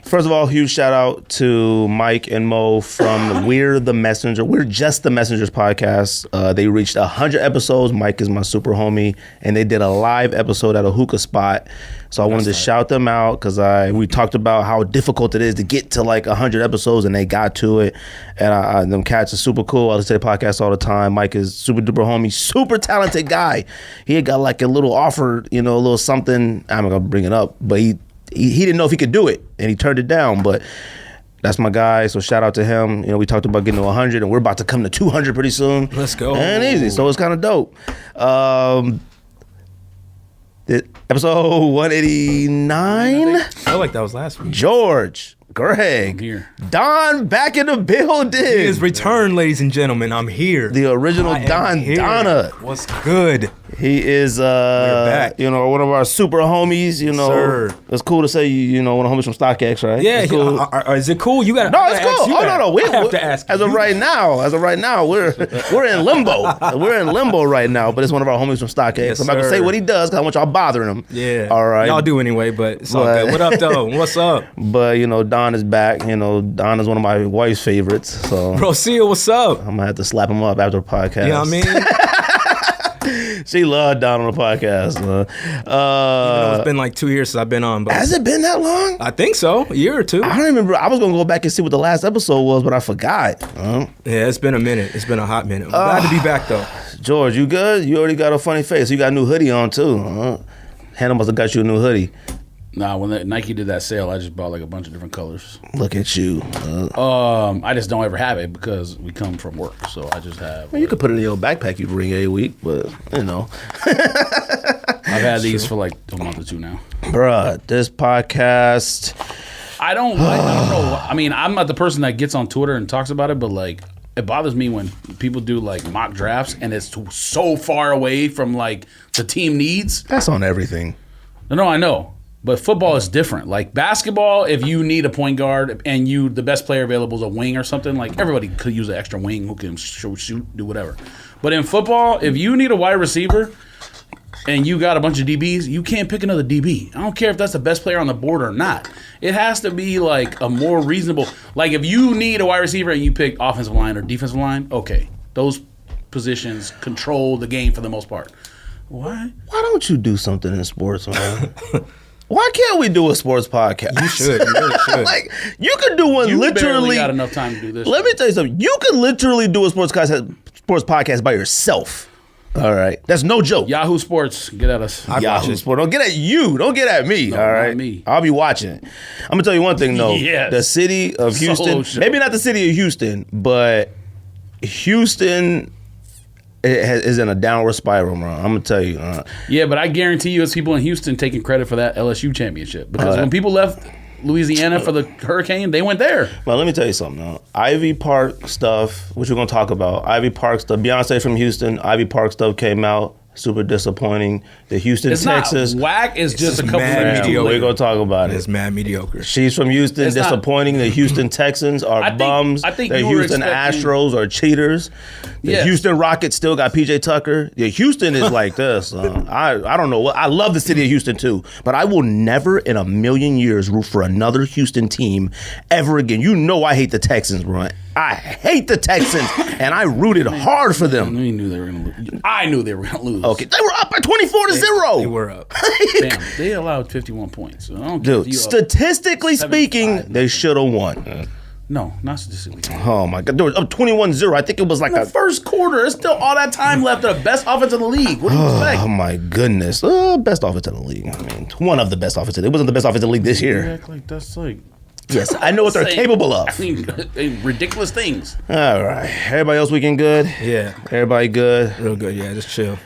First of all, huge shout out to Mike and Mo from We're Just the Messengers podcast. They reached 100 episodes. Mike is my super homie, and they did a live episode at a hookah spot. So I wanted to shout them out because we talked about how difficult it is to get to like 100 episodes, and they got to it. And them cats are super cool. I listen to the podcast all the time. Mike is super duper homie, super talented guy. He had got like a little offer, a little something. I'm not gonna bring it up, but he didn't know if he could do it, and he turned it down. But that's my guy, so shout out to him. We talked about getting to 100, and we're about to come to 200 pretty soon. Let's go. And easy, so it's kind of dope. Episode 189. I feel like that was last week. George, Greg, I'm here. Don back in the building. He is returned, ladies and gentlemen. I'm here. The original Don Donna. What's good? He is, back. one of our super homies. Sir. It's cool to say one of the homies from StockX, right? Yeah. It's cool. Is it cool? You got No, it's cool. No. I have to ask. As of right now, we're in limbo. We're in limbo right now. But it's one of our homies from StockX. Yes, I'm not gonna say what he does because I want y'all bothering him. Yeah. All right. Y'all do anyway, but it's all good. What up, though? What's up? But Don is back. Don is one of my wife's favorites. So Rocio, what's up? I'm gonna have to slap him up after the podcast. You know what I mean? She loved Don on the podcast. It's been like 2 years since I've been on. But Has it been that long? I think so. A year or two. I don't remember. I was gonna go back and see what the last episode was, but I forgot. Yeah, it's been a minute. It's been a hot minute. Glad to be back though. George, you good? You already got a funny face. You got a new hoodie on too. Hannah must have got you a new hoodie. Nah, when Nike did that sale, I just bought like a bunch of different colors. Look at you. I just don't ever have it because we come from work, so I just have. Well, you could put it in your backpack you bring every week, but I've had these for like a month or two now. Bruh, this podcast. I don't know. I mean, I'm not the person that gets on Twitter and talks about it, but like, it bothers me when people do like mock drafts and it's so far away from like the team needs. That's on everything. No, I know. But football is different. Like basketball, if you need a point guard and the best player available is a wing or something, like everybody could use an extra wing who can shoot, do whatever. But in football, if you need a wide receiver and you got a bunch of DBs, you can't pick another DB. I don't care if that's the best player on the board or not. It has to be like a more reasonable. Like if you need a wide receiver and you pick offensive line or defensive line, okay, those positions control the game for the most part. Why don't you do something in sports, man? Why can't we do a sports podcast? You should. You really should. Like, you could do one you literally. Barely got enough time to do this. Let me tell you something. You could literally do a sports podcast by yourself. All right. That's no joke. Yahoo Sports, get at us. Yahoo Sports. Don't get at you. Don't get at me. No, all right. not me. I'll be watching. I'm gonna tell you one thing though. Yes. The city of Houston, maybe not the city of Houston, but Houston is in a downward spiral, bro. I'm gonna tell you. Yeah, but I guarantee you, it's people in Houston taking credit for that LSU championship because when people left Louisiana for the hurricane, they went there. Well, let me tell you something. Ivy Park stuff, which we're gonna talk about. Ivy Park stuff. Beyonce from Houston. Ivy Park stuff came out. Super disappointing. The Houston, it's Texas. Not whack. It's just a couple mad of mediocre. We're gonna talk about it. It's mad mediocre. She's from Houston. It's disappointing. The Houston Texans are bums. I think the you were Houston Astros are cheaters. The Houston Rockets still got PJ Tucker. Yeah, Houston is like this. I don't know. I love the city of Houston too, but I will never in a million years root for another Houston team ever again. You know I hate the Texans, bro. I hate the Texans, and I rooted hard for them. We knew they were going to lose. I knew they were going to lose. Okay, they were up by 24-0. They were up. Damn, they allowed 51 points. So I don't Dude, statistically speaking, they should have won. No, not statistically. Oh my God, they were up 21-0. I think it was like the first quarter. There's still all that time left. The best offense in the league. What do you expect? Oh my goodness, best offense in the league. I mean, one of the best offenses. It wasn't the best offense in the league this You year. act like that's like. Yes, I know what they're capable of. I mean, ridiculous things. All right, everybody else weekend good? Yeah. Everybody good? Real good, yeah, just chill.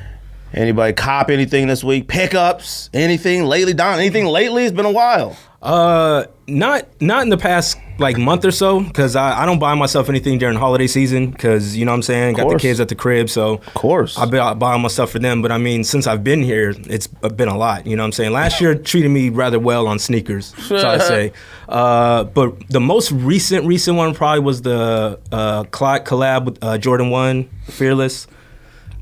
Anybody cop anything this week? Pickups? Anything lately? Don, anything lately? It's been a while. Not in the past like month or so, because I don't buy myself anything during holiday season, because you know what I'm saying, got the kids at the crib, so of course I buy my stuff for them. But I mean, since I've been here, it's been a lot. You know what I'm saying. Last year treated me rather well on sneakers, shall I say. But the most recent one probably was the collab with Jordan 1 Fearless.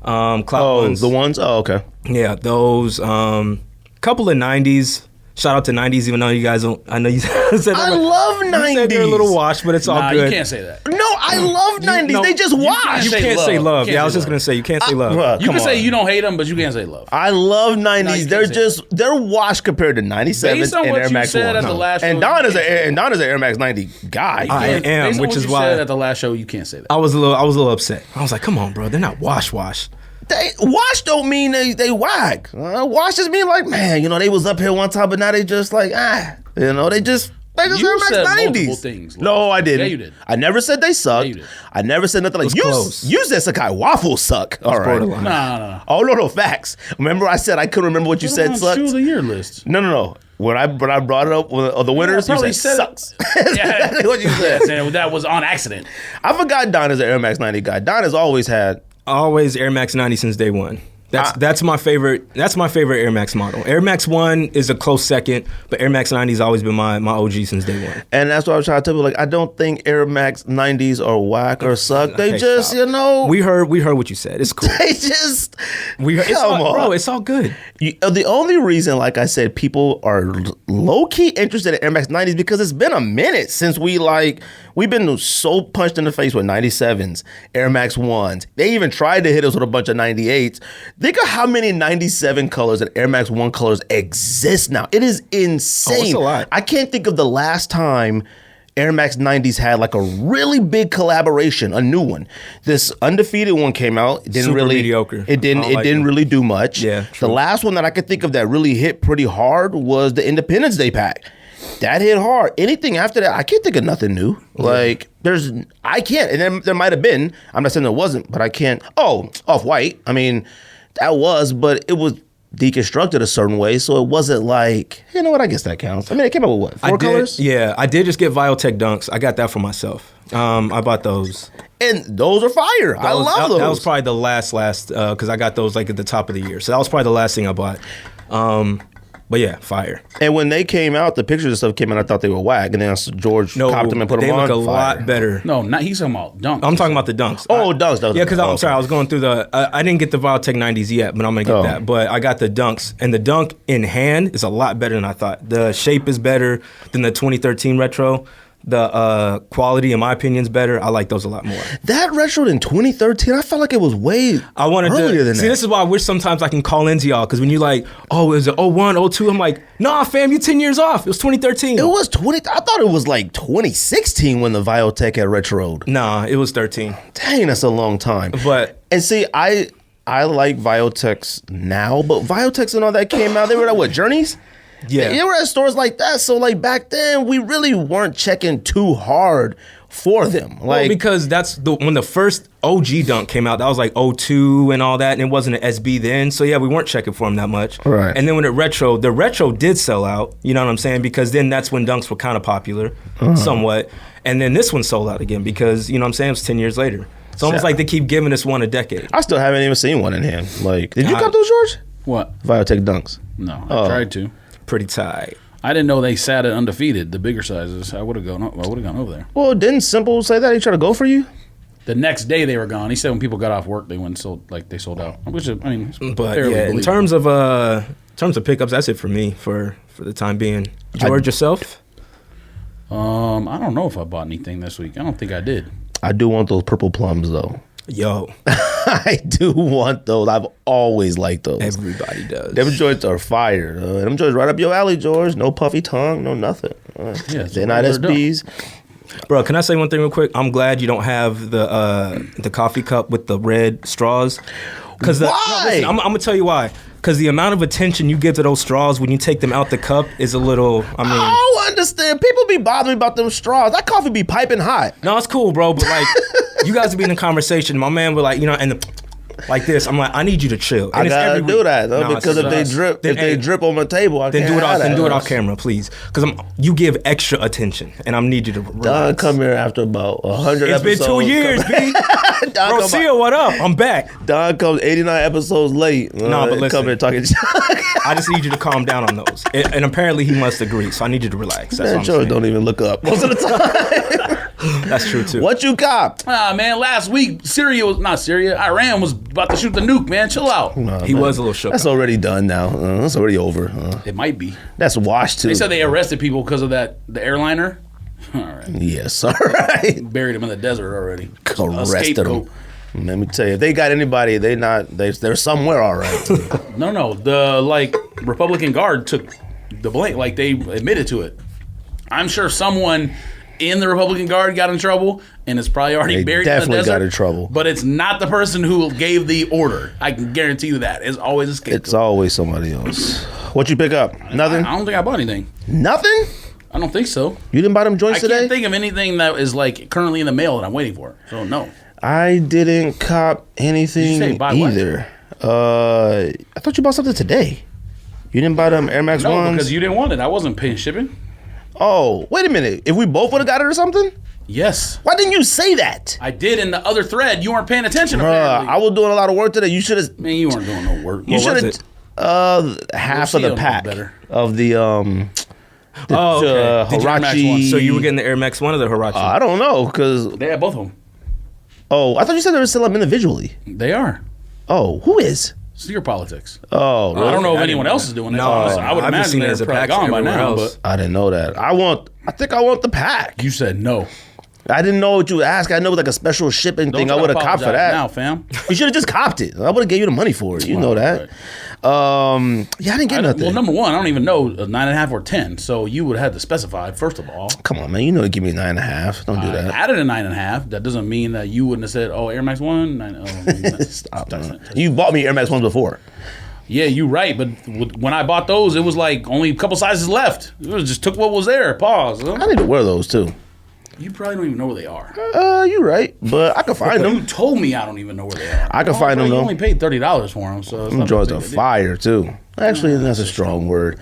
Cloud ones. The ones? Oh, okay. Yeah, those. Couple of 90s Shout out to 90s, even though you guys don't. I know you said I love 90s. You said they're a little washed, but it's all good. You can't say that. No, I love 90s. They just wash. You can't say love. Yeah, I was just gonna say you can't say love. Bruh, You come can say on. you don't hate them, but you can't say love. I love 90s. No, you they're can't say just they're washed compared to 97s Based on and what Air you Max said 1. at the last and show, Don you is an Air Max 90 guy. I am, Based on which what is you why said at the last show, you can't say that. I was a little upset. I was like, come on, bro, they're not wash. They wash don't mean they whack. Wash just mean like, man, they was up here one time, but now they just like they just. You Air said Max 90s. multiple things. No, I didn't. Yeah, you did. I never said they sucked. Yeah, you did. I never said nothing like close. you said Sakai waffles suck. All right. borderline. No. Oh no, facts. Remember I said I couldn't remember what you said Shoe sucked. of the year list. No. When I brought it up with the winners, you probably said said it. sucks. That's exactly what you said. Yeah, that was on accident. I forgot Don is an Air Max 90 guy. Don has always had. Always Air Max 90 since day one. That's my favorite. That's my favorite Air Max model. Air Max 1 is a close second, but Air Max 90 has always been my OG since day one. And that's what I was trying to tell you. Like, I don't think Air Max 90s are whack or suck. They Hey, just, stop. We heard what you said. It's cool. they just. It's come on. bro. It's all good. The only reason, like I said, people are low-key interested in Air Max 90s because it's been a minute since we've been so punched in the face with 97s, Air Max 1s. They even tried to hit us with a bunch of 98s. Think of how many 97 colors and Air Max 1 colors exist now. It is insane. Oh, it's a lot. I can't think of the last time Air Max 90s had like a really big collaboration, a new one. This Undefeated one came out. It didn't Super really mediocre. It didn't really do much. Yeah, The last one that I could think of that really hit pretty hard was the Independence Day pack. That hit hard. Anything after that, I can't think of nothing new. Like I can't. And there might have been. I'm not saying there wasn't, but I can't. Oh, Off-White. I mean, that was, but it was deconstructed a certain way, so it wasn't like, you know what, I guess that counts. I mean, it came out with what, 4 colors? Yeah, I did just get Viotech Dunks. I got that for myself. I bought those. And those are fire. I love those. That was probably the last, because I got those like at the top of the year. So that was probably the last thing I bought. But yeah, fire. And when they came out, the pictures and stuff came out, I thought they were whack. And then George copped them and put them on. They look a fire. lot better. No, not he's talking about dunks. I'm talking about the Dunks. Oh, Dunks. Yeah, because I'm sorry, I was going through I didn't get the Viotech 90s yet, but I'm going to get that. But I got the Dunks. And the Dunk in hand is a lot better than I thought. The shape is better than the 2013 retro. The quality, in my opinion, is better. I like those a lot more. That retro in 2013, I felt like it was way earlier than that. See, this is why I wish sometimes I can call into y'all, because when you're like, oh, is it 01, 02? I'm like, nah, fam, you're 10 years off. It was 2013. It was I thought it was like 2016 when the Viotech had retroed. Nah, it was 13. Dang, that's a long time. And see, I like Viotechs now, but Viotechs and all that came out, they were at what, Journeys? Yeah. They were at stores like that. So like back then, we really weren't checking too hard for them. Well, because that's when the first OG Dunk came out, that was like 02 and all that, and it wasn't an SB then. So yeah, we weren't checking for them that much. Right. And then when the retro did sell out, you know what I'm saying? Because then that's when Dunks were kind of popular, somewhat. And then this one sold out again because, you know what I'm saying, it was 10 years later. It's almost like they keep giving us one a decade. I still haven't even seen one in hand. Like, did you cop those, George? What? Viotech Dunks. No, I tried to. Pretty tight. I didn't know they sat at Undefeated, the bigger sizes. I would have gone over there. Well, didn't Simple say that he tried to go for you? The next day they were gone. He said when people got off work, they went and they sold out. Which is, I mean, But fairly yeah, in believable. terms of pickups, that's it for me for the time being. George, yourself? I don't know if I bought anything this week. I don't think I did. I do want those purple plums though. Yo, I do want those. I've always liked those. everybody does. Them joints are fire. Them joints right up your alley, George. No puffy tongue, no nothing. Yeah, They're not SBs. Bro, can I say one thing real quick? I'm glad you don't have the coffee cup with the red straws. Why? I'm gonna tell you why. Because the amount of attention you give to those straws when you take them out the cup is a little. I mean, I don't understand. People be bothering me about them straws. That coffee be piping hot. no, it's cool, bro. But like, you guys would be in a conversation. My man would like, and like this. I'm like, I need you to chill. And I it's gotta every do week. that though, Nah, because if they drip on my table, I then can't do it off. have Then that. do it off camera, please. Because you give extra attention, and I need you to. Don relax. come here after about 100 It's episodes. been 2 years, B. Bro, see ya, what up? I'm back. Don comes 89 episodes late. Nah, but listen. Come here talking. I just need you to calm down on those. And apparently he must agree, so I need you to relax. That's Man, what I'm George saying. don't even look up most of the time. That's true too. What you copped? Man, last week Iran was about to shoot the nuke, man. Chill out. No, He man. was a little shook. That's already done now. That's already over. It might be. That's washed too. They said they arrested people because of the airliner. All right. Yes, all right. Buried them in the desert already. Arrested them. Let me tell you, if they got anybody, they're somewhere all right. No. The Republican Guard took the blame. Like they admitted to it. I'm sure someone in the Republican Guard got in trouble and is probably already They buried in the definitely desert. got in trouble. But it's not the person who gave the order. I can guarantee you that. It's always a scapegoat. It's always somebody else. What you pick up? Nothing? I don't think I bought anything. Nothing? I don't think so. You didn't buy them joints I today? can't think of anything that is currently in the mail that I'm waiting for. So no. I didn't cop anything Did you say buy what? either. I thought you bought something today. You didn't buy them Air Max No, ones? because you didn't want it. I wasn't paying shipping. Oh, wait a minute. If we both would have got it or something? Yes. Why didn't you say that? I did in the other thread. You weren't paying attention, Bruh, apparently. I was doing a lot of work today. You should have. Man, you weren't doing no work. You should was have. it? Half We'll of the see pack better. of the Oh, okay. Did you Air Max Hirachi. ones? So you were getting the Air Max 1 or the Hirachi? I don't know because They had both of them. I thought you said they were selling them individually. They are. Oh, who is? Sneaker politics. Oh, really? I don't know if I anyone didn't else is doing it. No, I would I've just imagine seen it they're as a probably pack gone by everywhere now. else. But I didn't know that. I think I want the pack. you said no. I didn't know what you asked. I know it was like a special shipping thing. I Don't would have try to copped for apologize that. now, fam. You should have just copped it. I would have gave you the money for it. You know that. Yeah, I didn't get nothing. Well, number one, I don't even know 9.5 or 10. So you would have had to specify first of all. Come on, man. You know to give me 9.5. Don't do I that. added a 9.5. That doesn't mean that you wouldn't have said, "Oh, Air Max 1." Stop, man. You bought me Air Max ones before. Yeah, you're right. But when I bought those, it was like only a couple sizes left. It was just took what was there. Pause. I need to wear those too. You probably don't even know where they are. You right, but I can find You them. told me I don't even know where they are. I can find them You though. only paid $30 for them, so it's Them not joints that are big a deal. fire too. Actually, that's a strong word.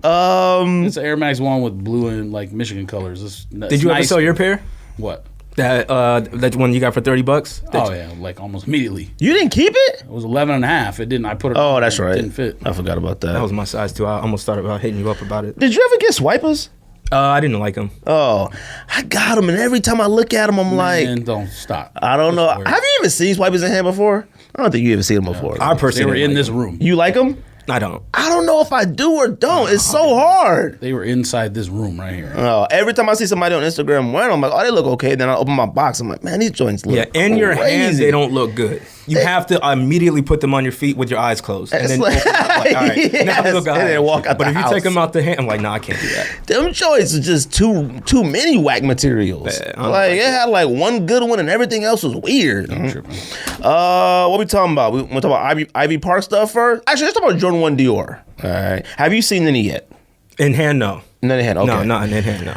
It's an Air Max 1 with blue and like Michigan colors. Did you ever sell your pair? What? That one you got for $30? Oh yeah, like almost immediately. You didn't keep it? It was 11.5. It didn't. I put it. Oh, that's right. It didn't fit. I forgot about that. That was my size too. I almost thought about hitting you up about it. Did you ever get swipers? I didn't like them. Oh, I got them, and every time I look at them, I'm like, Man, don't stop. I don't know. That's weird. Have you even seen swipers in hand before? I don't think you ever seen them before. I They personally were didn't in like this them. room. You like them? I don't. I don't know if I do or don't. It's so hard. They were inside this room right here. Oh, every time I see somebody on Instagram wearing them, I'm like, oh, they look okay. Then I open my box. I'm like, man, these joints look Yeah, in your hand, crazy. they don't look good. You have to immediately put them on your feet with your eyes closed. And It's then like- open them up, like, all right, Yes, now they look and all then right. walk out But the if you house. take them out the hand, I'm like, nah, I can't do that. Them joints are just too many whack materials. Yeah, I don't like like it had like one good one and everything else was weird. Tripping. What we talking about? We want to talk about Ivy Park stuff first. Actually, let's talk about Jordan 1 Dior. All right. Have you seen any yet? In hand, no. None in hand. Okay. No, not in hand, no.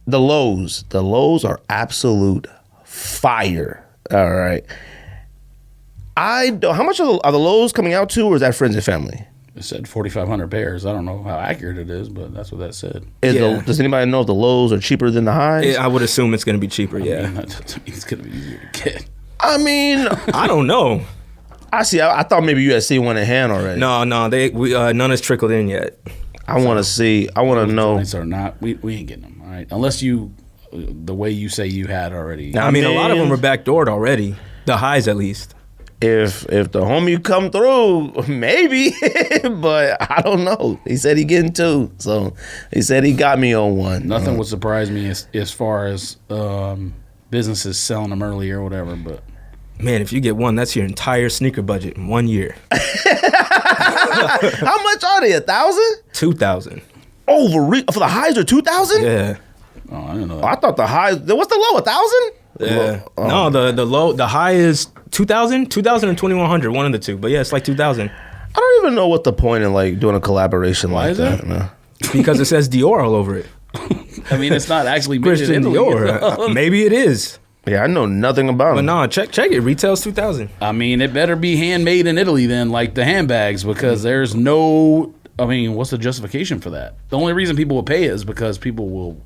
The lows are absolute fire. All right. How much are the lows coming out to, or is that friends and family? It said 4,500 pairs. I don't know how accurate it is, but that's what that said. Yeah. Does anybody know if the lows are cheaper than the highs? I would assume it's going to be cheaper, yeah. That doesn't mean it's gonna be easier to get. I mean, I don't know. I see. I thought maybe you had seen one in hand already. No, none has trickled in yet. I want to see. I want to know. Joints are not. We ain't getting them. All right, unless you, the way you say you had already. I mean, a lot of them mean- are backdoored already. The highs, at least. If the homie come through, maybe, but I don't know. He said he getting two, so he said he got me on one. Nothing would surprise me as far as businesses selling them early or whatever. But Man, if you get one, that's your entire sneaker budget in 1 year. How much are they? 1,000? 2,000. For the highs are 2,000? Yeah. oh, I don't know. I thought the highs. What's the low? 1,000? Yeah. No, the high is 2,000, 2,000 and 2,100, one of the two. But yeah, it's like 2,000 I don't even know what the point in like doing a collaboration like is that. that? No. because it says Dior all over it. I mean, it's not actually Christian mentioned in Dior. Maybe it is. Yeah, I know nothing about But them. no, check it. Retails 2,000. I mean, it better be handmade in Italy then, like the handbags, because there's no. I mean, what's the justification for that? The only reason people will pay it is because people will,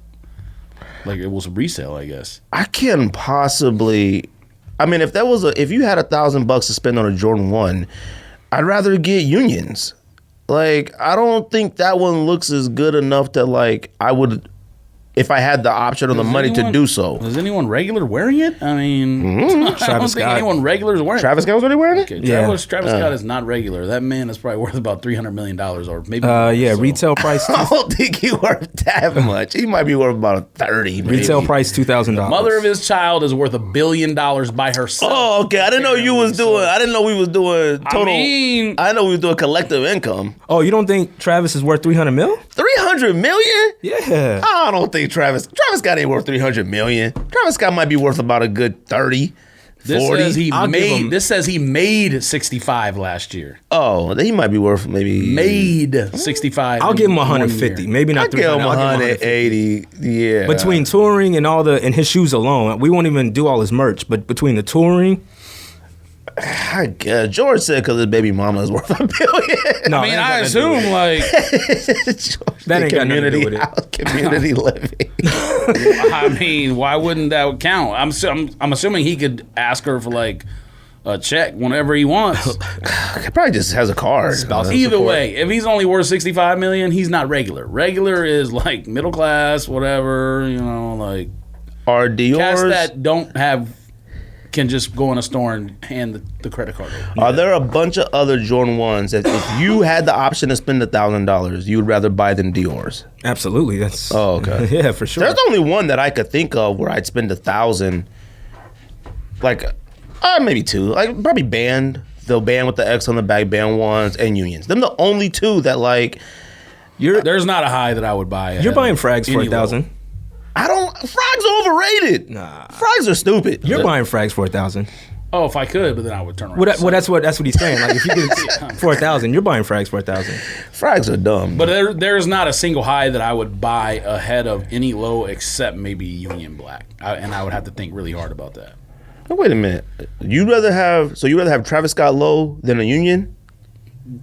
like, it was resale, I guess. I can't possibly. I mean, if you had $1,000 to spend on a Jordan 1, I'd rather get Unions. Like, I don't think that one looks as good enough that like I would if I had the option or the money to do so. Is anyone regular wearing it? I mean, I don't Travis think Scott. anyone regular is wearing it. Travis Scott was already wearing it? Okay, Yeah. Travis Scott is not regular. That man is probably worth about $300 million or maybe. Retail price. I don't think he worth that much. He might be worth about 30. Maybe. Retail price $2,000. Mother of his child is worth $1 billion by herself. Oh, okay. I didn't know you was doing. I didn't know we was doing total. I know we was doing collective income. Oh, you don't think Travis is worth $300 million? 300 million? Yeah. I don't think Travis Scott ain't worth 300 million. Travis Scott might be worth about a good 30, 40. This says he made 65 last year. Oh, he might be worth maybe Made 65. I'll give him in 150. 1 year. Maybe I not give 300. him I'll give him 180. Yeah. Between touring and and his shoes alone, we won't even do all his merch. But between the touring, I guess George said because his baby mama is worth $1 billion. no, I mean, that I ain't got nothing to do assume like. George, That ain't got nothing to do with it. Community living. I mean, why wouldn't that count? I'm assuming he could ask her for like a check whenever he wants. He probably just has a card. Either way, if he's only worth 65 million, he's not regular. Regular is like middle class, whatever. You know, like Are cats Dior's? that don't have can just go in a store and hand the credit card over. Are there a bunch of other Jordan 1s that if you had the option to spend $1,000, you would rather buy than Dior's? Absolutely. That's okay. Yeah, for sure. There's only one that I could think of where I'd spend $1,000. Like, maybe two. Like probably Band. The Band with the X on the back, Band 1s and Unions. Them the only two that like. There's not a high that I would buy. You're buying frags for any low. $1,000. Frags are overrated. Nah. Frags are stupid. You're buying frags for $1,000. Oh, if I could, but then I would turn around. Well, that's what he's saying. Like if you get it for $1,000, you're buying frags for $1,000. Frags are dumb. But there's not a single high that I would buy ahead of any low except maybe Union Black, and I would have to think really hard about that. Wait a minute. You'd rather have Travis Scott low than a Union?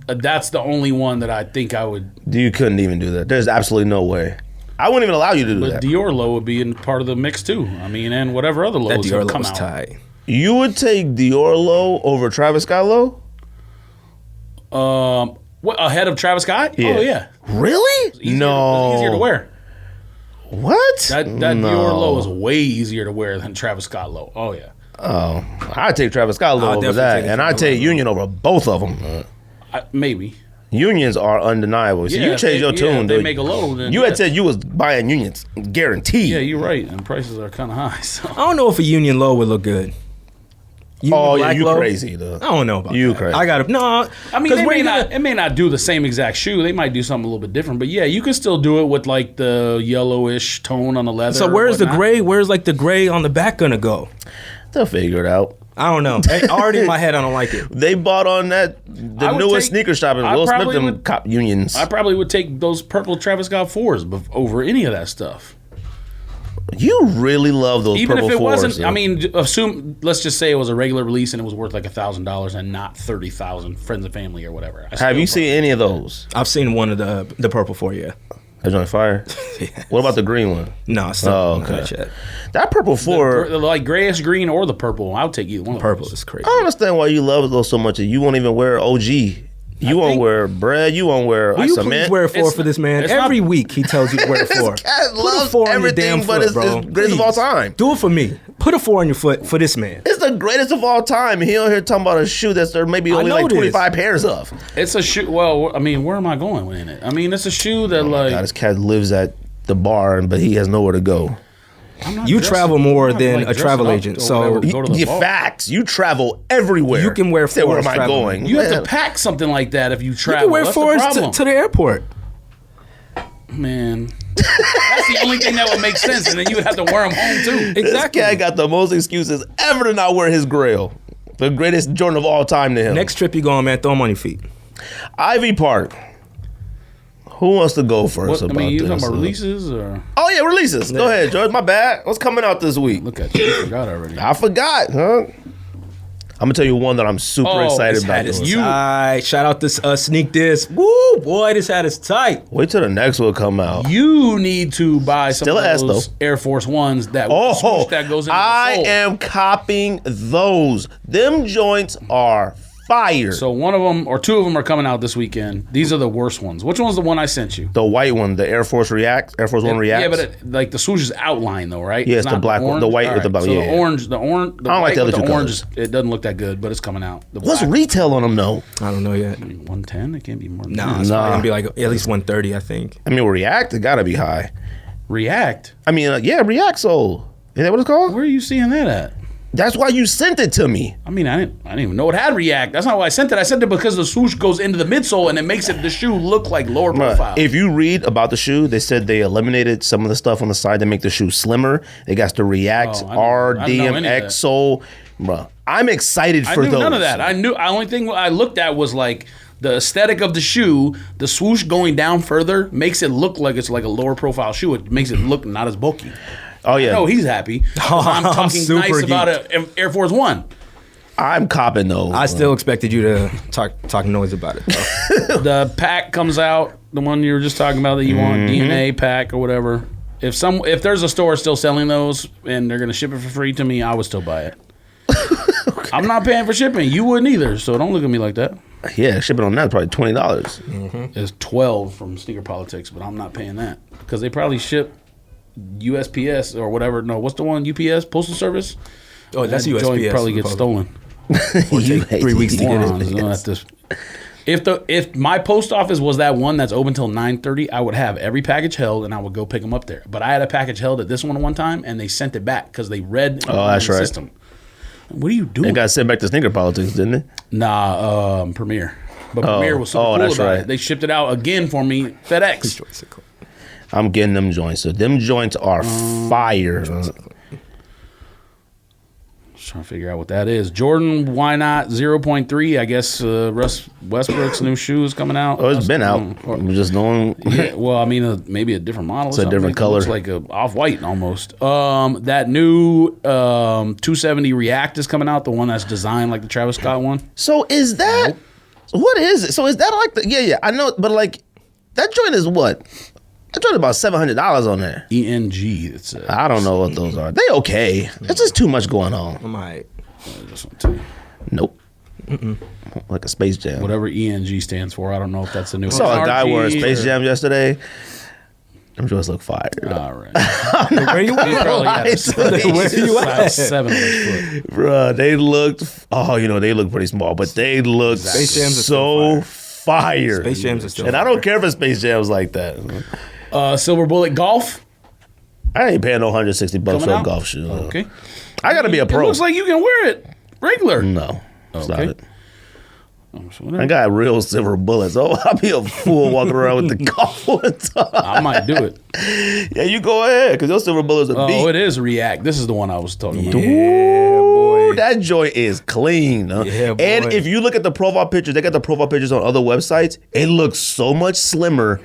That's the only one that I think I would. You couldn't even do that. There's absolutely no way. I wouldn't even allow you to do But that. Dior low would be in part of the mix too. I mean, and whatever other That lows Dior have low come was out. tight. You would take Dior low over Travis Scott low? What ahead of Travis Scott? Yeah. Oh yeah. Really? No. Easier to wear. What? That Dior low is way easier to wear than Travis Scott low. Oh yeah. Oh, I'd take Travis Scott low I'll over definitely that, take and Travis I'd take low. Union over both of them. Maybe. Unions are undeniable. So Yeah, you if changed they- your tune, if they dude. make a low, then You had yes. said you was buying Unions, guaranteed. Yeah, you're right. And prices are kind of high. So. I don't know if a Union low would look good. Union Oh yeah, black you low? crazy though. I don't know about You that. crazy. I got to no. I mean, it may not do the same exact shoe. They might do something a little bit different. But yeah, you can still do it with like the yellowish tone on the leather. So or where's the whatnot. gray? Where's like the gray on the back gonna go? They'll figure it out. I don't know. Already in my head, I don't like it. They bought on the I would newest take- sneaker shop, and I Will Smith probably them would- cop Unions. I probably would take those purple Travis Scott 4s over any of that stuff. You really love those Even purple if it fours. wasn't, though. I mean, let's just say it was a regular release and it was worth like $1,000 and not 30,000 friends and family or whatever. Have you seen any of those? I've seen one of the purple for you. That's on fire. What about the green one? No, it's not Oh, on okay. that yet. That purple four. the like grayish green or the purple? I'll take either one. Purple of those. is crazy. I don't understand why you love those so much. You won't even wear OG. You won't wear bread. You won't wear Will you please cement. wear a 4 for this man? it's Every not- week he tells you to wear a 4. Cat Put a loves 4 on your everything, damn but foot, it's bro. the greatest of all Please. time. Do it for me. Put a 4 on your foot for this man. It's the greatest of all time. He on here talking about a shoe that's there maybe only know like this. 25 pairs of. It's a shoe. Well, I mean, where am I going in it? I mean, it's a shoe that like. God, this cat lives at the bar, but he has nowhere to go. I'm not You dressing- travel more I'm not, than like, a travel dressing up agent, or so whatever to go to the You bar. facts. You travel everywhere. You can wear Say, where fours am I traveling. going? You have Man. to pack something like that if you You travel. can wear That's the 4s problem. to the airport. Man, that's the only thing that would make sense, and then you would have to wear them home too. This cat got the most excuses ever to not wear his Grail. The greatest Jordan of all time to him. Next trip you go on, man, throw them on your feet. Ivy Park. Who wants to go first What, I about mean, you this? talking about releases or Oh yeah, releases. Go ahead, George. My bad. What's coming out this week? look at you? You forgot already. I forgot, huh? I'm gonna tell you one that I'm super excited This about. hat is doing. tight. Shout out this Sneak This. Woo, boy, this hat is tight. Wait till the next one come out. You need to buy some Still of an S, those though. Air Force Ones that Oh, that goes into I the sole. am copying those. Them joints are fire. So one of them or two of them are coming out this weekend. These are the worst ones. Which one's the one I sent you? The white one, the Air Force One React. Yeah, but like the swoosh is outlined though, right? Yeah, it's the black one. The white with the black. So yeah. the orange. I don't like the other two colors. It doesn't look that good, but it's coming out. What's retail on them though? I don't know yet. 110. It can't be more. Nah, it's probably gonna be like at least 130, I think. I mean, React, it gotta be high. React. I mean, yeah, React Soul. Is that what it's called? Where are you seeing that at? That's why you sent it to me. I mean, I didn't even know it had React. That's not why I sent it. I sent it because the swoosh goes into the midsole and it makes the shoe look like lower profile. If you read about the shoe, they said they eliminated some of the stuff on the side to make the shoe slimmer. They got the React RDMX sole. Bro, I'm excited for those. None of that. I knew. The only thing I looked at was like the aesthetic of the shoe. The swoosh going down further makes it look like it's like a lower profile shoe. It makes it look not as bulky. Oh yeah. No, he's happy. I'm talking nice about an Air Force One. I'm copping those. I still expected you to talk noise about it, though. The pack comes out, the one you were just talking about that you want, DNA pack or whatever. If there's a store still selling those and they're gonna ship it for free to me, I would still buy it. Okay. I'm not paying for shipping. You wouldn't either, so don't look at me like that. Yeah, shipping on that is probably $20. It's $12 from Sneaker Politics, but I'm not paying that because they probably ship USPS or whatever. No, what's the one? UPS, Postal Service. Oh, that's that USPS. Probably gets stolen. Or take 3 weeks to get it. If my post office was that one that's open till 9:30, I would have every package held and I would go pick them up there. But I had a package held at this one time and they sent it back because they read the system. What are you doing? They got sent back to Sneaker Politics, didn't it? Nah, Premier. But Premier was super cool about it. They shipped it out again for me, FedEx. I'm getting them joints. So them joints are fire. Just trying to figure out what that is. Jordan, why not 0.3? I guess Russ Westbrook's new shoe is coming out. Oh, it's been out. I'm just knowing. Yeah, well, I mean, maybe a different model. It's a different color. It's like a off-white almost. That new 270 React is coming out, the one that's designed like the Travis Scott one. So is that, what is it? So is that like the, yeah, I know, but like, that joint is what? I joined about $700 on there. ENG. It says. I don't know what those are. They okay. It's just too much going on. I might. Nope. Like a Space Jam. Whatever ENG stands for. I don't know if that's the new. I saw a guy wearing Space Jam yesterday. Them joints look fire. All right. Where you at? Where you at? 7 foot. Bruh, they looked. Oh, they look pretty small, but they look so fire. Space Jams are still and fire. I don't care if a Space Jam's like that. Silver Bullet Golf. I ain't paying no $160 for a out? golf shoe. Okay. I gotta be a pro. It looks like you can wear it regular. No, it's not it. So I got real silver bullets. Oh, I'll be a fool walking around with the golf ones on. I might do it. Yeah, you go ahead, because those silver bullets are beat. Oh, it is React. This is the one I was talking about. Yeah, boy. That joint is clean. Huh? Yeah, boy. And if you look at the profile pictures, they got the profile pictures on other websites. It looks so much slimmer.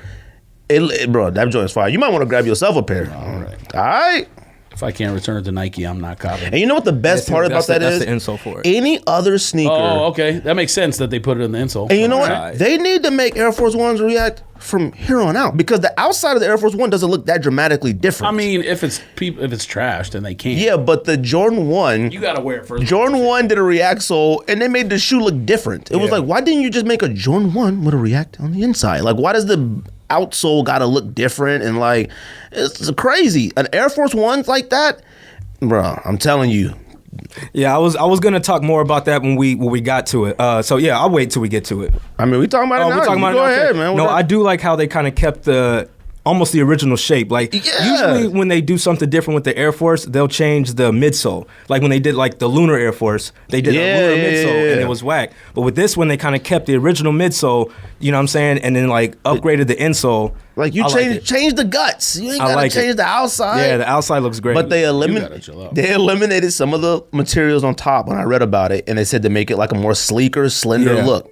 Bro, that joint is fire. You might want to grab yourself a pair. All right. If I can't return it to Nike, I'm not copying. And you know what the best part about that is? That's the insole for it. Any other sneaker. Oh, okay. That makes sense that they put it in the insole. And you know what? Right. They need to make Air Force Ones React from here on out, because the outside of the Air Force One doesn't look that dramatically different. I mean, if it's trashed, then they can't. Yeah, but the Jordan 1, You got to wear it first. Jordan 1 did a React sole, and they made the shoe look different. It was like, why didn't you just make a Jordan 1 with a React on the inside? Like, why does the outsole got to look different? And like, it's crazy. An Air Force One's like that, bro, I'm telling you. Yeah, I was gonna talk more about that when we got to it. So yeah, I'll wait till we get to it. I mean, we talking about it now. We're talking about Go it now. ahead, man. No, I do like how they kind of kept almost the original shape. Like usually when they do something different with the Air Force, they'll change the midsole. Like when they did like the Lunar Air Force, they did a Lunar midsole and it was whack. But with this one, they kind of kept the original midsole, you know what I'm saying, and then like upgraded the insole. Like you change the guts. You ain't gotta change the outside. Yeah, the outside looks great. But they eliminated some of the materials on top when I read about it, and they said to make it like a more sleeker, slender look.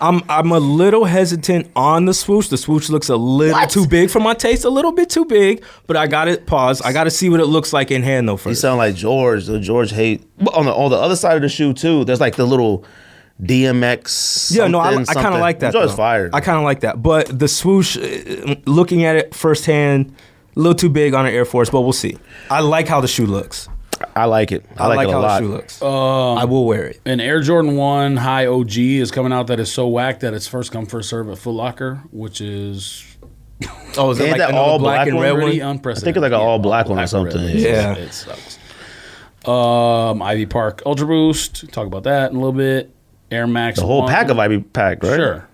I'm a little hesitant on the swoosh. The swoosh looks a little too big for my taste, a little bit too big. But I got it. Pause. I got to see what it looks like in hand though first. You sound like George. George hate on the other side of the shoe too. There's like the little DMX. Yeah, no, I kind of like that. George's fire. I kind of like that. But the swoosh, looking at it firsthand, a little too big on an Air Force, but we'll see. I like how the shoe looks. I like it. I like it a how lot. the shoe looks. I will wear it. An Air Jordan 1 High OG is coming out that is so whack that it's first come, first serve at Foot Locker, which is Oh, is it Ain't like that another all black black and one? red pretty one? unprecedented. I think it's like an all black one or something. red. Yeah. It sucks. Ivy Park Ultra Boost. Talk about that in a little bit. Air Max. The whole 1. pack of Ivy Pack, right? Sure.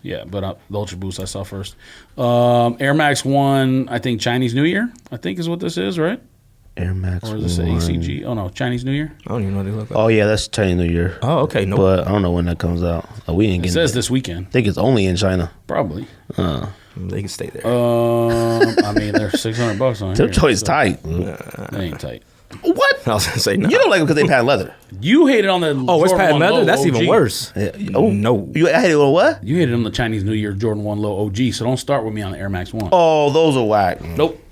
Yeah, but the Ultra Boost I saw first. Air Max 1, I think Chinese New Year, I think is what this is, right? Air Max. Or is this an 1. ACG? Oh, no, Chinese New Year? I don't even know what they look like. Oh yeah, that's Chinese New Year. Oh, okay. No. But I don't know when that comes out. We ain't It getting says it. this weekend. I think it's only in China. Probably. They can stay there. I mean, they're $600 on Their here. choice so tight. They ain't tight. What? I was going to say no. You don't like it because they patent leather. You hated on the Oh, it's Jordan patent 1 leather? Low That's even OG. worse. Oh No. You I hate it on what? You hated on the Chinese New Year Jordan 1 Low OG, so don't start with me on the Air Max 1. Oh, those are whack. Nope.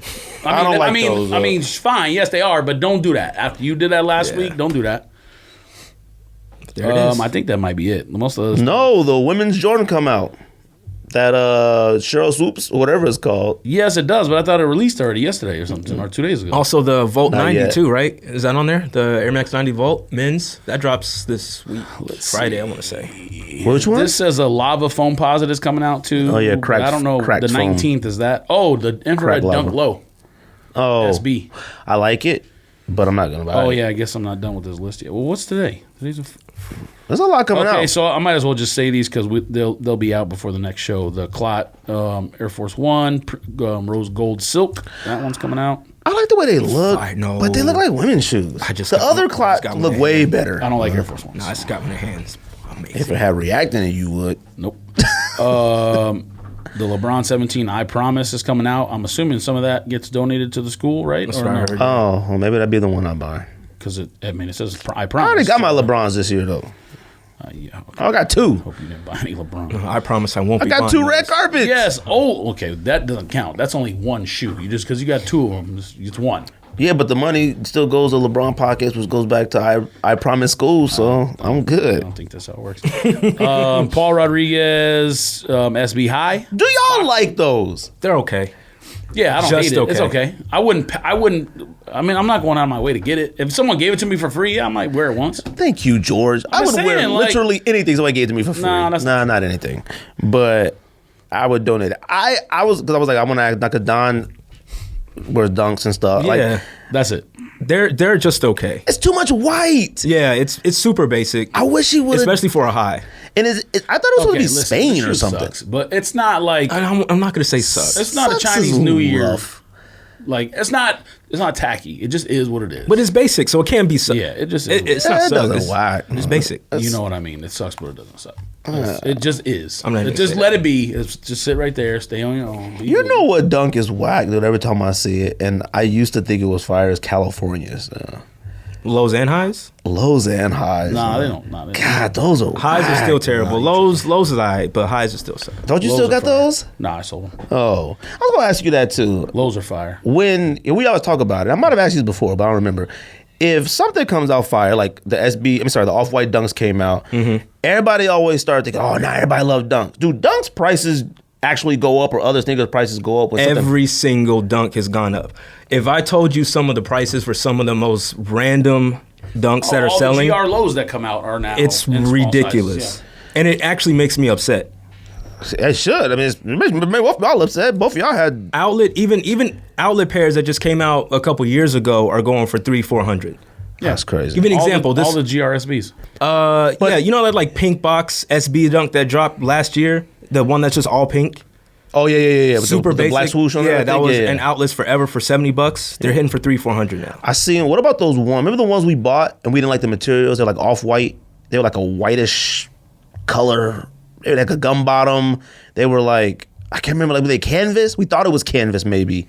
I don't like those, I mean, fine. Yes, they are, but don't do that. After you did that last Yeah. week, don't do that. There it is. I think that might be it. Most of those. No, the women's Jordan come out. That Cheryl Swoops, whatever it's called. Yes, it does, but I thought it released already yesterday or something, or 2 days ago. Also, the Volt Not 90 yet. too, right? Is that on there? The Air Max 90 Volt men's that drops this week, Friday. I want to say. Which one? This says a lava foam posit is coming out too. Oh, yeah, cracked- I don't know. cracked The foam. 19th is that? Oh, the infrared Cracked dunk lava. low. Oh, SB. I like it, but I'm not gonna buy it. Oh yeah, I guess I'm not done with this list yet. Well, what's today? Today's There's a lot coming okay, out. so I might as well just say these because they'll be out before the next show. The Clot Air Force One Rose Gold Silk, that one's coming out. I like the way they look, I know. but they look like women's shoes. I just the got- other just clots got one look in way hand. better. I don't like Air Force Ones. Nah, I just got one in hands. Amazing. If it had React in it, you would. Nope. The LeBron 17 I Promise is coming out. I'm assuming some of that gets donated to the school, right? That's what I heard. Oh, well, maybe that'd be the one I buy. Because it says I I Promise. already got my LeBrons this year though. Yeah, okay. I got 2. Hope you didn't buy any LeBron. I promise I won't I be got buying 2 red those. carpets. Yes. Oh, okay. That doesn't count. That's only one shoe. You just because you got 2 of them, it's one. Yeah, but the money still goes to LeBron pockets, which goes back to I Promise School, so I'm I good. don't think that's how it works. Paul Rodriguez, SB High. Do y'all like those? They're okay. Yeah, I don't Just hate it. It's okay. okay. I wouldn't. I mean, I'm not going out of my way to get it. If someone gave it to me for free, I might wear it once. Thank you, George. I just would wear saying, like- literally anything somebody gave it to me for free. Nah, that's not not anything. But I would donate it. I was like, I want to act like a Don wears dunks and stuff. Yeah, Like, That's it. they're just okay. it's too much white. Yeah, it's super basic. I wish he would. Especially for a high. And I thought it was supposed to be listen, Spain the or shoe something. sucks, but it's not like I'm not gonna say sucks, it's not a Sucks Chinese is New Year. rough. Like it's not tacky. It just is what it is. but it's basic, so it can't be suck. yeah, it just is. It's Eh, not it suck. doesn't It's, whack. it's basic. You know what I mean? It sucks, but it doesn't suck. It just is. I'm not even Just gonna say let it be. It's just sit right there. Stay on your own. Be You you. know what dunk is whack, dude? Every time I see it, and I used to think it was fire as California's. Lows and highs. Lows and highs. Nah, man. they don't. Nah, they don't. God, those are Highs are still whack, terrible. man. Lows is alright, but highs are still suck. Don't you Lows still are got fire. those? Nah, I sold them. Oh, I was gonna ask you that too. Lows are fire. When we always talk about it, I might have asked you this before, but I don't remember. If something comes out fire, like the Off-White Dunks came out, everybody always started thinking, oh, now everybody loves Dunks. Do Dunks prices actually go up or other sneakers prices go up? When something- Every single dunk has gone up. If I told you some of the prices for some of the most random dunks that are all selling, the GR lows that come out are now. it's in small ridiculous. sizes, And it actually makes me upset. It should. I mean, it makes both of y'all upset. Both of y'all had. Outlet, even outlet pairs that just came out a couple years ago are going for $300-$400. That's crazy. Give me an yeah. example. All the GRSBs. Yeah, you know that like pink box SB dunk that dropped last year, the one that's just all pink, Oh yeah. With super the basic. black swoosh on it. Yeah, I that think, was yeah. an Outlets Forever for $70. They're hitting for $300-$400 now. I seen. What about those ones? Remember the ones we bought and we didn't like the materials? They're like off-white. They were like a whitish color. They were like a gum bottom. They were like, I can't remember. Like were they canvas? We thought it was canvas maybe.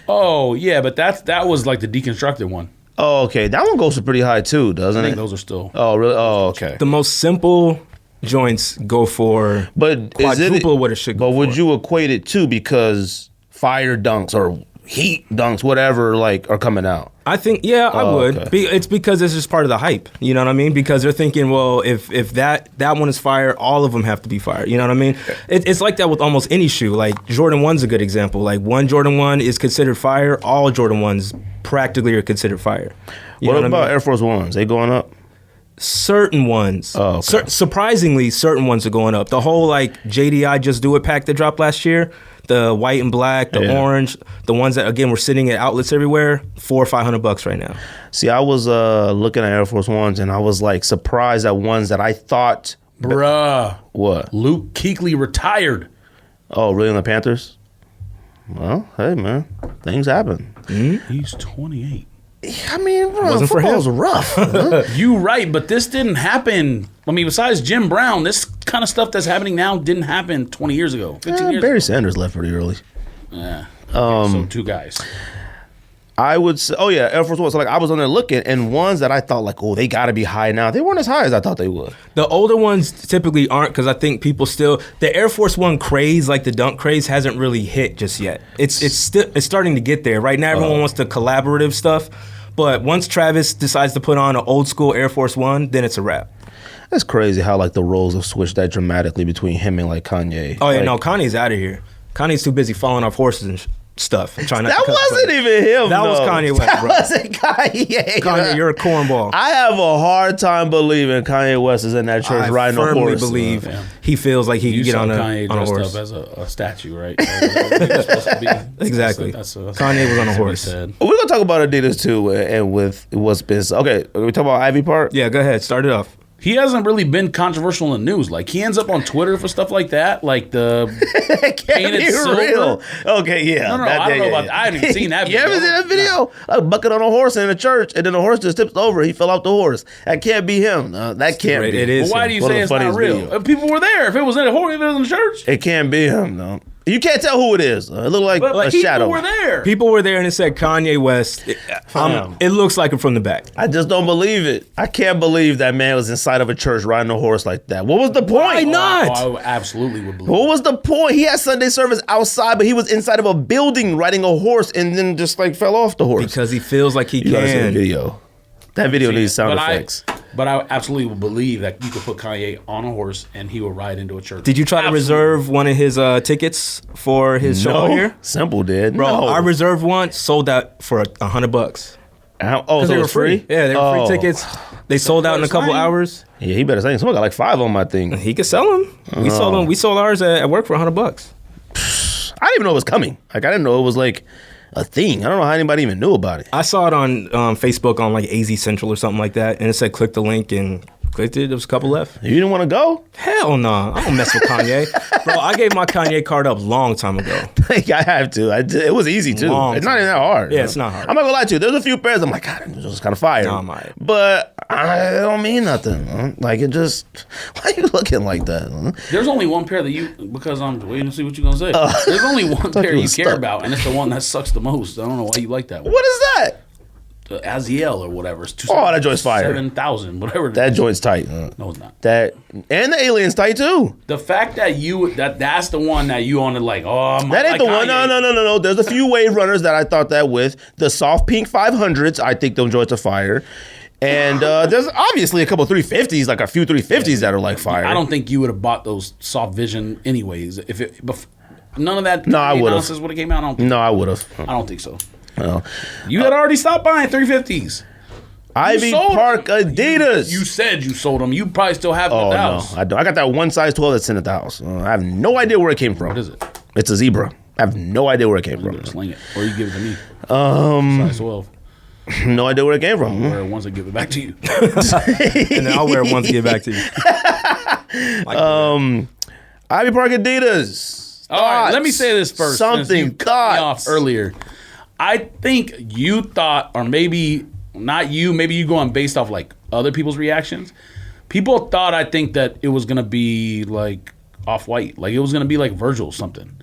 Oh yeah, but that was like the deconstructed one. Oh, okay. That one goes for pretty high too, doesn't I it? think those are still. Oh, really? Oh, okay. The most simple joints go for But is it quadruple what it should go But would for. you equate it too because fire dunks or Heat dunks, whatever, like are coming out. I think, yeah, I would. Okay. It's because it's just part of the hype. You know what I mean? Because they're thinking, well, if that one is fire, all of them have to be fire. You know what I mean? It's like that with almost any shoe. Like Jordan 1's a good example. Like one Jordan 1 is considered fire. All Jordan 1s practically are considered fire. What about Air Force Ones? They going up? Certain ones. Oh, okay. Surprisingly, certain ones are going up. The whole like JDI Just Do It pack that dropped last year, the white and black, the orange, the ones that again were sitting at outlets everywhere, $400 or $500 right now. See, I was looking at Air Force Ones and I was like surprised at ones that I thought. Bruh. What? Luke Kuechly retired. Oh, really? In the Panthers? Well, hey man, things happen. He's 28. I mean, bro, Wasn't for him. football's rough. Huh? You right, but this didn't happen. I mean, besides Jim Brown, this kind of stuff that's happening now didn't happen 20 years ago, 15 years Barry ago. Sanders left pretty early. Yeah. So two guys. I would say, oh yeah, Air Force One. So like I was on there looking, and ones that I thought like, oh, they got to be high now. They weren't as high as I thought they would. The older ones typically aren't because I think people still the Air Force One craze, like the dunk craze, hasn't really hit just yet. It's starting to get there. Right now, everyone wants the collaborative stuff, but once Travis decides to put on an old school Air Force One, then it's a wrap. That's crazy how like the roles have switched that dramatically between him and like Kanye. Oh yeah, like, no, Kanye's out of here. Kanye's too busy falling off horses and stuff. Trying not that to cut wasn't players. even him. That was though. Kanye West, That bro. wasn't Kanye. Kanye, you're a cornball. I have a hard time believing Kanye West is in that church I riding a firmly horse. believe he feels like he You can get saw on Kanye a dressed horse. up as a statue, right? That's supposed to be. Exactly. Kanye Kanye was on a horse. We're gonna talk about Adidas too, and with what's been. Okay, we talk about Ivy Park. Yeah, go ahead. Start it off. He hasn't really been controversial in the news. Like he ends up on Twitter for stuff like that, like the It can't painted be silver. real. Okay, yeah. No, I don't know about that. I haven't even seen that You video. haven't seen that video? A bucket on a horse in a church, and then the horse just tips over. He fell off the horse. That can't be him. That can't Great. be. It is. But why do you One of say the it's not funniest real? videos. If people were there, if it was in a horse, if it was in the church, It can't be him. No, you can't tell who it is. It looked like but a people shadow. were there. People were there and it said Kanye West. It looks like him from the back. I just don't believe it. I can't believe that man was inside of a church riding a horse like that. What was the point? Why not? Oh, I absolutely would believe. What was the point? He had Sunday service outside, but he was inside of a building riding a horse and then just like fell off the horse. Because he feels like he You gotta see the can. video. That video needs sound but effects. But I absolutely would believe that you could put Kanye on a horse and he would ride into a church. Did you try to reserve one of his tickets for his show out here? Simple did. Bro, no. I reserved one, sold out for $100. Oh, so They it were was free? Yeah, they were free Oh. tickets. They sold out in a first couple time? hours. Yeah, he better say. Someone got like 5 on my thing. He could sell them. We sold them. We sold ours at work for $100. I didn't even know it was coming. Like, I didn't know it was like a thing. I don't know how anybody even knew about it. I saw it on Facebook on like AZ Central or something like that, and it said click the link and clicked it. There was a couple left. You didn't want to go? Hell no, I don't mess with Kanye, bro. I gave my Kanye card up long time ago. I have to. It was easy too. Long It's not time. even that hard. Yeah, it's not hard. I'm not gonna lie to you. There's a few pairs I'm like, God, this was kind of fire. No, I'm alright. But I don't mean nothing. Huh? Like it just. Why are you looking like that? Huh? There's only one pair that you, because I'm waiting to see what you're gonna say. There's only one pair you you was care stuck. about, and it's the one that sucks the most. I don't know why you like that one. What is that? The Aziel or whatever. It's Oh, that joint's fire. 7,000, whatever. That joint's tight. Huh? No, it's not. That and the alien's tight too. The fact that that's the one that you on it like, oh, That ain't the one. No. There's a few wave runners that I thought that with. The soft pink 500s, I think those joints are fire. And there's obviously a couple 350s, like a few 350s that are like fire. I don't think you would have bought those soft vision anyways. If it, none of that No, I would've. nonsense would have came out. No, I would have. I don't think so. No. You had already stopped buying 350s. Ivy sold Park them. Adidas. You said you sold them. You probably still have them Oh at the no, house. I don't. I got that one size 12 that's in at the house. I have no idea where it came from. What is it? It's a zebra. I have no idea where it came from. Sling it, or you give it to me. Size 12. No idea where it came from. Or once I give it back to you. And then I'll wear it once to get back to you. Ivy Park Adidas. All right, let Thoughts? me say this first. since Something you cut me off thoughts. earlier. I think you thought, or maybe not you, maybe you going based off like other people's reactions. People thought, I think, that it was gonna be like Off-White, like it was gonna be like Virgil or something.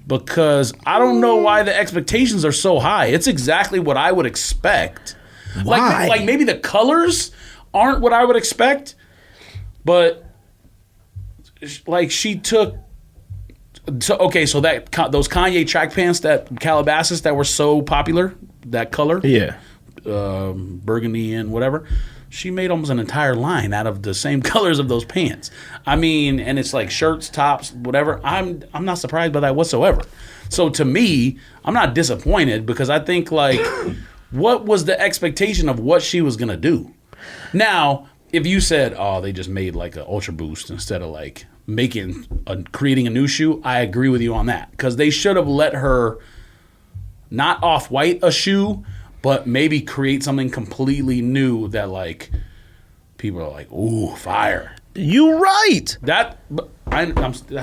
Because I don't know why the expectations are so high. It's exactly what I would expect. Why? Like maybe the colors aren't what I would expect, but like she took So those Kanye track pants, that Calabasas that were so popular, that color, Yeah. burgundy and whatever, she made almost an entire line out of the same colors of those pants. I mean, and it's like shirts, tops, whatever. I'm not surprised by that whatsoever. So to me, I'm not disappointed because I think like, what was the expectation of what she was gonna do? Now, if you said, oh, they just made like an Ultra Boost instead of like creating a new shoe, I agree with you on that because they should have let her not off-white a shoe, but maybe create something completely new that like people are like, ooh, fire. You right.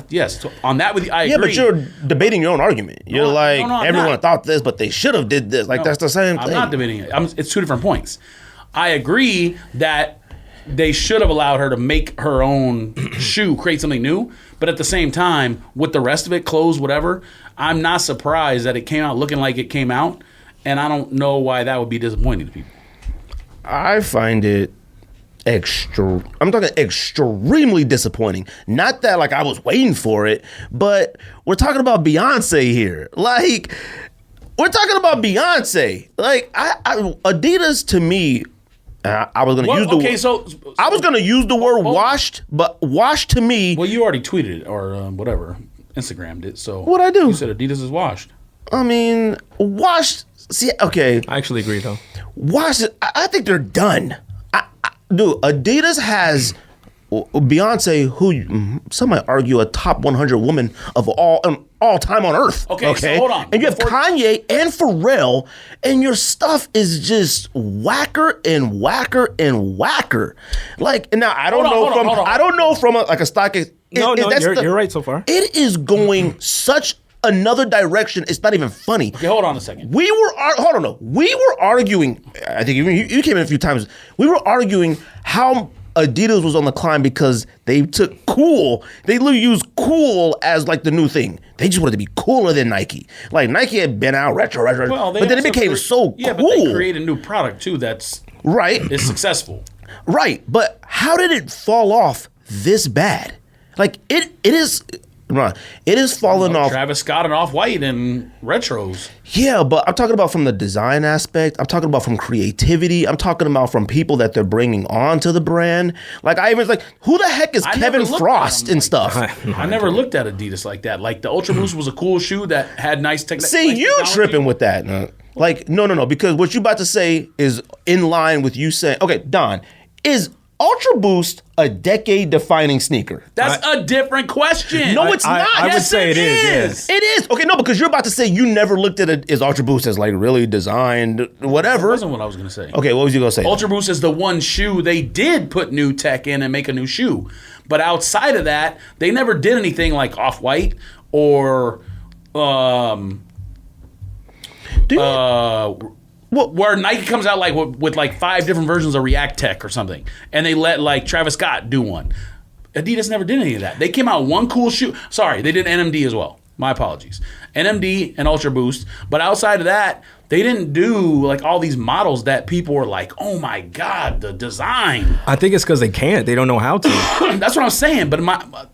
Yes, so on that with you, I agree. Yeah, but you're debating your own argument. You're everyone not. thought this, but they should have did this. Like that's the same thing. I'm not debating it. It's two different points. I agree that they should have allowed her to make her own shoe, create something new. But at the same time, with the rest of it, clothes, whatever, I'm not surprised that it came out looking like it came out. And I don't know why that would be disappointing to people. I find it I'm talking extremely disappointing. Not that like I was waiting for it, but we're talking about Beyonce here. Like, we're talking about Beyonce. Like, Adidas to me, I was gonna use the word. I was gonna use the word washed, but washed to me. Well, you already tweeted it or whatever, Instagrammed it. So what'd I do? You said Adidas is washed. I mean, washed. See, okay. I actually agree though. Washed. I think they're done. Dude, Adidas has Beyonce, who some might argue a top 100 woman of all time on earth. Okay, so hold on. And you have Kanye and Pharrell, and your stuff is just whacker and whacker and whacker. Like, and now I don't know from a stock. You're right so far. It is going such another direction. It's not even funny. Okay, hold on a second. We were arguing. I think you came in a few times. We were arguing how Adidas was on the climb because they took cool. They literally used cool as like the new thing. They just wanted to be cooler than Nike. Like Nike had been out retro, but then it became so cool. Yeah, but they create a new product too that's right. Is successful. Right, but how did it fall off this bad? Like it is. It is falling off. Travis Scott and Off-White and retros. Yeah, but I'm talking about from the design aspect. I'm talking about from creativity. I'm talking about from people that they're bringing on to the brand. Like I even who the heck is Kevin Frost and stuff? I never looked at Adidas like that. Like the Ultra Boost was a cool shoe that had nice technology. See, you tripping with that. Like no, because what you about to say is in line with you saying, okay, Don, is Ultra Boost a decade-defining sneaker? That's a different question. No, it's not. I would say it is. Yes. It is. Okay, no, because you're about to say you never looked at it as Ultra Boost as like really designed, whatever. That wasn't what I was going to say. Okay, what was you going to say? Ultra Boost is the one shoe they did put new tech in and make a new shoe. But outside of that, they never did anything like Off-White or where Nike comes out like with like 5 different versions of React Tech or something, and they let like Travis Scott do one. Adidas never did any of that. They came out one cool shoe. Sorry, they did NMD as well. My apologies. NMD and Ultra Boost. But outside of that, they didn't do like all these models that people were like, oh my God, the design. I think it's because they can't. They don't know how to. That's what I'm saying. But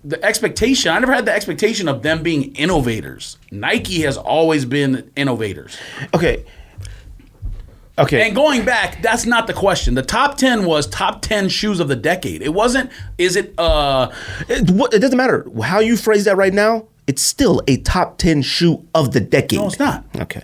the expectation, I never had the expectation of them being innovators. Nike has always been innovators. Okay. And going back, that's not the question. The top 10 was top 10 shoes of the decade. It wasn't, it doesn't matter how you phrase that right now. It's still a top 10 shoe of the decade. No, it's not. Okay.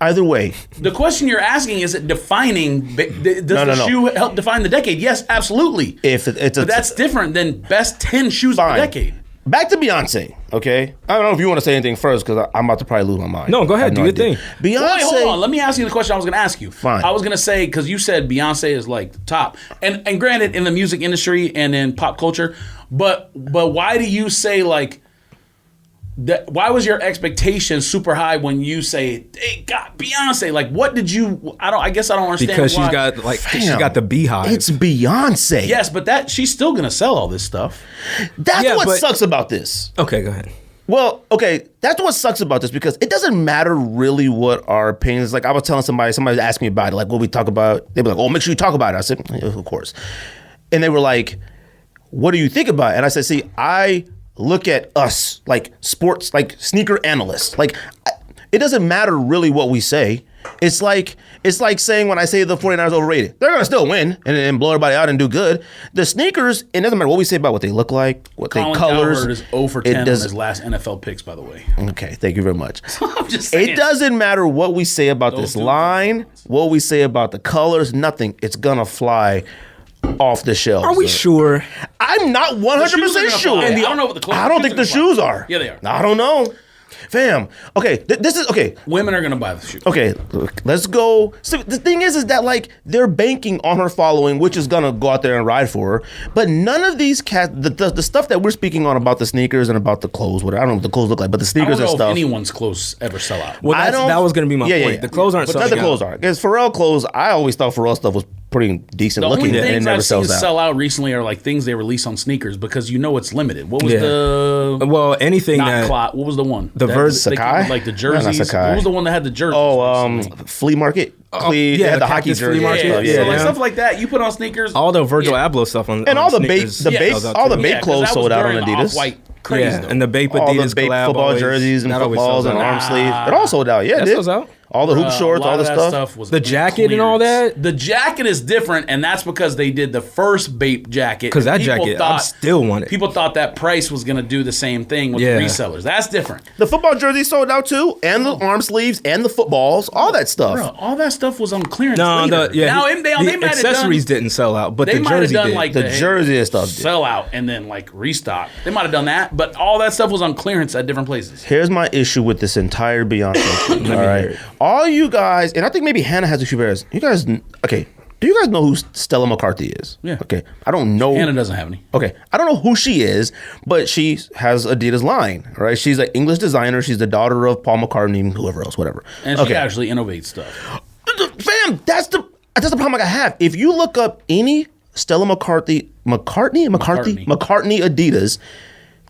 Either way. The question you're asking is it defining, does the shoe help define the decade? Yes, absolutely. But that's different than best 10 shoes of the decade. Back to Beyonce, okay? I don't know if you want to say anything first because I'm about to probably lose my mind. No, go ahead. Do your thing. Beyonce. Wait, hold on. Let me ask you the question I was going to ask you. Fine. I was going to say, because you said Beyonce is like the top. And granted, in the music industry and in pop culture, but why do you say like, why was your expectation super high when you say, "Hey, God, Beyonce"? Like, what did you? I guess I don't understand. Because she's got the beehive. It's Beyonce. Yes, but she's still gonna sell all this stuff. That's what sucks about this. Okay, go ahead. Well, okay, that's what sucks about this because it doesn't matter really what our opinion is. Like I was telling somebody asked me about it, like what we talk about. They'd be like, "Oh, make sure you talk about it." I said, yeah, "Of course," and they were like, "What do you think about it?" And I said, "See, I look at us like sports, like sneaker analysts. Like, it doesn't matter really what we say. It's like saying when I say the 49ers overrated, they're gonna still win and blow everybody out and do good. The sneakers, it doesn't matter what we say about what they look like, what they colors. Colin Cowherd is 0 for 10 on his last NFL picks, by the way. Okay, thank you very much. I'm just saying. It doesn't matter what we say about this line, what we say about the colors, nothing. It's gonna fly off the shelves. Are we sure? I'm not 100% sure. And I don't know what the clothes. I don't think the shoes are. Yeah, they are. I don't know. Fam, okay, this is, okay. Women are going to buy the shoes. Okay, let's go. So the thing is that, like, they're banking on her following, which is going to go out there and ride for her. But none of these cats, the stuff that we're speaking on about the sneakers and about the clothes, whatever, I don't know what the clothes look like, but the sneakers and I don't know stuff. if anyone's clothes ever sell out. Well, that was going to be my point. The clothes aren't but selling the clothes out. aren't. Because Pharrell clothes, I always thought Pharrell stuff was pretty decent The looking only and it things never I've seen sells out. sell out recently are like things they release on sneakers because you know it's limited. What was the anything not that clot? What was the one? The That- Verse- they came Sakai? with, like the No, not jerseys. Sakai. What was the one that had the jerseys? Flea market. They yeah, had the the hockey Cactus Flea jersey. Market. Stuff, yeah, yeah, so like yeah. stuff like that. You put on sneakers. all the Virgil Yeah. Abloh stuff on And all the sneakers Bape sells out all the too. Bape clothes sold out on Adidas. White crazy. Yeah, and the Bape All Adidas the Bape collab football always- jerseys and that always footballs sells and out. arm sleeves. It all sold out. Yeah, it That did. sells out. All the hoop shorts, a lot all the of that stuff. was The in jacket and all clearance. that? The jacket is different, and that's because they did the first Bape jacket. 'Cause that People jacket, I still want it. People thought that price was going to do the same thing with Yeah. the resellers. That's different. The football jerseys sold out too, and the arm sleeves, and the footballs, all that stuff. Bro, all that stuff was on clearance. No, later. Now, the they might have accessories done, didn't sell out, but They the might have jersey done did. like The jersey and stuff did. sell out and then like restock. They might have done that, but all that stuff was on clearance at different places. Here's my issue with this entire Beyonce thing. All hear right, it. all you guys, and I think maybe Hannah has a few bears. You guys, okay? Do you guys know who Stella McCarthy is? Yeah. Okay, I don't know. Hannah doesn't have any. Okay, I don't know who she is, but she has Adidas line, right? She's an English designer. She's the daughter of Paul McCartney and whoever else, whatever. And she actually innovates stuff. Fam, that's the problem I have. If you look up any Stella McCartney Adidas,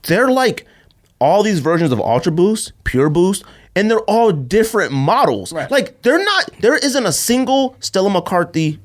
they're like all these versions of Ultra Boost, Pure Boost, and they're all different models. Right. Like there isn't a single Stella McCartney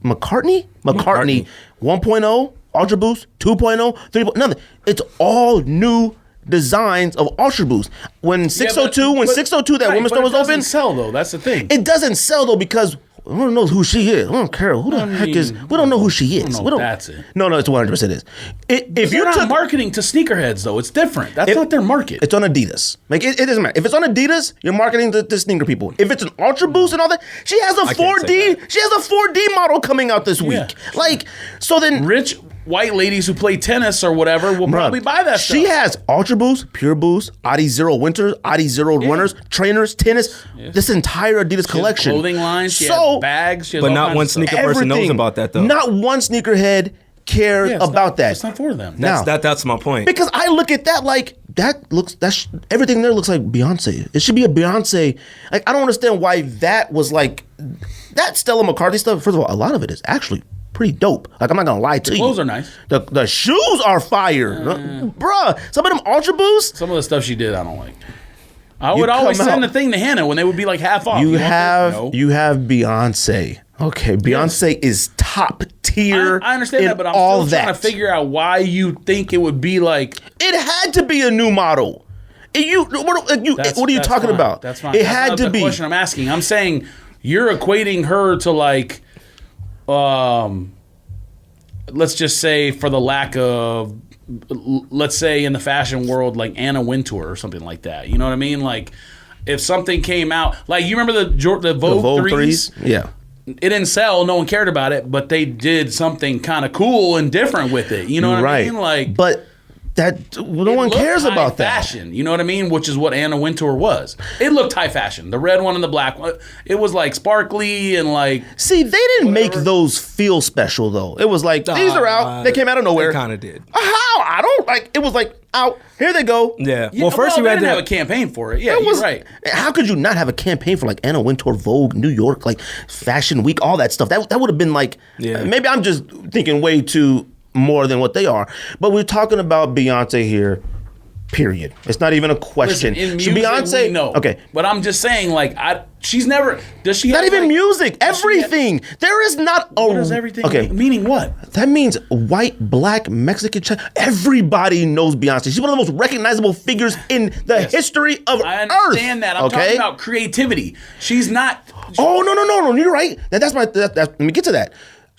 1.0 Ultra Boost, 2.0, 3.0, nothing. It's all new designs of Ultra Boost. When 602 that women's store was open, It doesn't sell though. That's the thing. it doesn't sell though because we don't know who she is. We don't care who the heck is. We don't know who she is. know We don't. that's it. No, it's 100% is. If You're you not took, marketing to sneakerheads though. It's different. That's not their market. it's on Adidas. Like it doesn't matter. If it's on Adidas, you're marketing to sneaker people. If it's an Ultra Boost and all that, she has a can't say 4D. She has a 4D model coming out this week. Yeah. Like so then. Rich white ladies who play tennis or whatever will probably buy that stuff. She has Ultra Boost, Pure Boost, Adi Zero Winters, Adi Zero Runners, trainers, tennis. This entire Adidas collection. Clothing lines. She has bags. She has But all not kinds one of stuff. sneaker person knows Everything. about that though. Not one sneakerhead cares Yeah, it's about not, that. It's not for them. Now- That's my point. Because I look at that like everything there looks like Beyonce. It should be a Beyonce. Like I don't understand why that was like that Stella McCarthy stuff. First of all, a lot of it is actually pretty dope. Like I'm not gonna lie to you. Clothes are nice. The shoes are fire, bruh. Some of them Ultra Boosts. Some of the stuff she did, I don't like. I You would always come send out- the thing to Hannah when they would be like half off. You want this? have No. Beyonce. Okay, Beyonce is top tier. I understand in that, but I'm all still trying that. to figure out why you think it would be like. It had to be a new model. What are you That's talking fine. about? That's fine. It That's had not to the be. question I'm asking. I'm saying you're equating her to like, let's just say for the lack of, let's say in the fashion world, like Anna Wintour or something like that. You know what I mean? Like if something came out, like you remember the Vogue, threes? Yeah. It didn't sell. No one cared about it, but they did something kind of cool and different with it. You know what I mean? Like, but that no it one looked cares high about that. fashion. You know what I mean? Which is what Anna Wintour was. It looked high fashion. The red one and the black one. It was like sparkly and like. See, they didn't make those feel special though. It was like these are out. They came out of nowhere. They kind of did. How? I don't like. It was like out. Here they go. Yeah. Yeah, Well, first you they had didn't to have a campaign for it. Yeah, It was you're right. How could you not have a campaign for like Anna Wintour, Vogue, New York, like Fashion Week, all that stuff? That would have been like. Yeah. Maybe I'm just thinking way too more than what they are. But we're talking about Beyonce here. Period. It's not even a question. Listen, in Should music, Beyonce? we know. Okay. But I'm just saying, like, she's never. Does she? Not have, even like, music. Everything. There is not a. What does everything? Okay. Meaning what? That means white, black, Mexican, Chinese. Everybody knows Beyonce. She's one of the most recognizable figures in the history of Earth. I understand that. I'm talking about creativity. She's not. Oh no! You're right. That's my. Let me get to that.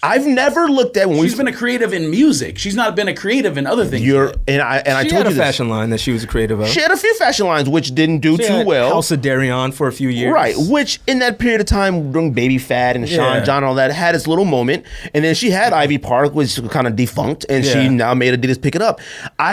I've never looked at when She's been a creative in music. She's not been a creative in other things. I She told had you a fashion line that she was a creative of. She had a few fashion lines which didn't do She too had well. House of Darion for a few years. Right, which in that period of time during Baby Fat and Sean John and all that had its little moment. And then she had Ivy Park, which kind of defunct, and she now made Adidas pick it up.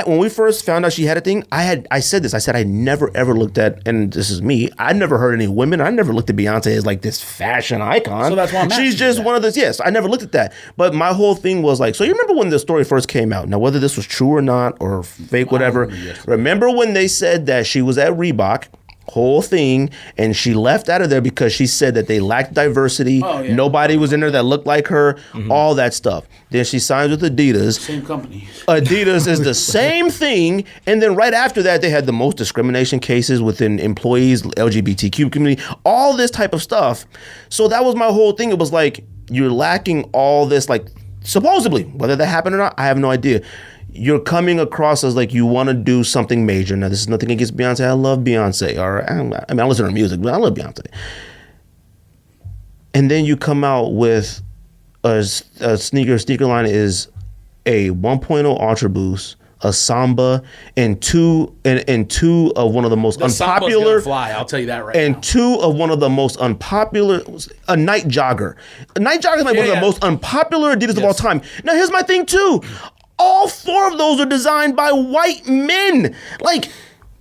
When we first found out she had a thing, I said this. I said I never ever looked at, and this is me, I never heard any women. I never looked at Beyonce as like this fashion icon. So that's why I'm She's asking just that. one of those. Yes, I never looked at that. But my whole thing was like, so you remember when the story first came out? Now, whether this was true or not, or fake, whatever. Remember when they said that she was at Reebok? Whole thing, and she left out of there because she said that they lacked diversity. Oh, yeah. Nobody was in there that looked like her. All that stuff. Then she signs with Adidas. Same company. Adidas is the same thing, and then right after that, they had the most discrimination cases within employees, LGBTQ community, all this type of stuff. So that was my whole thing. It was like you're lacking all this, like supposedly, whether that happened or not, I have no idea. You're coming across as like you want to do something major. Now, this is nothing against Beyonce. I love Beyonce. Or I mean, I listen to her music, but I love Beyonce. And then you come out with a sneaker line is a 1.0 Ultra Boost, a Samba, and two of one of the most unpopular. Fly, I'll tell you that right and now. two of one of the most unpopular, a night jogger. A night jogger is like one of the most unpopular Adidas of all time. Now, here's my thing too. All four of those are designed by white men. Like,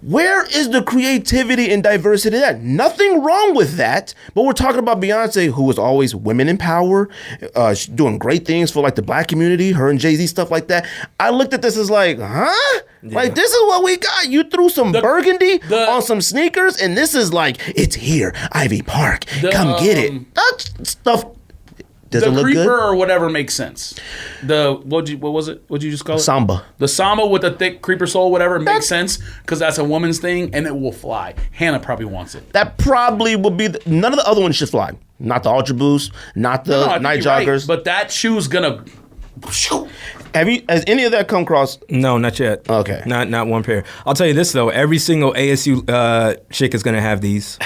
where is the creativity and diversity at? Nothing wrong with that. But we're talking about Beyonce, who is always women in power, she's doing great things for like the black community, her and Jay-Z, stuff like that. I looked at this as like, huh? Yeah. Like, this is what we got. You threw some burgundy on some sneakers, and this is like, it's here, Ivy Park. Come get it. That stuff. Does it the look creeper good? or whatever makes sense. What was it? What'd you just call it? Samba. The Samba with the thick creeper sole, whatever, makes sense because that's a woman's thing and it will fly. Hannah probably wants it. That probably would be none of the other ones should fly. Not the Ultra Boost, not the night joggers. Right, but that shoe's gonna. Has any of that come across? No, not yet. Okay. Not one pair. I'll tell you this though, every single ASU chick is gonna have these.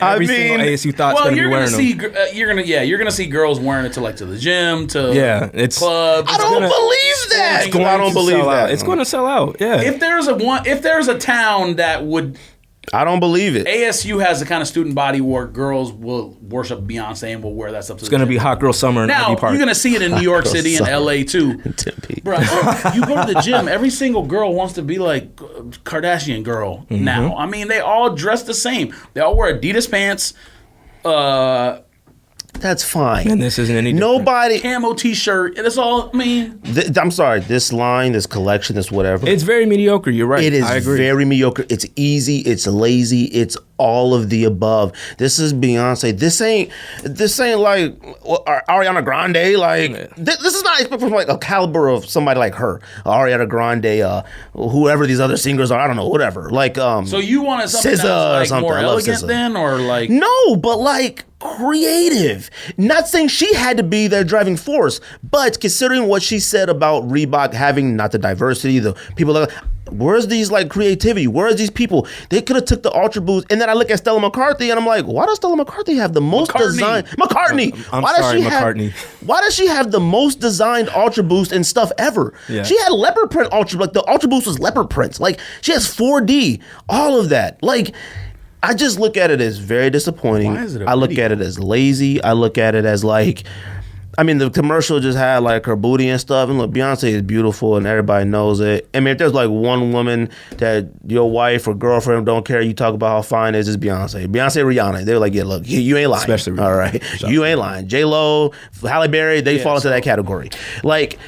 Every single ASU thought's gonna be wearing them. You're gonna see girls wearing it to the gym, to it's clubs. I don't believe that. I don't believe that. It's gonna sell out. Yeah. If there's a town that would. I don't believe it. ASU has the kind of student body where girls will worship Beyonce and will wear that stuff to It's going to be hot girl summer in Ivy Park. You're going to see it in New York City and LA too. Bro, you go to the gym, every single girl wants to be like Kardashian girl now. I mean, they all dress the same. They all wear Adidas pants. That's fine. And this isn't any different. Nobody camo t-shirt. It's all, I mean. I'm sorry, this line, this collection, this whatever. It's very mediocre. You're right. It is I agree. very mediocre. It's easy. It's lazy. It's all of the above. This is Beyonce. This ain't like Ariana Grande. Like this is not expected from like a caliber of somebody like her, Ariana Grande, whoever these other singers are. I don't know, whatever. Like So you wanted something SZA that's like more elegant then, or like no, but like creative. Not saying she had to be their driving force, but considering what she said about Reebok having not the diversity, the people that. Where's these like creativity? Where's these people? They could have took the Ultra Boost, and then I look at Stella McCarthy, and I'm like, why does Stella McCarthy have the most designed? McCartney. McCartney. Why does she have the most designed Ultra Boost and stuff ever? Yeah. She had leopard print Ultra, like the Ultra Boost was leopard prints. Like she has 4D, all of that. Like I just look at it as very disappointing. Why is it I look at it as lazy. I look at it as like. I mean, the commercial just had like her booty and stuff. And look, Beyonce is beautiful and everybody knows it. I mean, if there's like one woman that your wife or girlfriend don't care, you talk about how fine it is, it's Beyonce. Beyonce, Rihanna. They're like, yeah, look, you ain't lying. Especially Rihanna. All right. You ain't lying. J-Lo, Halle Berry, they fall into that category. Like,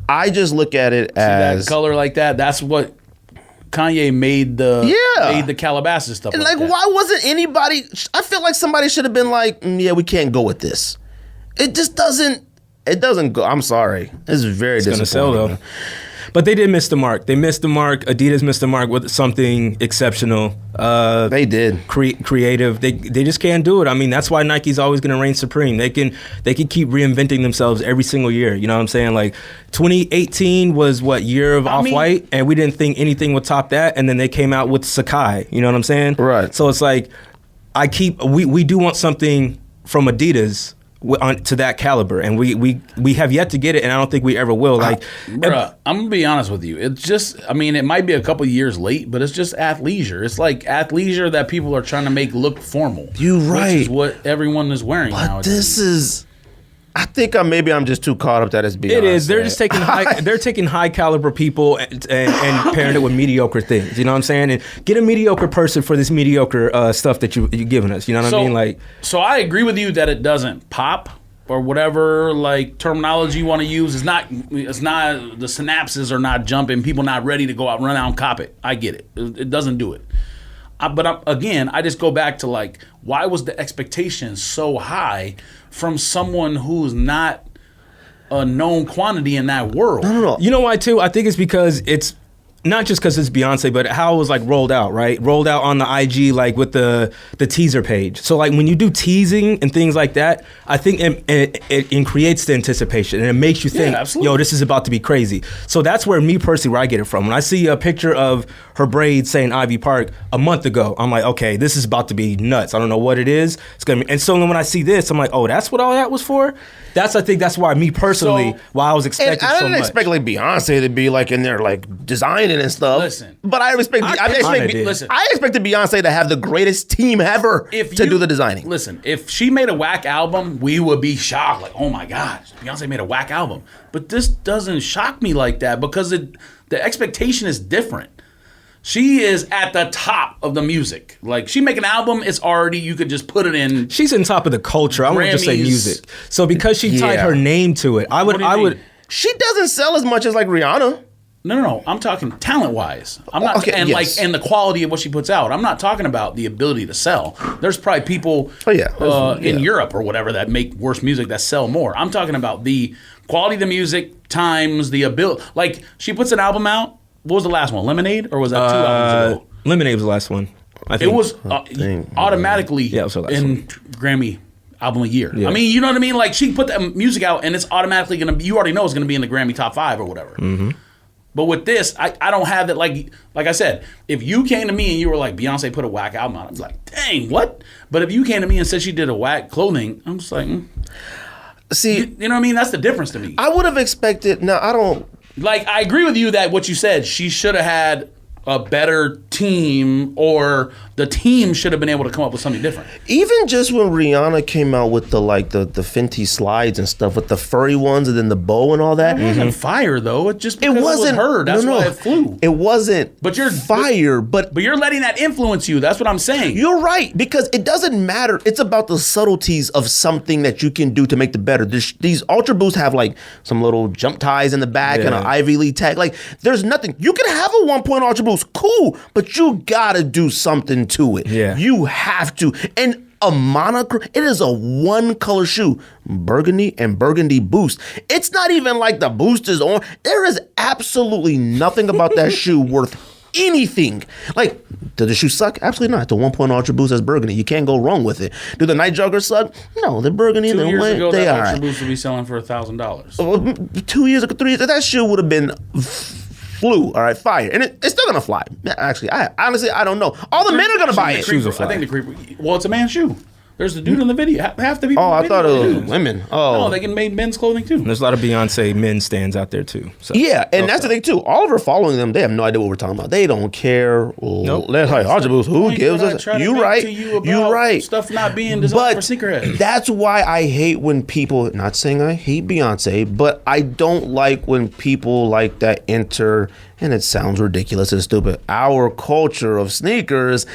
I just look at it as. That color like that, that's what. Kanye made the Calabasas stuff. And like why wasn't anybody? I feel like somebody should have been like, yeah, we can't go with this. It just doesn't. It doesn't go. I'm sorry. It's very disappointing. It's gonna sell though. But they did miss the mark. They missed the mark. Adidas missed the mark with something exceptional. They did. Creative. They just can't do it. I mean, that's why Nike's always going to reign supreme. They can keep reinventing themselves every single year. You know what I'm saying? Like 2018 was year of Off-White, and we didn't think anything would top that. And then they came out with Sakai. You know what I'm saying? Right. So it's like we do want something from Adidas to that caliber, and we have yet to get it, and I don't think we ever will. Like, bruh, I'm gonna be honest with you. It's just, I mean, it might be a couple years late, but it's just athleisure. It's like athleisure that people are trying to make look formal. You're right. Which is what everyone is wearing now. This is. I think maybe I'm just too caught up that it's Beyonce. It is. They're just taking high caliber people and pairing it with mediocre things. You know what I'm saying? And get a mediocre person for this mediocre stuff that you're giving us. You know what I mean? Like, so I agree with you that it doesn't pop or whatever like terminology you want to use. It's not the synapses are not jumping. People not ready to go out, run out and cop it. I get it. It doesn't do it. But again, I just go back to like, why was the expectation so high from someone who's not a known quantity in that world? No. You know why too? I think it's because it's not just because it's Beyonce, but how it was like rolled out, right? Rolled out on the IG, like with the teaser page. So like when you do teasing and things like that, I think it creates the anticipation and it makes you think, yo, this is about to be crazy. So that's where where I get it from. When I see a picture of her braids saying Ivy Park a month ago, I'm like, okay, this is about to be nuts. I don't know what it is. It's gonna be, and so when I see this, I'm like, oh, that's what all that was for? I think that's why why I was expecting so much. I didn't expect like Beyonce to be like in there like designing and stuff. Listen, but I expected Beyonce to have the greatest team ever to do the designing. Listen, if she made a whack album, we would be shocked. Like, oh my gosh, Beyonce made a whack album. But this doesn't shock me like that because the expectation is different. She is at the top of the music. Like, she make an album, it's already, you could just put it in. She's on top of the culture. I wouldn't just say music. So because she tied her name to it, I would. She doesn't sell as much as like Rihanna. No. I'm talking talent-wise. I'm not, and the quality of what she puts out. I'm not talking about the ability to sell. There's probably people in Europe or whatever that make worse music that sell more. I'm talking about the quality of the music times the ability. Like, she puts an album out. What was the last one? Lemonade, or was that 2 albums ago? Lemonade was the last one. I think. It was automatically it was in Grammy album of the year. Yeah. I mean, you know what I mean? Like, she put that music out, and it's automatically gonna be. You already know it's gonna be in the Grammy top 5 or whatever. Mm-hmm. But with this, I don't have it. Like I said, if you came to me and you were like, Beyonce put a whack album out, I'm like, dang, what? But if you came to me and said she did a whack clothing, I'm just like, see, you know what I mean? That's the difference to me. I would have expected. No, I don't. Like, I agree with you that what you said, she should have had a better team, or the team should have been able to come up with something different. Even just when Rihanna came out with the Fenty slides and stuff with the furry ones and then the bow and all that. It wasn't fire though. It wasn't her. That's why it flew. It wasn't fire, but you're letting that influence you. That's what I'm saying. You're right, because it doesn't matter. It's about the subtleties of something that you can do to make the better. These Ultra Boosts have like some little jump ties in the back and an Ivy League tag. Like, there's nothing. You can have a 1-point Ultra Boost. Cool, but you gotta do something to it. Yeah. You have to. And a monochrome, it is a one color shoe, burgundy and burgundy boost. It's not even like the boost is on. There is absolutely nothing about that shoe worth anything. Like, does the shoe suck? Absolutely not. It's a 1-point Ultra Boost that's burgundy. You can't go wrong with it. Do the Night Joggers suck? No, they're burgundy. 2 years ago, they that are. Ultra Boost would be selling for $1,000. 2 years ago, 3 years ago, that shoe would have been flew, all right, fire. And it's still gonna fly. Actually, I don't know. All the men are gonna buy it. Shoes will fly. I think the creeper. Well, it's a man's shoe. There's the dude in the video. Half the people. Oh, in the I thought video it was women. Oh, no, they can make men's clothing too. There's a lot of Beyonce men stands out there too. So. Yeah, and that's the thing too. All of her following them, they have no idea what we're talking about. They don't care. Nope. Let's who gives us? You're right. You're right. Stuff not being designed for sneakerheads. That's why I hate when people. Not saying I hate Beyonce, but I don't like when people like that enter. And it sounds ridiculous and stupid. Our culture of sneakers,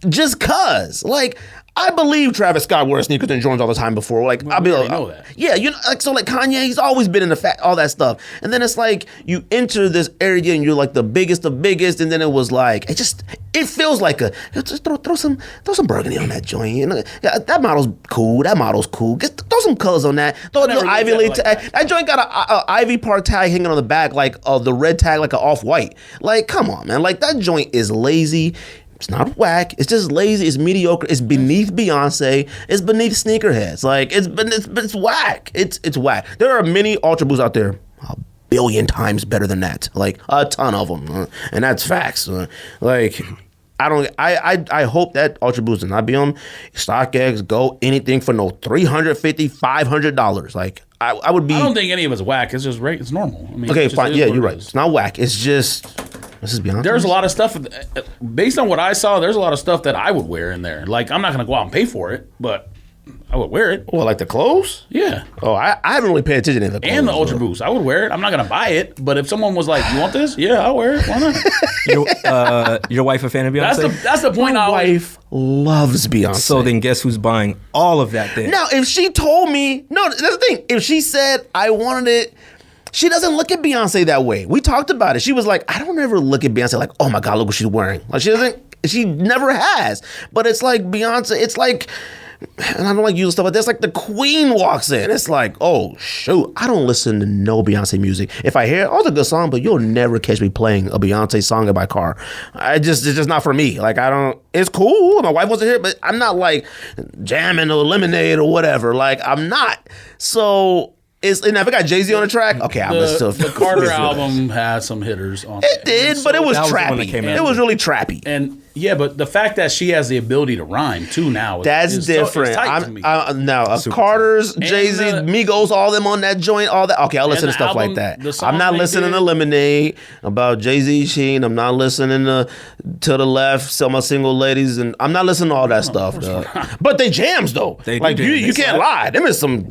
just cause like. I believe Travis Scott wears sneakers and Jordans all the time before. Like, I'll be like, know that. Yeah, you know, like, so like Kanye, he's always been in the all that stuff. And then it's like you enter this area and you're like the biggest of biggest, and then it was like it feels like just throw some burgundy on that joint. You know, that model's cool. That model's cool. Just throw some colors on that. Throw a little never Ivy looked League at it like tag. That joint got a Ivy Park tag hanging on the back, like the red tag, like an off-white. Like, come on, man. Like, that joint is lazy. It's not whack. It's just lazy. It's mediocre. It's beneath Beyonce. It's beneath sneakerheads. Like, it's whack. It's whack. There are many Ultra Boosts out there. A billion times better than that. Like, a ton of them. And that's facts. Like, I hope that Ultra Boost does not be on StockX, Go, anything for no $350, $500. Like, I would be. I don't think any of it's whack. It's just it's normal. I mean, okay, it fine. is Yeah, what you're it right. is. It's not whack. It's just. This is Beyonce. There's a lot of stuff, based on what I saw, there's a lot of stuff that I would wear in there. Like, I'm not going to go out and pay for it, but I would wear it. Well, like the clothes? Yeah. Oh, I haven't really paid attention to the clothes. And the Ultra Boost. I would wear it. I'm not going to buy it, but if someone was like, you want this? Yeah, I'll wear it. Why not? Your wife a fan of Beyonce? That's the point. My wife loves Beyonce. So then guess who's buying all of that then? Now, if she told me, no, that's the thing. If she said I wanted it, she doesn't look at Beyonce that way. We talked about it. She was like, I don't ever look at Beyonce like, oh my God, look what she's wearing. Like, she never has. But it's like Beyonce, it's like, and I don't like using stuff like this, like the Queen walks in. It's like, oh shoot, I don't listen to no Beyonce music. If I hear it, oh, it's a good song, but you'll never catch me playing a Beyonce song in my car. It's just not for me. Like, it's cool. My wife wants to hear it, but I'm not like jamming or Lemonade or whatever. Like, I'm not. So, and if I got Jay-Z on the track, okay, I'm listening to the Carter album had some hitters on it. It did, but it was that was the one that trappy. came out. It was really trappy. And yeah, but the fact that she has the ability to rhyme too now, That's is different. So, it's tight to me. Now, Carter's, And Jay-Z, the- Migos, all them on that joint, all that. Okay, I'll listen to the stuff album, like that. the song I'm not they listening did- to Lemonade about Jay-Z Sheen. I'm not listening to the left, Sell My Single Ladies, and I'm not listening to all that stuff. But they jams though. They do like jam. you They can't lie. Them is some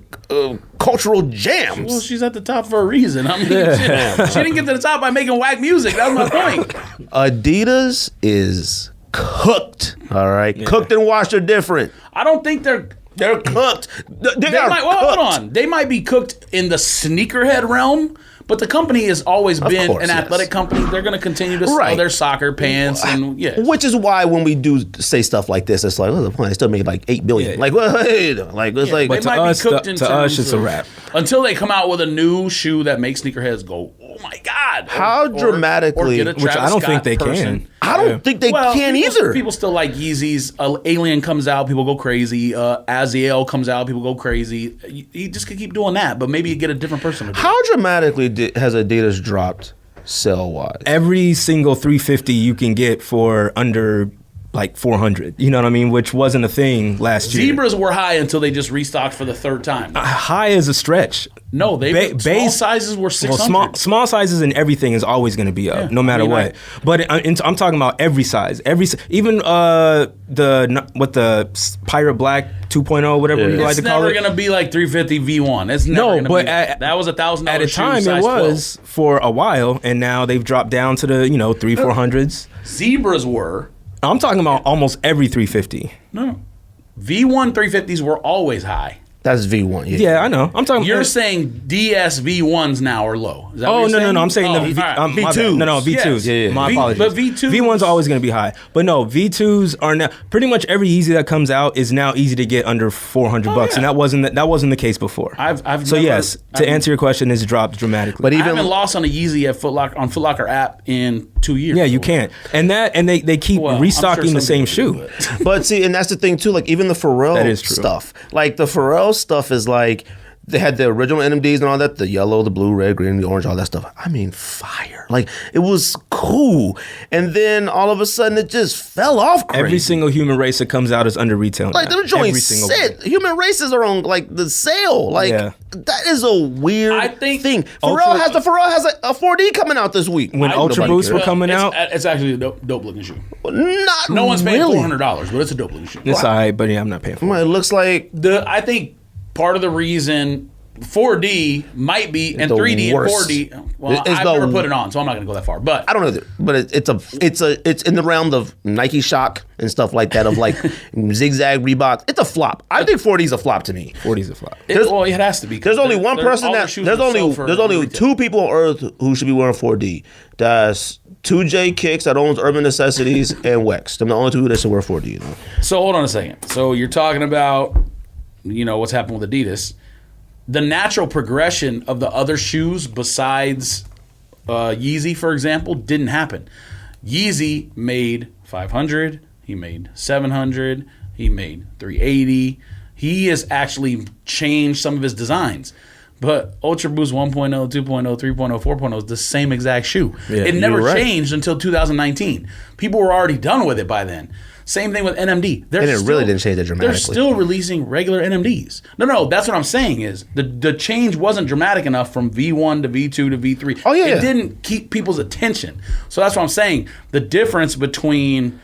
cultural jams. Well, she's at the top for a reason. I mean, she didn't get to the top by making whack music. That was my point. Adidas is cooked. All right, cooked and washed are different. I don't think they're cooked. They They are might, well, cooked. hold on. They might be cooked in the sneakerhead realm, but the company has always been course, an yes. athletic company. They're going to continue to sell Right. their soccer pants and Which is why when we do say stuff like this, it's like, what's the point? They still made like $8 billion. Yeah. Like, wait, like it's like. They to might us, be cooked in to terms us, it's a of- wrap. Until they come out with a new shoe that makes sneakerheads go, oh my God. How dramatically- get a Which I Travis don't think Scott they person. can. I don't think they Well, can people, either. People still like Yeezys. Alien comes out, people go crazy. Aziel comes out, people go crazy. You just could keep doing that, but maybe you get a different person to do it. How dramatically has Adidas dropped sell wise? Every single 350 you can get for under like 400. You know what I mean? Which wasn't a thing last year. Zebras were high until they just restocked for the third time. High is a stretch. No, small base- sizes were 600. Well, small sizes and everything is always going to be up, no matter what. But I'm talking about every size, even the Pirate Black 2.0, whatever you like It's to call never it. going to be like 350 V1. It's never going to but be that was $1,000 at a shoe, time size it was 12. for a while, and now they've dropped down to the 300-400s. Zebras were. I'm talking about almost every 350. No. V1 350s were always high. That's V1. Yeah, I know. I'm talking. You're saying DS V1s now are low. Is that what you're saying? No. I'm saying the V, all right. my bad. V2s. No, V2s. Yes. Yeah. My V- apologies. but V2s V1's always going to be high. But no, V2s are now pretty much every Yeezy that comes out is now easy to get under $400 bucks, yeah. and that wasn't the case before. I've so never- yes, to answer your question, it's dropped dramatically. But I even haven't lost on a Yeezy at Foot Locker app in 2 years. yeah, you can't. And they keep Well, I'm restocking sure the some same people do, shoe. but- But see, and that's the thing too. Like even the Pharrell That is true. stuff, like the Pharrell stuff is like they had the original NMDs and all that, the yellow, the blue, red, green, the orange, all that stuff. I mean, fire! Like it was cool, and then all of a sudden it just fell off. Crazy. Every single human race that comes out is under retail. like now. them joints Every single sit. one. Human races are on like the sale. Like Yeah. that is a weird I think thing. Ultra- Pharrell has a 4D coming out this week. When I- Ultra Nobody Boosts were cares. coming out, It's actually a dope looking shoe. Not No one's paying really. $400, but it's a dope looking shoe. it's alright, but yeah, I'm not paying for it. Well, it looks like I think part of the reason 4D might be and The 3D worst. and 4D. Well, It's I've the- never put it on, so I'm not going to go that far. But I don't know, but it's in the realm of Nike Shock and stuff like that, of like zigzag Reebok. It's a flop. I think 4D's a flop to me. 40's a flop. it has to be. There's only one person there's only two people on earth who should be wearing 4D. That's 2J Kicks that owns Urban Necessities and Wex. They're the only two that should wear 4D. So hold on a second. So you're talking about what's happened with Adidas, the natural progression of the other shoes besides Yeezy, for example, didn't happen. Yeezy made 500, he made 700, he made 380. He has actually changed some of his designs. But Ultra Boost 1.0, 2.0, 3.0, 4.0 is the same exact shoe. Yeah, it never right. changed until 2019. People were already done with it by then. Same thing with NMD. Really didn't change it dramatically. They're still releasing regular NMDs. No, that's what I'm saying is the change wasn't dramatic enough from V1 to V2 to V3. Oh, yeah. It didn't keep people's attention. So that's what I'm saying. The difference between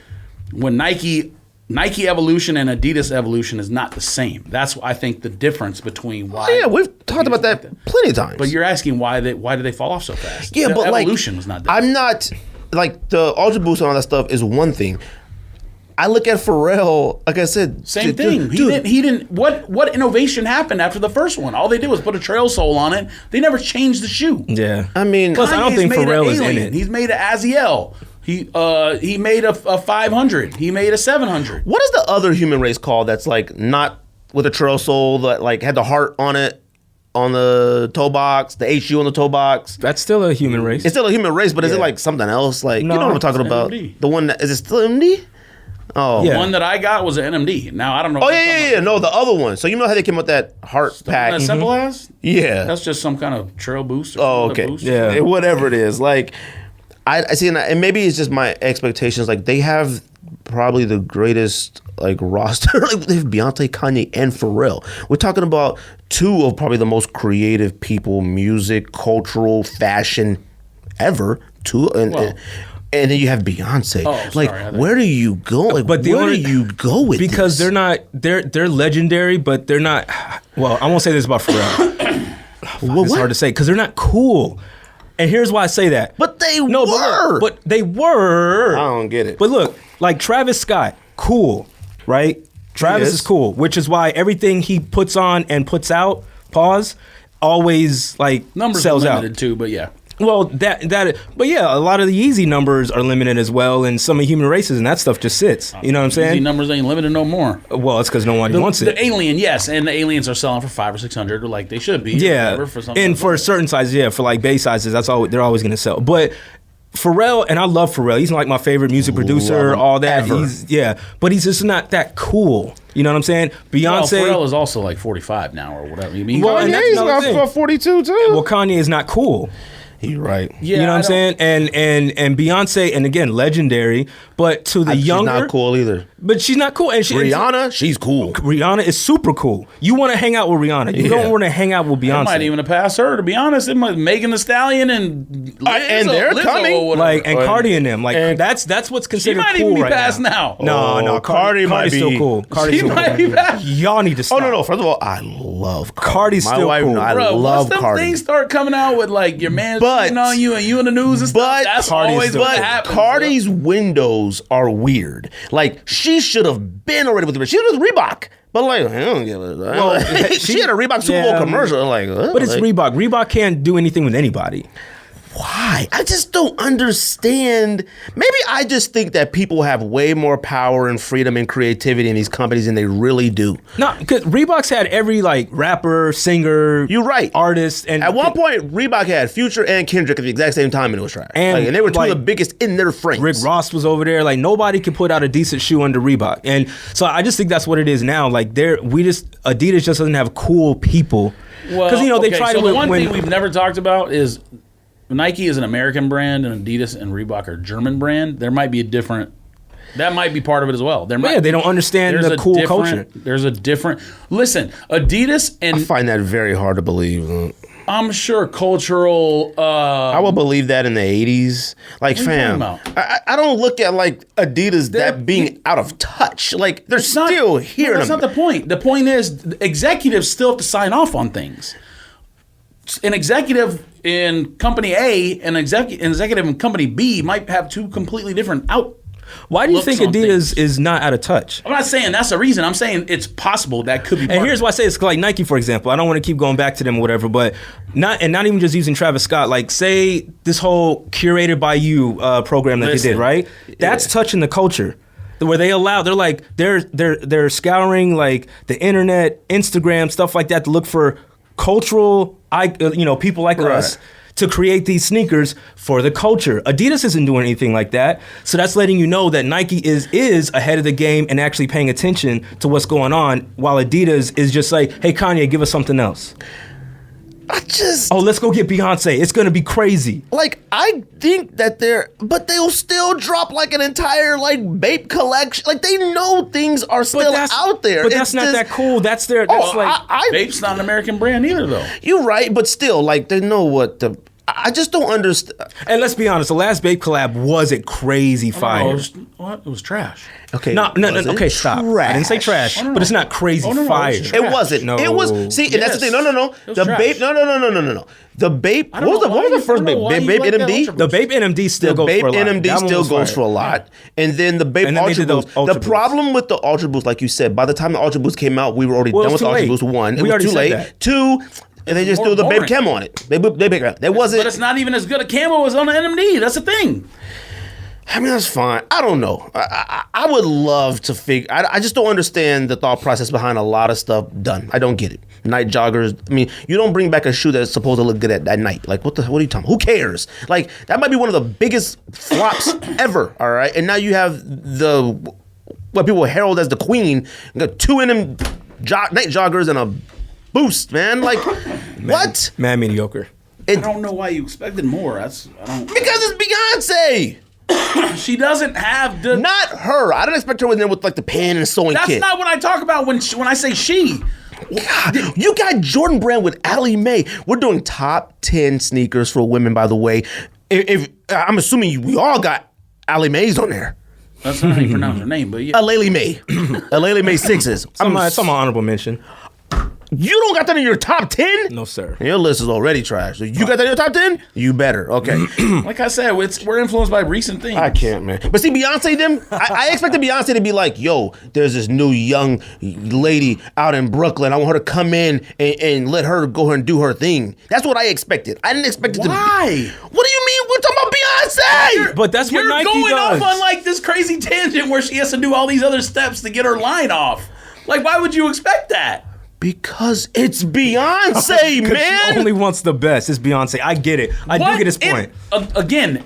when Nike evolution and Adidas evolution is not the same. That's I think the difference between why. Yeah, we've talked about that plenty of times. But you're asking why did they fall off so fast? Yeah, The but evolution was not different. I'm not like the Ultra Boost and all that stuff is one thing. I look at Pharrell, like I said, Same thing. He didn't. What innovation happened after the first one? All they did was put a trail sole on it. They never changed the shoe. Yeah. I mean, Plus, I don't think Kanye's made Pharrell an is in Alien. it. He's made an Aziel. He made a 500. He made a 700. what is the other human race called that's like not with a trail sole that like had the heart on it on the toe box, the HU on the toe box? That's still a human race. It's still a human race, but is it Yeah. like something else? Like No, you know what I'm talking it's about? MD. The one that is it still MD? Oh, Yeah. The one that I got was an NMD. Now I don't know. Oh yeah. No, the other one. So you know how they came with that heart pack? That simple as? Yeah. That's just some kind of trail boost. Or Oh, some other okay. boost. Yeah. Whatever it is, like I see, and maybe it's just my expectations. Like they have probably the greatest like roster. Like they have Beyonce, Kanye, and Pharrell. We're talking about two of probably the most creative people, music, cultural, fashion ever. And then you have Beyonce. Oh, like, sorry, where do you go? Like, But the where only- do you go with because this? they're legendary, but they're not. Well, I won't say this about Pharrell. It's hard to say because they're not cool. And here's why I say that. But they no, were. but they were. I don't get it. But look, like Travis Scott, cool, right? Travis is cool, which is why everything he puts on and puts out, always like Numbers sells are out. limited too, but yeah. Well, but yeah, a lot of the Yeezy numbers are limited as well, and some of human races and that stuff just sits. You know what I'm Easy saying? numbers ain't limited no more. Well, it's because no one wants it. The Alien, yes, and the Aliens are selling for $500 or $600, like they should be. or Yeah, whatever, for something. and for a certain size, yeah, for like base sizes, that's all they're always gonna sell. But Pharrell, and I love Pharrell. He's like my favorite music producer, him all that. ever. But he's just not that cool. You know what I'm saying? well, Beyonce. Pharrell is also like 45 now or whatever. You mean? Well, and that's another thing. 42 too. Well, Kanye is not cool. You're right. Yeah, You know what I I'm don't- saying? And Beyonce, and again, legendary. But to the younger, She's not cool either. But she's not cool. And Rihanna, she's cool. Rihanna is super cool. You want to hang out with Rihanna. You don't want to hang out with It Beyonce. might even have passed her, to be honest. It might Megan Thee Stallion and and they're coming. or whatever. Like and Cardi and them. Like And- that's what's she considered might cool even be right passed now. now. No, Cardi might Cardi's be- still cool. Cardi's She still might cool. be passed. Y'all need to stop. Oh no! First of all, I love Cardi. Cardi's My still wife, cool. I Bro, love once them Cardi. things start coming out with like your man But- cheating on you and you in the news and But stuff, that's Cardi's always still what cool. happens. Cardi's windows are weird. Like she should have been already with the. She was with Reebok, but like I don't give a. Well, she had a Reebok Super Bowl yeah, commercial. Like, But it's like, Reebok. Reebok can't do anything with anybody. why? I just don't understand. Maybe I just think that people have way more power and freedom and creativity in these companies than they really do. No, because Reebok's had every like rapper, singer, You're right. artist, and At one point, Reebok had Future and Kendrick at the exact same time, and it was trash. And, And they were two like, of the biggest in their frames. Rick Ross was over there. Like nobody could put out a decent shoe under Reebok, and so I just think that's what it is now. Like Adidas just doesn't have cool people because they tried so to the one when thing we've never talked about is Nike is an American brand and Adidas and Reebok are a German brand. There might be a different. That might be part of it as well. There might, yeah, they don't understand there's the a cool different- culture. There's a different. Listen, Adidas I and find that very hard to believe. I'm sure cultural. I would believe that in the 80s. Like, What are you fam, talking I don't look at like Adidas They're- that being out of touch. Like, they're It's not- still here. No, that's not the point. The point is, the executives still have to sign off on things. An executive in company A and an executive in company B might have two completely different out. Why do you looks think on Adidas things. is not out of touch? I'm not saying that's the reason. I'm saying it's possible that could be. And here's why I say it's like Nike, for example. I don't want to keep going back to them or whatever, but not even just using Travis Scott. Like, say this whole curated by you program that they Listen, did, right? That's touching the culture. where they're like they're scouring like the internet, Instagram, stuff like that to look for cultural, people like us to create these sneakers for the culture. Adidas isn't doing anything like that. So that's letting you know that Nike is ahead of the game and actually paying attention to what's going on, while Adidas is just like, hey, Kanye, give us something else. Let's go get Beyonce. It's gonna be crazy. Like, I think that but they'll still drop like an entire like Bape collection. Like, they know things are still out there. But that's not that cool. That's Bape's not an American brand either, though. You're right, but still, like, they know what the. I just don't understand. And let's be honest, the last Bape collab wasn't crazy fire. It was trash. Okay, no. Okay, stop. Trash. I didn't say trash, but it's not crazy fire. It wasn't. No. It was. See, and that's the thing. No. The Bape. No. The Bape. What was the first Bape? Bape NMD. The Bape NMD still goes for a lot. The Bape NMD still goes for a lot. And then the Bape Ultra Boost. The problem with the Ultra Boost, like you said, by the time the Ultra Boost came out, we were already done with the Ultra Boost. One, it was too late. Two. And they just threw the Bape camo on it. They wasn't. But it's not even as good a camo as on the NMD. That's the thing. I mean, that's fine. I don't know. I would love to figure. I just don't understand the thought process behind a lot of stuff done. I don't get it. Night joggers. I mean, you don't bring back a shoe that's supposed to look good at night. Like, what are you talking about? Who cares? Like, that might be one of the biggest flops ever. All right, and now you have what people herald as the queen. You got two night joggers and a Boost, man. Like, what? Man, mediocre. I don't know why you expected more. Because it's Beyonce. She doesn't have the. Not her. I didn't expect her in there with like the pen and sewing kit. That's not what I talk about when I say she. God, you got Jordan Brand with Allie Mae. We're doing top 10 sneakers for women, by the way. If I'm assuming we all got Allie Mae's on there. That's not how you pronounce her name, but yeah. Aleli Mae. Aleli Mae 6s. Some honorable mention. You don't got that in your top 10? No, sir. Your list is already trash. So you got that in your top 10? You better. Okay. Like I said, we're influenced by recent things. I can't, man. But see, Beyonce, I expected Beyonce to be like, yo, there's this new young lady out in Brooklyn. I want her to come in and let her go and do her thing. That's what I expected. I didn't expect it to be. Why? What do you mean? We're talking about Beyonce! But that's what Nike does. You're going off on like this crazy tangent where she has to do all these other steps to get her line off. Like, why would you expect that? Because it's Beyonce, man. She only wants the best. It's Beyonce. I get it. I do get his point. Again,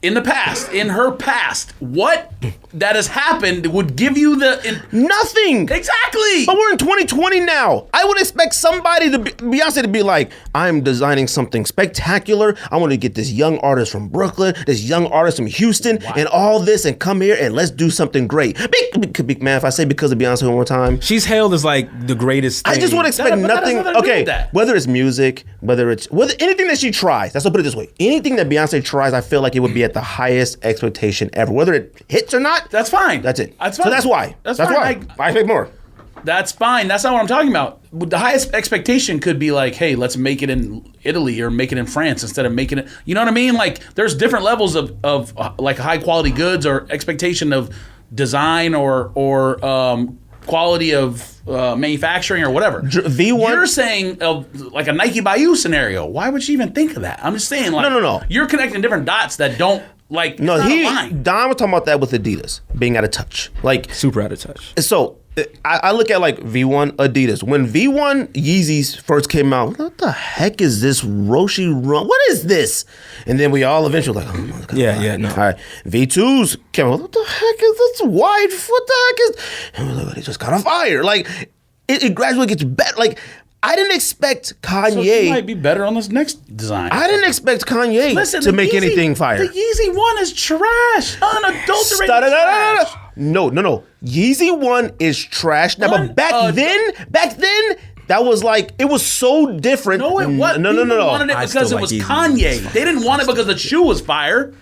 in her past, what that has happened would give you nothing. Exactly. But we're in 2020 now. I would expect Beyonce to be like, I'm designing something spectacular. I want to get this young artist from Brooklyn, this young artist from Houston, and all this, and come here and let's do something great. Man, if I say because of Beyonce one more time, she's hailed as like the greatest thing. I just would expect nothing. Okay, whether it's music, whether anything that she tries. Let's put it this way: anything that Beyonce tries, I feel like it would be at the highest expectation ever. Whether it hits or not, that's fine. That's it. That's fine. So that's why. That's why. I expect more. That's fine. That's not what I'm talking about. The highest expectation could be like, hey, let's make it in Italy or make it in France instead of making it. You know what I mean? Like, there's different levels of like high quality goods or expectation of design or quality of manufacturing or whatever. V1. You're saying like a Nike Bayou scenario. Why would she even think of that? I'm just saying, like, no. You're connecting different dots that don't like. No, Don was talking about that with Adidas being out of touch, like super out of touch. So I look at like V1 Adidas. When V1 Yeezys first came out, what the heck is this Roshi Run? What is this? And then we all eventually like, oh my God. Yeah, no. All right, V2s came out. What the heck is this wide? What the heck is? And we're like, it just got on fire. Like it gradually gets better. Like I didn't expect Kanye. So she might be better on this next design. I didn't expect Kanye to make anything fire. The Yeezy 1 is trash. Unadulterated trash. No. Yeezy 1 is trash. Now, but back then, that was like, it was so different. No, it wasn't. No. People wanted it because it was Kanye. They didn't want it because the shoe was fire.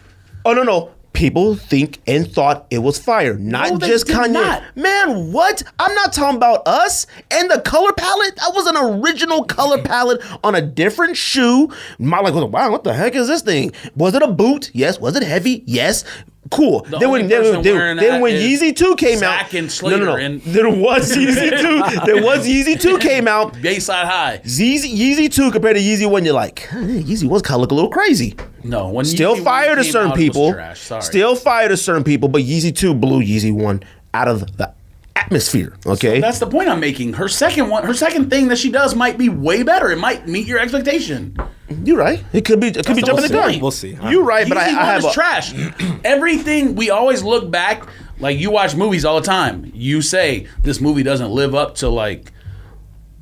Oh, no. People think and thought it was fire, not just Kanye. Not. Man, what? I'm not talking about us and the color palette. That was an original color palette on a different shoe. My like, wow, what the heck is this thing? Was it a boot? Yes. Was it heavy? Yes. Cool. The Then when only person wearing that is Yeezy 2 came out, Zach and Slater and- There was Yeezy 2. There was Yeezy 2 came out. Bayside High. Yeezy 2 compared to Yeezy 1, you're like, Yeezy 1's kind of look a little crazy. No, when Still Yeezy fire to came certain out, it was people. trash. Sorry. Still fire to certain people, but Yeezy 2 blew Yeezy 1 out of the atmosphere. Okay, So that's the point I'm making. Her second thing that she does might be way better. It might meet your expectation. you're right. It could be jumping the gun. We'll see. You're right, but I Yeezy 1 have is trash. Everything we always look back, like you watch movies all the time. You say this movie doesn't live up to like.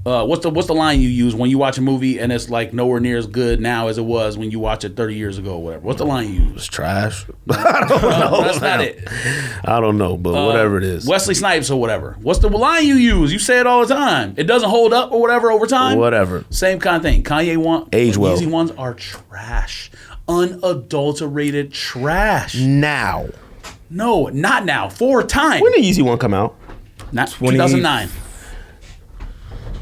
What's the line you use when you watch a movie and it's like nowhere near as good now as it was when you watched it 30 years ago or whatever? What's the line you use? It's trash. I don't know. That's not it. I don't know, but whatever it is. Wesley Snipes or whatever. What's the line you use? You say it all the time. It doesn't hold up or whatever over time. Whatever. Same kind of thing. Kanye Age well. Yeezy ones are trash. Unadulterated trash. Now. No, not now. For a time. When did Yeezy 1 come out? Not 2009.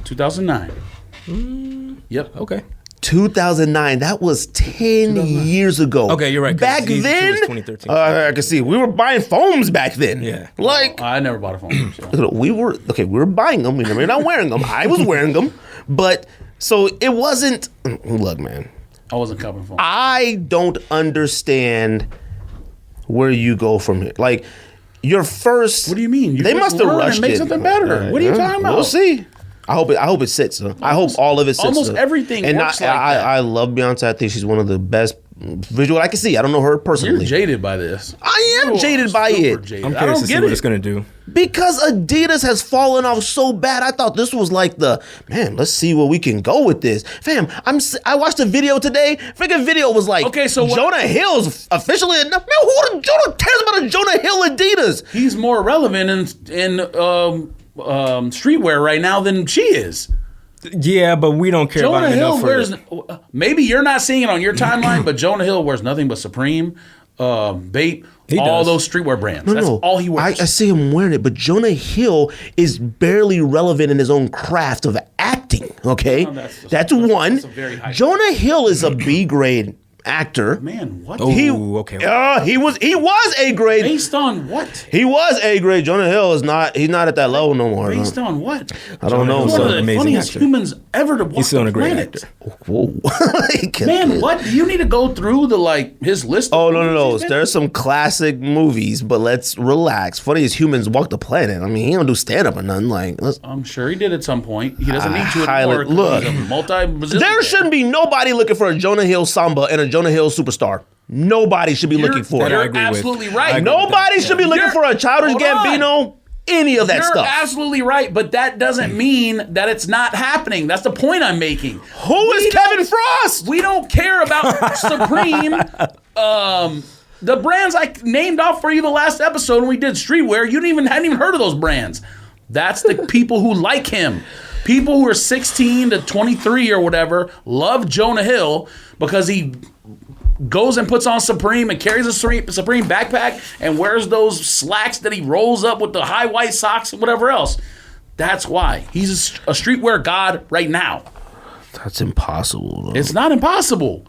2009. Yep. Okay. 2009. That was 10 years ago. Okay, you're right, 'cause Back Yeezy 2 then, was 2013. I can see we were buying foams back then. Yeah. Like I never bought a phone. So. we were buying them. We were not wearing them. I was wearing them, but so it wasn't. Look, man. I wasn't covering phone. I don't understand where you go from here. Like your first. What do you mean? You They just must have learn and rushed make it. something better. What are you talking about? We'll see. I hope it sits. I hope all of it sits. Almost everything and works like that. I love Beyonce. I think she's one of the best visual I can see. I don't know her You're personally. jaded by this. I am jaded by Super it jaded. I'm I curious don't to see get what it. it's gonna do. because Adidas has fallen off so bad. I thought this was like let's see where we can go with this. Fam, I watched a video today. Freaking video was like, Okay, so what- Jonah Hill's officially enough. Man, Jonah cares about a Jonah Hill Adidas? He's more relevant in streetwear right now than she is. Yeah, but we don't care about Jonah it Hill enough wears. for Maybe you're not seeing it on your timeline, but Jonah Hill wears nothing but Supreme, Bape, He all does. those streetwear brands. That's No, all he wears. I see him wearing it, but Jonah Hill is barely relevant in his own craft of acting. Okay, that's one. that's a very high- Jonah Hill is a B grade actor. Man, what? Ooh, okay. He was A grade. Based on what? He was A grade. Jonah Hill is not. He's not at that level no more. Based on what? I don't know. Hill's One an of the amazing funniest actor. humans ever to walk He's still the a great planet. actor. Whoa. Man, what? Do you need to go through his list? Oh of no. movies he's been There's some classic movies, but let's relax. Funniest humans walk the planet. I mean, he don't do stand up or nothing. Like, I'm sure he did at some point. He doesn't need to highly- anymore. look, He's a multi-Brazilian there player. shouldn't be nobody looking for a Jonah Hill Samba and a Jonah Hill Superstar. Nobody should be looking for that I it. You're agree with. absolutely I right. agree. Nobody should be looking You're- for a Childish hold on. Gambino. Any of that You're stuff. absolutely right, but that doesn't mean that it's not happening. That's the point I'm making. Who is We Kevin don't- Frost? We don't care about Supreme. The brands I named off for you the last episode when we did streetwear, you hadn't even heard of those brands. That's the people who like him. People who are 16 to 23 or whatever love Jonah Hill because he goes and puts on Supreme and carries a Supreme backpack and wears those slacks that he rolls up with the high white socks and whatever else. That's why. He's a streetwear god right now. That's impossible. Though. It's not impossible.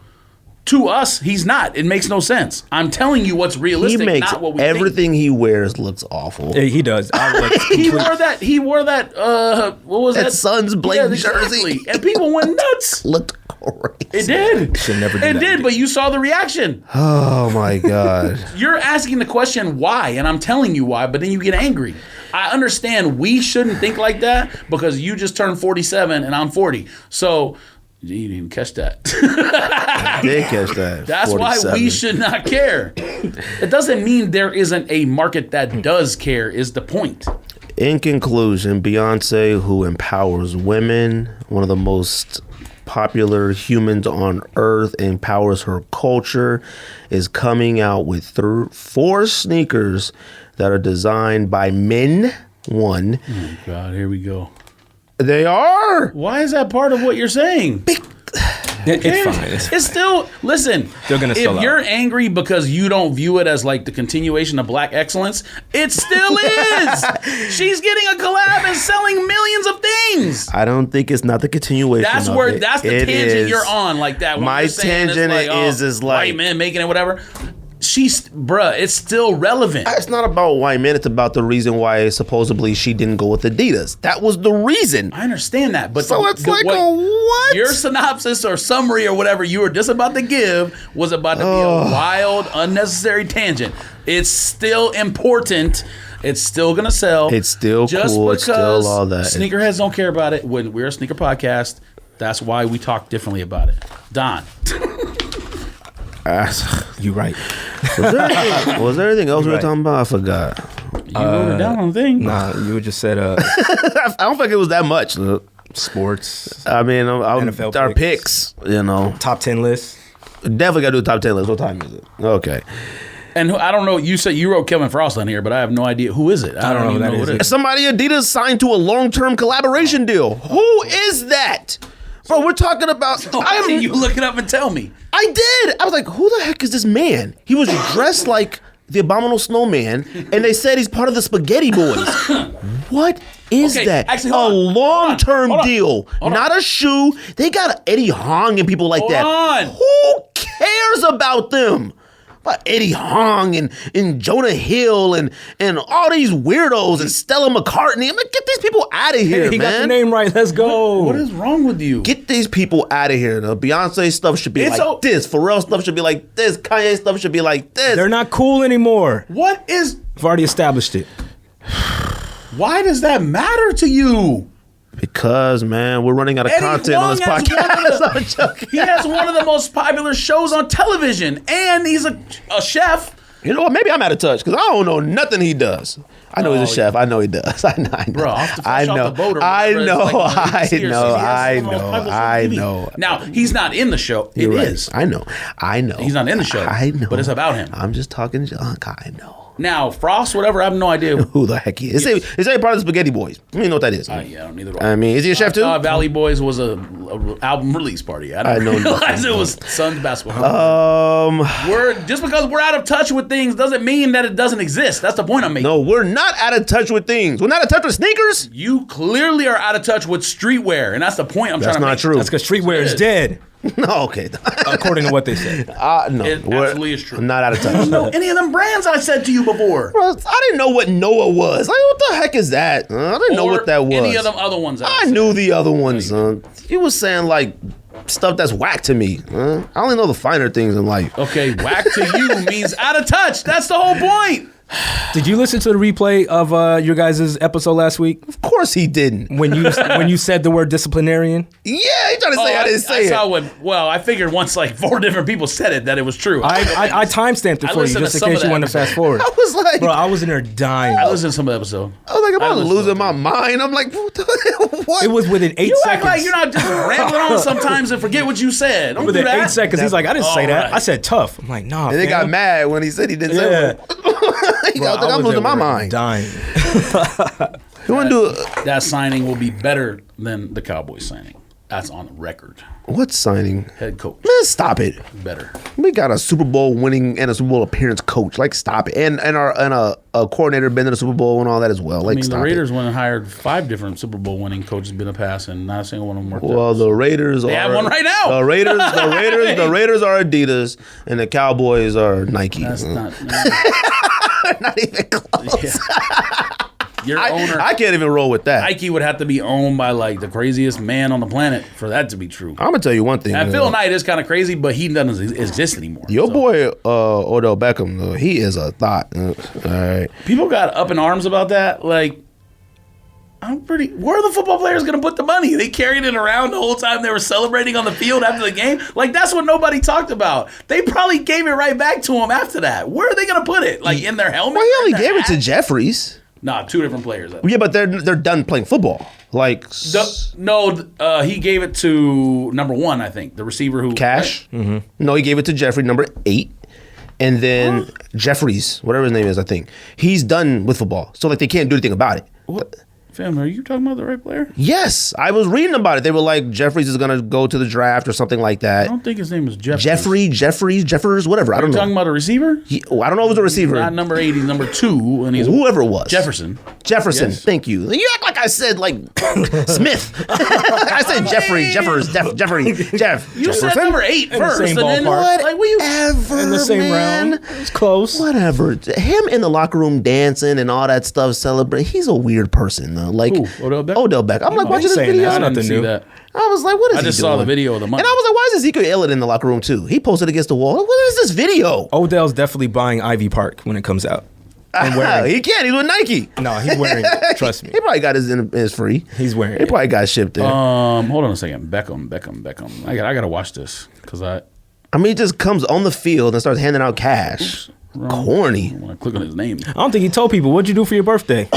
To us, he's not. It makes no sense. I'm telling you what's He realistic, makes not what we everything he wears looks awful. Yeah, he does. think. He wore that, what was that? That Suns blank jersey. And people went nuts. Looked crazy. It did. Should never do It that did, again. but you saw the reaction. Oh my god. You're asking the question why, and I'm telling you why, but then you get angry. I understand we shouldn't think like that because you just turned 47 and I'm 40. So you didn't even catch that. Did catch that. That's why 47. we should not care. It doesn't mean there isn't a market that does care, is the point. In conclusion, Beyonce, who empowers women, one of the most popular humans on earth, empowers her culture, is coming out with 4 sneakers that are designed by men. One, Oh, God, here we go. they are. Why is that part of what you're saying? It's fine. It's still, listen, They're gonna sell if out. you're angry because you don't view it as like the continuation of black excellence, it still is. She's getting a collab and selling millions of things. I don't think it's not the continuation. That's of where it. that's the It tangent is. you're on, like that. When My you're saying it's tangent like, is like white men making it, whatever. it's still relevant. It's not about white men. It's about the reason why supposedly she didn't go with Adidas. That was the reason. I understand that, but So it's like what? Your synopsis or summary or whatever you were just about to give was about to be a wild, unnecessary tangent. It's still important. It's still gonna sell. It's still just cool. Because it's still all that. Sneakerheads don't care about it. When we're a sneaker podcast, that's why we talk differently about it. Don. You right. Was there anything else we were talking about? I forgot. You wrote it down on the thing. Nah, you just said I don't think it was that much. sports, I mean, NFL our picks, you know. top 10 list. Definitely got to do a top 10 list. What time is it? Okay. And I don't know. You said you wrote Kevin Frost on here, but I have no idea who is it. I don't even know who it is. Somebody Adidas signed to a long-term collaboration deal. Who is that? Bro, we're talking about... You look it up and tell me. I did. I was like, who the heck is this man? He was dressed like the Abominable Snowman, and they said he's part of the Spaghetti Boys. What is that? Actually, a long-term deal, Hold on. not a shoe. They got Eddie Hong and people like that. on. Who cares about them? About Eddie Hong and Jonah Hill and all these weirdos and Stella McCartney. I'm like, get these people out of here, He man. got the name right. Let's go. What is wrong with you? Get these people out of here. The Beyonce stuff should be this. Pharrell stuff should be like this. Kanye stuff should be like this. They're not cool anymore. What is... I've already established it. Why does that matter to you? Because, man, we're running out of Eddie content on this Huang has podcast. I'm joking. He has one of the most popular shows on television, and he's a chef. You know what? Maybe I'm out of touch because I don't know nothing he does. I know he's a chef. I know he does. I know. Bro, off the I fresh know. off the boat or I whatever, know. it's like I know. I know. I know. Now, he's not in the show. You're right. It is. I know. I know. He's not in the show. I know. But it's about him. I'm just talking junk. I know. Now, Frost, whatever, I have no idea. Who the heck he is? Is he part of the Spaghetti Boys? I don't even know what that is. Yeah, I don't either. I mean, is he a chef too? Valley Boys was a album release party. I know didn't realize nothing. it was Suns basketball. Just because we're out of touch with things doesn't mean that it doesn't exist. That's the point I'm making. No, we're not out of touch with things. We're not out of touch with sneakers. You clearly are out of touch with streetwear, and that's the point I'm trying to make. That's not true. That's because streetwear is dead, No, okay. according to what they said. No, It absolutely is true. I'm not out of touch. I don't know any of them brands I said to you before. Bro, I didn't know what Noah was. Like, what the heck is that? I didn't know what that was. Any of them other ones. I knew the other ones. He was saying like stuff that's whack to me. I only know the finer things in life. Okay, whack to you means out of touch. That's the whole point. Did you listen to the replay of your guys' episode last week Of course he didn't. when you said the word disciplinarian? Yeah, he trying to say I didn't say I saw it. I figured once like 4 different people said it that it was true. I timestamped it I for you listened just to in some case of you the wanted to fast forward. I was like, Bro, I was in there dying. I listened to some of the episode. I was like, am I listened losing to my mind? I'm like, what? It was within 8 You seconds. act like you're not just rambling on sometimes and forget what you said. Don't do Within that. 8 seconds, he's like, I didn't say that. right. I said tough. I'm like, nah. And they got fam. mad when he said he didn't say Yeah. it. I was like, I'm losing my mind. Dying. You want to do That signing will be better than the Cowboys signing. That's on the record. what signing? Head coach. Man, stop it. Better. We got a Super Bowl winning and a Super Bowl appearance coach. Like, stop it. And a coordinator been to the Super Bowl and all that as well. Like, I mean, stop the Raiders it. went and hired 5 different Super Bowl winning coaches been a pass, and not a single one of them worked Well, out. the Raiders are. They have one right now. The Raiders are Adidas, and the Cowboys are Nike. That's not. Not even close. Your owner, I can't even roll with that. Nike would have to be owned by like the craziest man on the planet for that to be true. I'm gonna tell you one thing. And Phil Knight is kind of crazy, but he doesn't exist anymore. Your So, boy Odell Beckham, though, he is a thought. All right. people got up in arms about that. Like, where are the football players going to put the money? They carried it around the whole time they were celebrating on the field after the game. Like, that's what nobody talked about. They probably gave it right back to him after that. Where are they going to put it? Like, in their helmet? Well, he In only their gave it to hat? Jeffries. Nah, 2 different players. Yeah, but they're done playing football. Like He gave it to number 1, I think, the receiver who Cash. Mm-hmm. No, he gave it to Jeffrey, number 8, and then Jeffries, whatever his name is. I think he's done with football, so like they can't do anything about it. What? Fam, are you talking about the right player? Yes, I was reading about it. They were like, Jeffries is going to go to the draft or something like I that. don't think his name is Jeffries. Jeffers, whatever. I don't know. Talking about a receiver? I don't know if it was a receiver. Not number 8, he's number 2, and he's Whoever it was. Jefferson. Yes. Thank you. You act like I said like Smith. I said Jeffrey. Jeff. You said Jefferson? number 8 the first, same and then ballpark. what? Like, what you? Whatever, In the same man. round. It's close. Whatever. Him in the locker room dancing and all that stuff, celebrating. He's a weird person though. Like Who? Odell Beckham? Odell Beckham. I'm like watching he's this saying video. that. I didn't Nothing see new. that. I was like, what is I he just doing? saw the video of the money. And I was like, why is Ezekiel Elliott in the locker room too? He posted against the wall. What is this video? Odell's definitely buying Ivy Park when it comes out. And wearing He can't. He's with Nike. No, he's wearing it. Trust me. He probably got his free. He's wearing He it. probably got shipped there. Hold on a second. Beckham. I got to watch this because I I mean, he just comes on the field and starts handing out cash. Corny. want to click on his name. I don't think he told people, what'd you do for your birthday?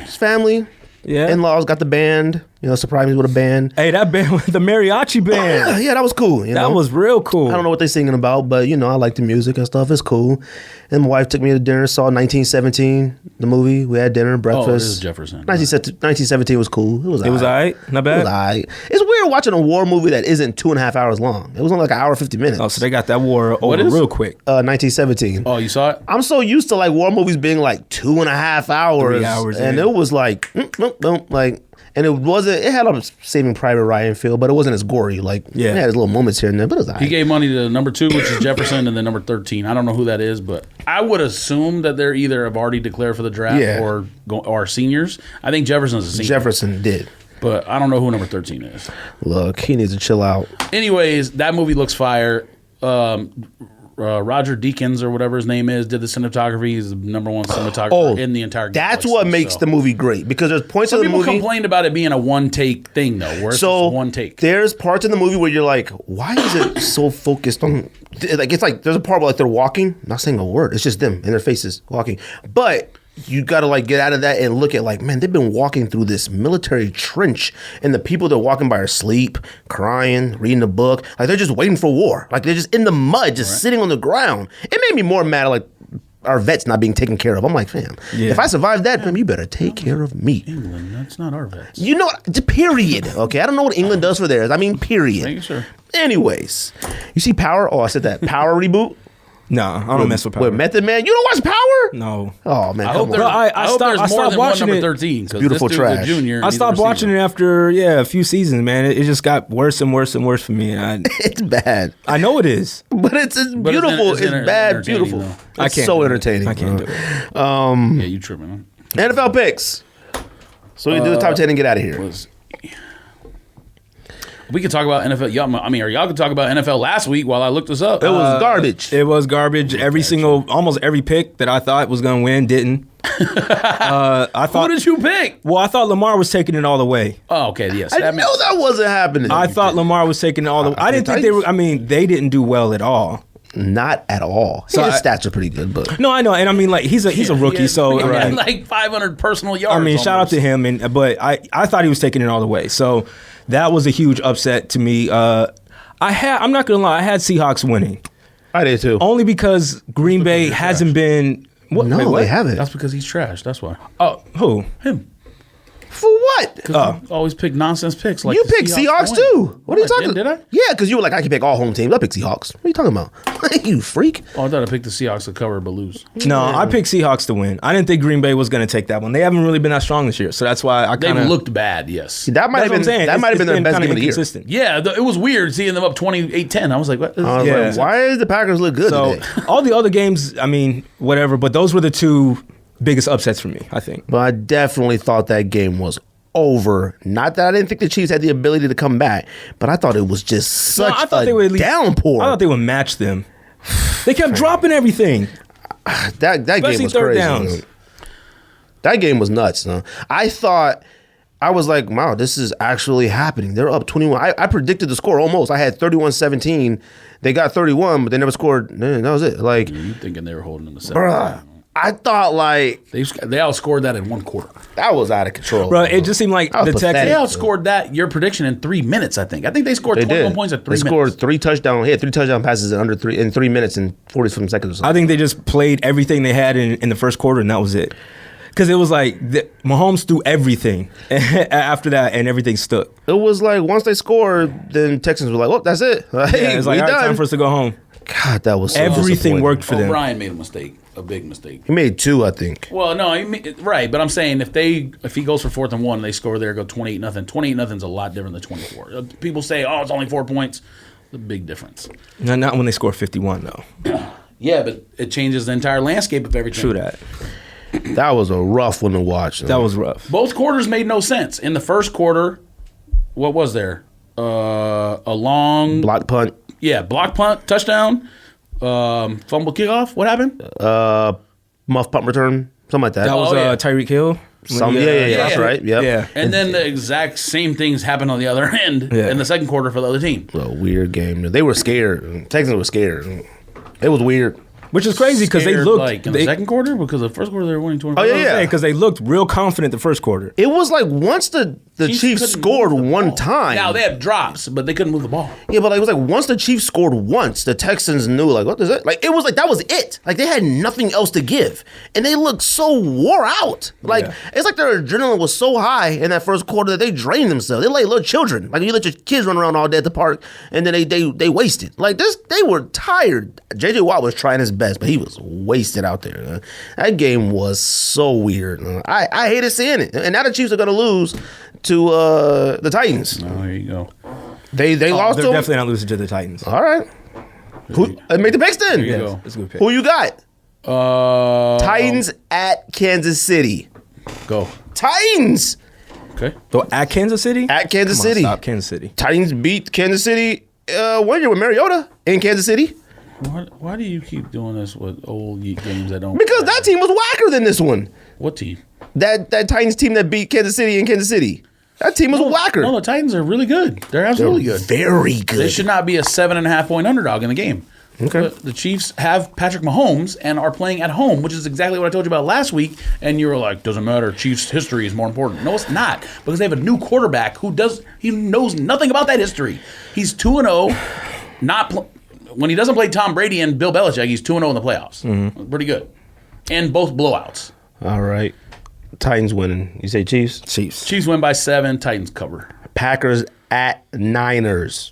His family, Yeah. in-laws got the band. Surprised me with a band. Hey, that band with the mariachi band. Yeah, that was cool. That was real cool. I don't know what they're singing about, but I like the music and stuff. It's cool. And my wife took me to dinner, saw 1917, the movie. We had dinner, breakfast. Oh, this is Jefferson. 1917 was cool. It was It was all right. Not It bad. was all right. It's weird watching a war movie that isn't 2.5 hours long. It was only like an hour 50 minutes. Oh, so they got that war over is? real quick. 1917. Oh, you saw it? I'm so used to like war movies being like 2.5 hours. 3 hours, and yeah. it was like, and it had a Saving Private Ryan feel, but it wasn't as gory. Like, Yeah. it had its little moments here and there, but it was all right. He gave money to number 2, which is Jefferson, and then number 13. I don't know who that is, but I would assume that they're either have already declared for the draft Yeah. or seniors. I think Jefferson's a senior. Jefferson did. But I don't know who number 13 is. Look, he needs to chill out. Anyways, that movie looks fire. Roger Deakins or whatever his name is did the cinematography. He's the number 1 cinematographer in the entire That's galaxy, what makes so. the movie great, because there's points Some of the people movie. complained about it being a one-take thing, though, where it's So just one take. there's parts in the movie where you're like, why is it so focused on? Like, it's like there's a part where like they're walking, not saying a word. It's just them and their faces walking, but you got to like get out of that and look at like, man, they've been walking through this military trench, and the people they're walking by are asleep, crying, reading a book. Like, they're just waiting for war. Like, they're just in the mud, just sitting on the ground. It made me more mad at like our vets not being taken care of. I'm like, fam, if I survive that, fam, you better take care of me. England, that's not our vets. Period. Okay, I don't know what England does for theirs. I mean, period. Making sure. Anyways, you see Power? Oh, I said that. Power reboot? Nah, I don't mess with Power. With Method Man? You don't watch Power? No. Oh, man, I come hope, on. there's, I I hope stopped- there's I more stopped than one watching number it. 13. 'cause Beautiful this dude's a trash. junior. and I he's a stopped watching it receiver. after a few seasons, man. It just got worse and worse and worse for me. It's bad. I know it is. But it's beautiful. It's bad, entertaining, beautiful. though. It's can't so do it. entertaining. I can't do it. Yeah, you tripping, huh? NFL picks. So we do the top 10 and get out of here. We could talk about NFL. Y'all could talk about NFL last week while I looked this up. It was garbage. It was garbage. Almost every pick that I thought was going to win didn't. I Who thought. did you pick? Well, I thought Lamar was taking it all the way. Oh, okay, yes. I know that wasn't happening. I thought Lamar was taking it all the way. I didn't think they were. I mean, they didn't do well at all. Not at all. So His I- stats are pretty good, but No, I know, and I mean, like he's a rookie, so he I had mean, like 500 personal yards. I mean, shout out almost. to him. But I thought he was taking it all the way. So that was a huge upset to me. I'm not gonna lie, I had Seahawks winning I did too. only because Green Bay hasn't been. What? No, wait, what? they haven't. That's because he's trash. That's why. Oh, who? Him. For what? Because he always pick nonsense picks. Like You the picked Seahawks win. too. What are you No, I talking did I? Yeah, because you were like, I can pick all home teams. I pick Seahawks. What are you talking about? You freak. Oh, I thought I picked the Seahawks to cover but lose. No, I picked Seahawks to win. I didn't think Green Bay was going to take that one. They haven't really been that strong this year, so that's why I They kind of looked bad, yes. That might have been that might have been their best game of the year. Yeah, it was weird seeing them up 28-10. I was like, what? I was Yeah. like, why does the Packers look good So today? all the other games, I mean, whatever. But those were the two biggest upsets for me, I think. But I definitely thought that game was over. Not that I didn't think the Chiefs had the ability to come back, but I thought it was just such I thought a they would at least, downpour. I thought they would match them. They kept dropping everything. that game Especially was third crazy. downs. Man. That game was nuts. No? I was like, wow, this is actually happening. They're up 21. I predicted the score almost. I had 31-17. They got 31, but they never scored. That was it. Like, You thinking they were holding them to 7? bruh, I thought like They outscored that in one quarter. that was out of control. Bro, it just seemed like That was the pathetic. They Texans. outscored that, your prediction, in 3 minutes, I think. I think they scored They 21 did. points in 3 They minutes. scored 3 touchdowns. He had 3 touchdown passes in 3 minutes and 40 some seconds or something. I think they just played everything they had in the first quarter, and that was it. Because it was like Mahomes threw everything after that, and everything stuck. It was like once they scored, then Texans were like, "Well, that's it. Like, It's like, we all right, done." time for us to go home. God, that was so Everything disappointing. worked for them. O'Brien made a mistake, a big mistake. He made 2, I think. Well, no, right, but I'm saying if he goes for 4th and 1, and they score there, go 28-0. 28-0's a lot different than 24. People say, "Oh, it's only 4 points." It's a big difference. No, not when they score 51 though. Yeah, but it changes the entire landscape of everything. True that. That was a rough one to watch. That was rough. Both quarters made no sense. In the first quarter, what was there? A long block punt. Yeah, block punt, touchdown, fumble kickoff. What happened? Muff punt return, something like that. That was yeah. Tyreek Hill. Yeah, that's right. Yep. Yeah. And then the exact same things happened on the other end in the second quarter for the other team. A weird game. They were scared. Texans were scared. It was weird. Which is crazy because they Scared, looked like in the second quarter, because the first quarter they were winning 24. Oh, yeah. because they looked real confident the first quarter. It was like once the Chiefs couldn't scored move the one ball. time. Now they have drops, but they couldn't move the ball. Yeah, but like, it was like once the Chiefs scored once, the Texans knew like, what is it? Like it was like that was it. Like they had nothing else to give, and they looked so wore out. Like it's like their adrenaline was so high in that first quarter that they drained themselves. They like little children. Like you let your kids run around all day at the park, and then they wasted. Like this, they were tired. JJ Watt was trying his best, but he was wasted out there. That game was so weird. I hated seeing it, and now the Chiefs are gonna lose to the Titans. Oh, there you go. They lost They're to them. definitely not losing to the Titans. All right. Who make the picks then? There you go. That's a good pick. Who you got? Titans. Titans at Kansas City. Go. Titans Okay. So at Kansas City? at Kansas Come on, City. Stop Kansas City. Titans beat Kansas City 1 year with Mariota in Kansas City Why do you keep doing this with old games that don't? because that team was whacker than this one. What team? That Titans team that beat Kansas City in Kansas City. That team was whacker. No, the Titans are really good. They're absolutely good. Very good. They should not be a 7.5 point underdog in the game. Okay. The Chiefs have Patrick Mahomes and are playing at home, which is exactly what I told you about last week. And you were like, "Doesn't matter. Chiefs' history is more important." No, it's not, because they have a new quarterback he knows nothing about that history. He's 2-0. When he doesn't play Tom Brady and Bill Belichick, he's 2-0 in the playoffs. Pretty good, and both blowouts. All right. Titans winning. You say Chiefs? Chiefs. Chiefs win by 7. Titans cover. Packers at Niners.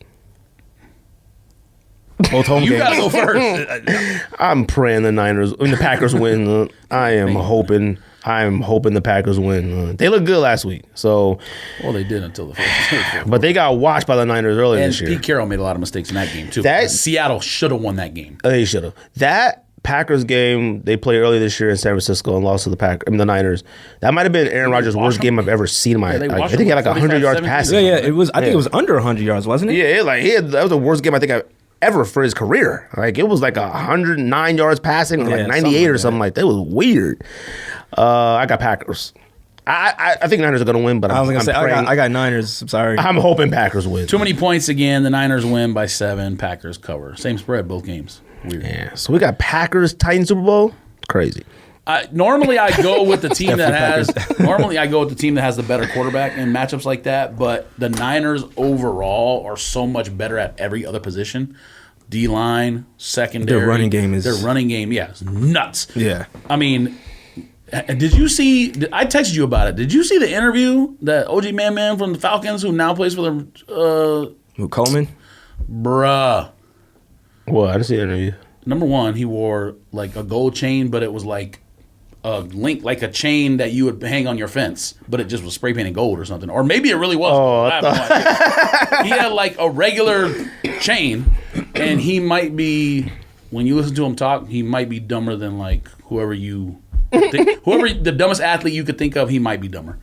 Both home You games. gotta go first. I'm praying the Packers win. I'm hoping the Packers win. They looked good last week, so Well, they did until the fourth. but they got washed by the Niners earlier And this year. Pete Carroll made a lot of mistakes in that game too. That- Seattle should have won that game. They should have. That Packers game they played earlier this year in San Francisco and lost to the Niners. That might have been Aaron Rodgers' worst game I've ever seen in my Yeah, they life. I washed think he had them like 100 yards 45-17. passing. Yeah, it was. I think it was under 100 yards, wasn't it? Yeah, that was the worst game I think I've ever for his career. Like it was like 109 yards passing or Yeah, like 98 or something like that. It was weird. I got Packers. I think Niners are gonna win, but I was I'm gonna say praying- I got Niners. I'm sorry. I'm hoping Packers win. Too many points again. The Niners win by 7. Packers cover. Same spread both games. Weird. Yeah, so we got Packers Titans Super Bowl. Crazy. Normally I go with the team that has. Normally I go with the team that has the better quarterback in matchups like that. But the Niners overall are so much better at every other position. D-line, secondary. Their running game is- Their running game, yeah, is nuts. Yeah. I mean, did you see? I texted you about it. Did you see the interview that OG Man from the Falcons, who now plays for the Who, Coleman? bruh? Well, I didn't see the interview. Number one, he wore like a gold chain, but it was like a link, like a chain that you would hang on your fence, but it just was spray painted gold or something. Or maybe it really was. I have no idea. He had like a regular chain, and he might be, when you listen to him talk, he might be dumber than like whoever the dumbest athlete you could think of. He might be dumber.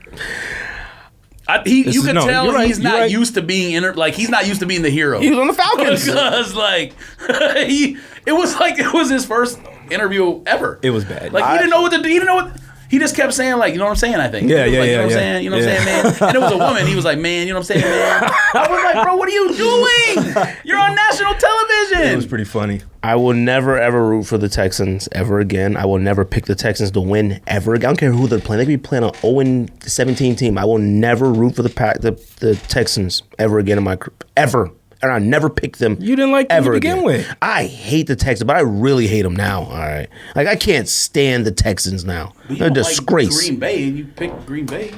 You could tell you're right, he's you're not right. used to being he's not used to being the hero. He was on the Falcons. Because like it was his first interview ever. It was bad. Like he didn't know what to do. He didn't know what. He just kept saying like, you know what I'm saying. I think. Yeah, He was yeah, like, yeah, You know what I'm yeah. saying. You know what I'm saying, man. And it was a woman. He was like, man. You know what I'm saying, man. I was like, bro, what are you doing? You're on national television. It was pretty funny. I will never ever root for the Texans ever again. I will never pick the Texans to win ever again. I don't care who they're playing. They could be playing an 0-17 team. I will never root for the Texans ever again in my ever and I never pick them. You didn't like them ever to begin again. with. I hate the Texans, but I really hate them now. All right, like I can't stand the Texans now. But you They're a don't disgrace. Like Green Bay, and you pick Green Bay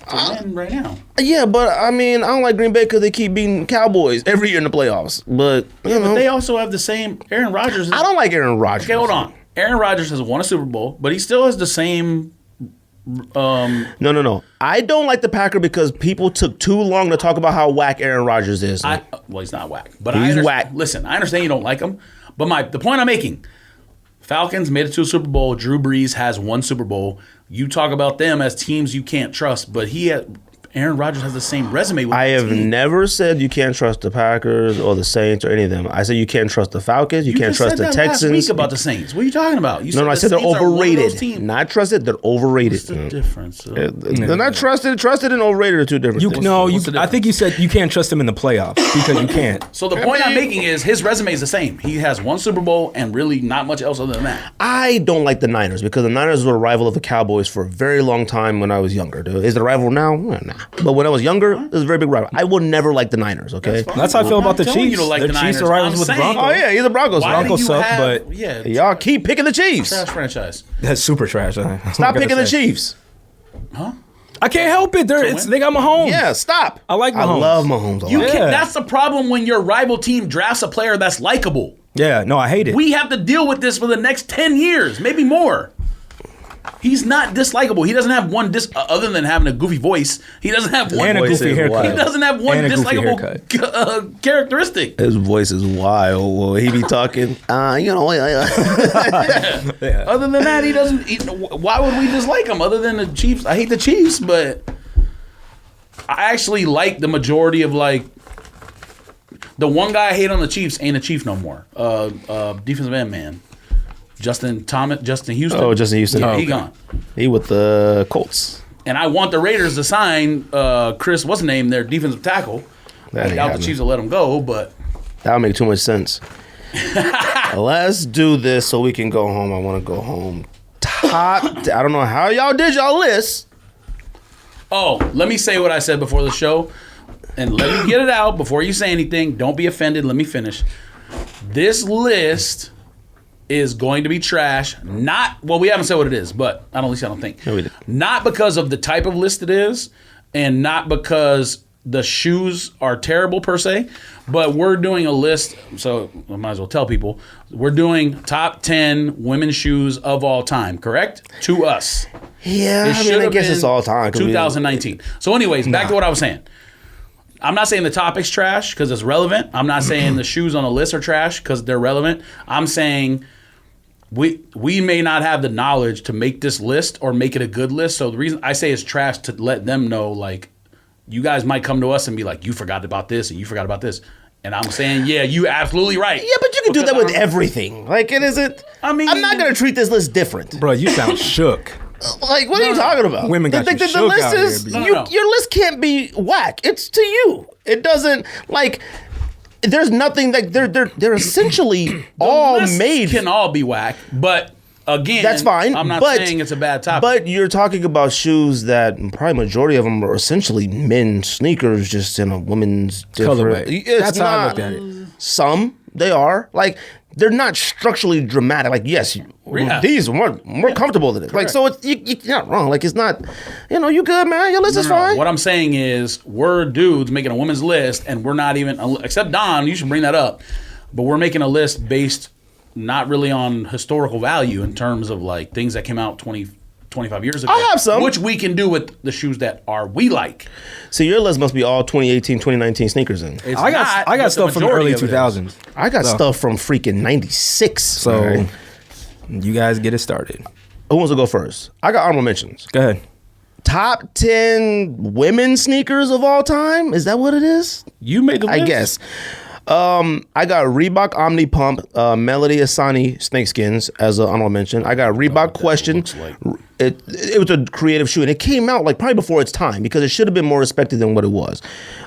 to win right now. Yeah, but I mean, I don't like Green Bay because they keep beating Cowboys every year in the playoffs. But you know, But they also have the same. Aaron Rodgers. I don't like Aaron Rodgers. Okay, hold on. Aaron Rodgers has won a Super Bowl, but he still has the same. No. I don't like the Packer because people took too long to talk about how whack Aaron Rodgers is. Well, he's not whack, but He's whack. Listen, I understand you don't like him, but the point I'm making, Falcons made it to a Super Bowl. Drew Brees has one Super Bowl. You talk about them as teams you can't trust, but Aaron Rodgers has the same resume with I the have team. never said you can't trust the Packers or the Saints or any of them. I said you can't trust the Falcons. You can't just trust said the that Texans. last week about the Saints. What are you talking about? You No, I said they're Saints are one of those overrated. teams. Not trusted. They're overrated. What's the difference? They're not trusted. Trusted and overrated are two different things. What's the I think you said you can't trust him in the playoffs because you can't. So the point I'm making is his resume is the same. He has one Super Bowl and really not much else other than that. I don't like the Niners because the Niners were a rival of the Cowboys for a very long time when I was younger. Dude. Is it a rival now? Nah. But when I was younger, it was a very big rival. I will never like the Niners, okay? That's how I feel about the I'm telling you Chiefs. to like the the Chiefs Niners. are rivals I'm with the saying- Broncos. Oh, yeah, he's a Broncos. Why fan. do Broncos you suck, have, but- yeah, Y'all keep picking the Chiefs. trash franchise. That's super trash. Stop picking the Chiefs. I can't help it. They got Mahomes. Yeah, stop. I like I Mahomes. love Mahomes a lot. You Yeah. can't, that's the problem when your rival team drafts a player that's likable. Yeah, no, I hate it. We have to deal with this for the next 10 years, maybe more. He's not dislikable. He doesn't have one other than having a goofy voice. He doesn't have one and a voice goofy is haircut. wild. He doesn't have one And a goofy dislikable haircut. characteristic. His voice is wild. Well, he be talking, Other than that, he doesn't. Why would we dislike him? Other than the Chiefs, I hate the Chiefs, but I actually like the majority of like the one guy I hate on the Chiefs ain't a Chief no more. Defensive end man, Justin Houston. Oh, Justin Houston. Yeah, Oh, he okay. gone. He with the Colts. And I want the Raiders to sign Chris, what's his name, their defensive tackle. That I ain't doubt the happening. Chiefs will let him go, but That would make too much sense. Let's do this so we can go home. I want to go home. I don't know how y'all did y'all list. let me say what I said before the show, and let me get it out before you say anything. Don't be offended. Let me finish. This list is going to be trash. We haven't said what it is, but at least I don't think. No, we didn't. Not because of the type of list it is, and not because the shoes are terrible per se, but we're doing a list, so I might as well tell people. We're doing top 10 women's shoes of all time, correct? To us. Yeah, It should I have guess been it's all time. 2019. So anyways, back to what I was saying. I'm not saying the topic's trash because it's relevant. I'm not saying the shoes on the list are trash because they're relevant. I'm saying we may not have the knowledge to make this list or make it a good list. So the reason I say it's trash to let them know, like, you guys might come to us and be like, you forgot about this and you forgot about this. And I'm saying, yeah, you absolutely right. Yeah, but you can do that with Because everything. Like, it isn't. I mean- I'm not going to treat this list different. Bro, you sound shook. Like, what are you talking about? Women got you the shook list out here, is B. No. your list can't be whack. It's to you. It doesn't like. There's nothing like they're essentially all lists made. can all be whack, but again, That's fine. I'm not but, saying it's a bad topic. But you're talking about shoes that probably majority of them are essentially men's sneakers, just in a woman's different. Colorway. It's That's how I not- looked at it. Some they are like. They're not structurally dramatic. Like, yes, these are more comfortable than it. Like, so it's, you're not wrong. Like, it's not, you good, man. Your list is fine. What I'm saying is, we're dudes making a women's list, and we're not even, except Don, you should bring that up, but we're making a list based not really on historical value in terms of like things that came out 25 years ago. I have some. Which we can do with the shoes that we like. So your list must be all 2018, 2019 sneakers in. It's I not, got but the stuff from the majority early of it is. 2000s. I got stuff from freaking 96. So alright? you guys get it started. Who wants to go first? I got honorable mentions. Go ahead. Top 10 women's sneakers of all time? Is that what it is? You made the list? I guess. I got Reebok Omni Pump, Melody Asani Snakeskins as an honorable mention. I got Reebok Question. looks like. It was a creative shoe, and it came out like probably before its time because it should have been more respected than what it was.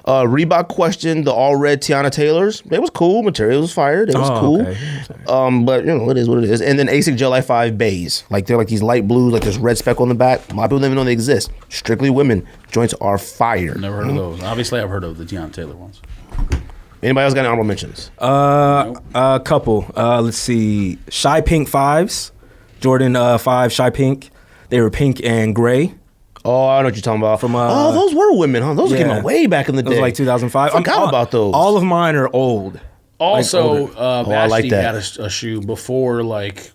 Reebok Question, the all red Tiana Taylors. It was cool. Material was fired. It was cool. Okay. But it is what it is. And then ASIC Gel i5 Bays. Like they're like these light blues, like there's red speck on the back. A lot of people don't even know they exist. Strictly women. Joints are fire. Never heard of those. Obviously, I've heard of the Deion Taylor ones. Anybody else got any honorable mentions? A couple. Let's see. Shy Pink 5s. Jordan 5 Shy Pink. They were pink and gray. Oh, I know what you're talking about. Those were women, huh? Those came out way back in the day. It was like 2005. I forgot about those. All of mine are old. Also, I like Vashti that. had a shoe before, like,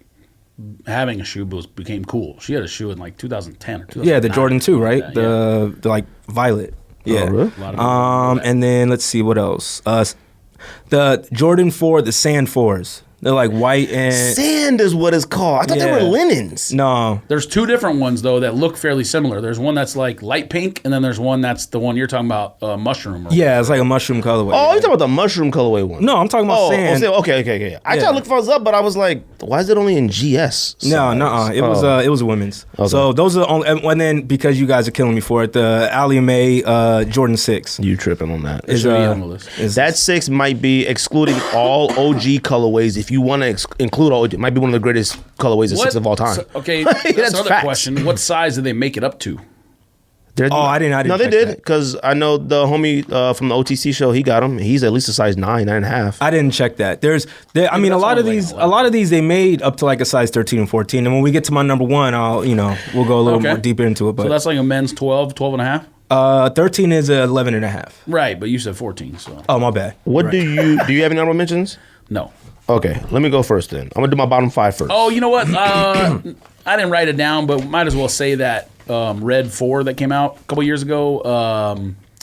having a shoe became cool. She had a shoe in, like, 2010 or 2009. Yeah, the Jordan 2, right? Like The like violet. Yeah. Oh, really? A lot of people know that. And then let's see what else. The Jordan 4, the Sand 4s. They're like white and Sand is what it's called. I thought they were linens. no. There's two different ones, though, that look fairly similar. There's one that's, like, light pink, and then there's one that's the one you're talking about, mushroom. Or Yeah, it's like a mushroom colorway. Oh, you're talking about the mushroom colorway one. No, I'm talking about sand. Okay. I tried to look things up, but I was like, why is it only in GS? No. It was women's. Okay. So those are the only. And then because you guys are killing me for it, the Allie Mae Jordan 6 You tripping on that. It should be on the list. That 6 might be excluding all OG colorways. If you want to include all, it might be one of the greatest colorways of 6 of all time. Okay, that's That's another facts. question. What size did they make it up to? I didn't No, they check did that. because I know the homie from the OTC show. He got him. He's at least a size 9.5. I didn't check that. I mean, a that's lot of only these, like a lot of these, they made up to like a size 13 and 14. And when we get to my number one, we'll go a little more deeper into it. But So that's like a men's 12 and a half? 13 is 11 and a half. Right, but you said 14, so. Oh, my bad. What do you have any honorable mentions? No. Okay, let me go first then. I'm gonna do my bottom 5 first. Oh, you know what? I didn't write it down, but might as well say that Red 4 that came out a couple years ago,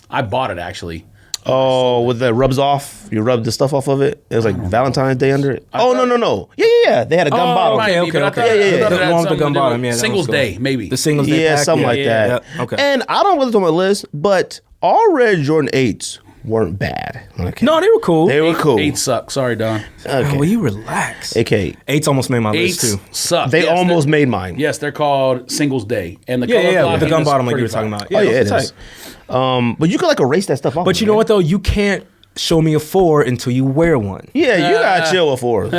I bought it, actually. Oh, with the rubs off, you rub the stuff off of it. It was like Valentine's Day under it. No. Yeah. They had a gun bottle. might be, but I thought- I thought Yeah. it had The one with the something gun to do bottom, with yeah, that Singles was Day, cool. maybe. The Singles Day Yeah, pack, something like that. Yeah, okay. And I don't want to on my list, but all red Jordan 8s weren't bad. Okay. No, they were cool. They were cool. 8 suck. Sorry, Don. Okay. Will you relax? Okay. 8's almost made my 8 list too. suck. They Yes, almost they're- made mine. Yes, they're called Singles Day. And the Yeah, color with the blocking gun is bottom like you pretty were talking fine. about. Oh, yeah, those it are is. tight. But you can like erase that stuff off. But you know what though? You can't show me a 4 until you wear one. Yeah, you gotta chill with 4s. You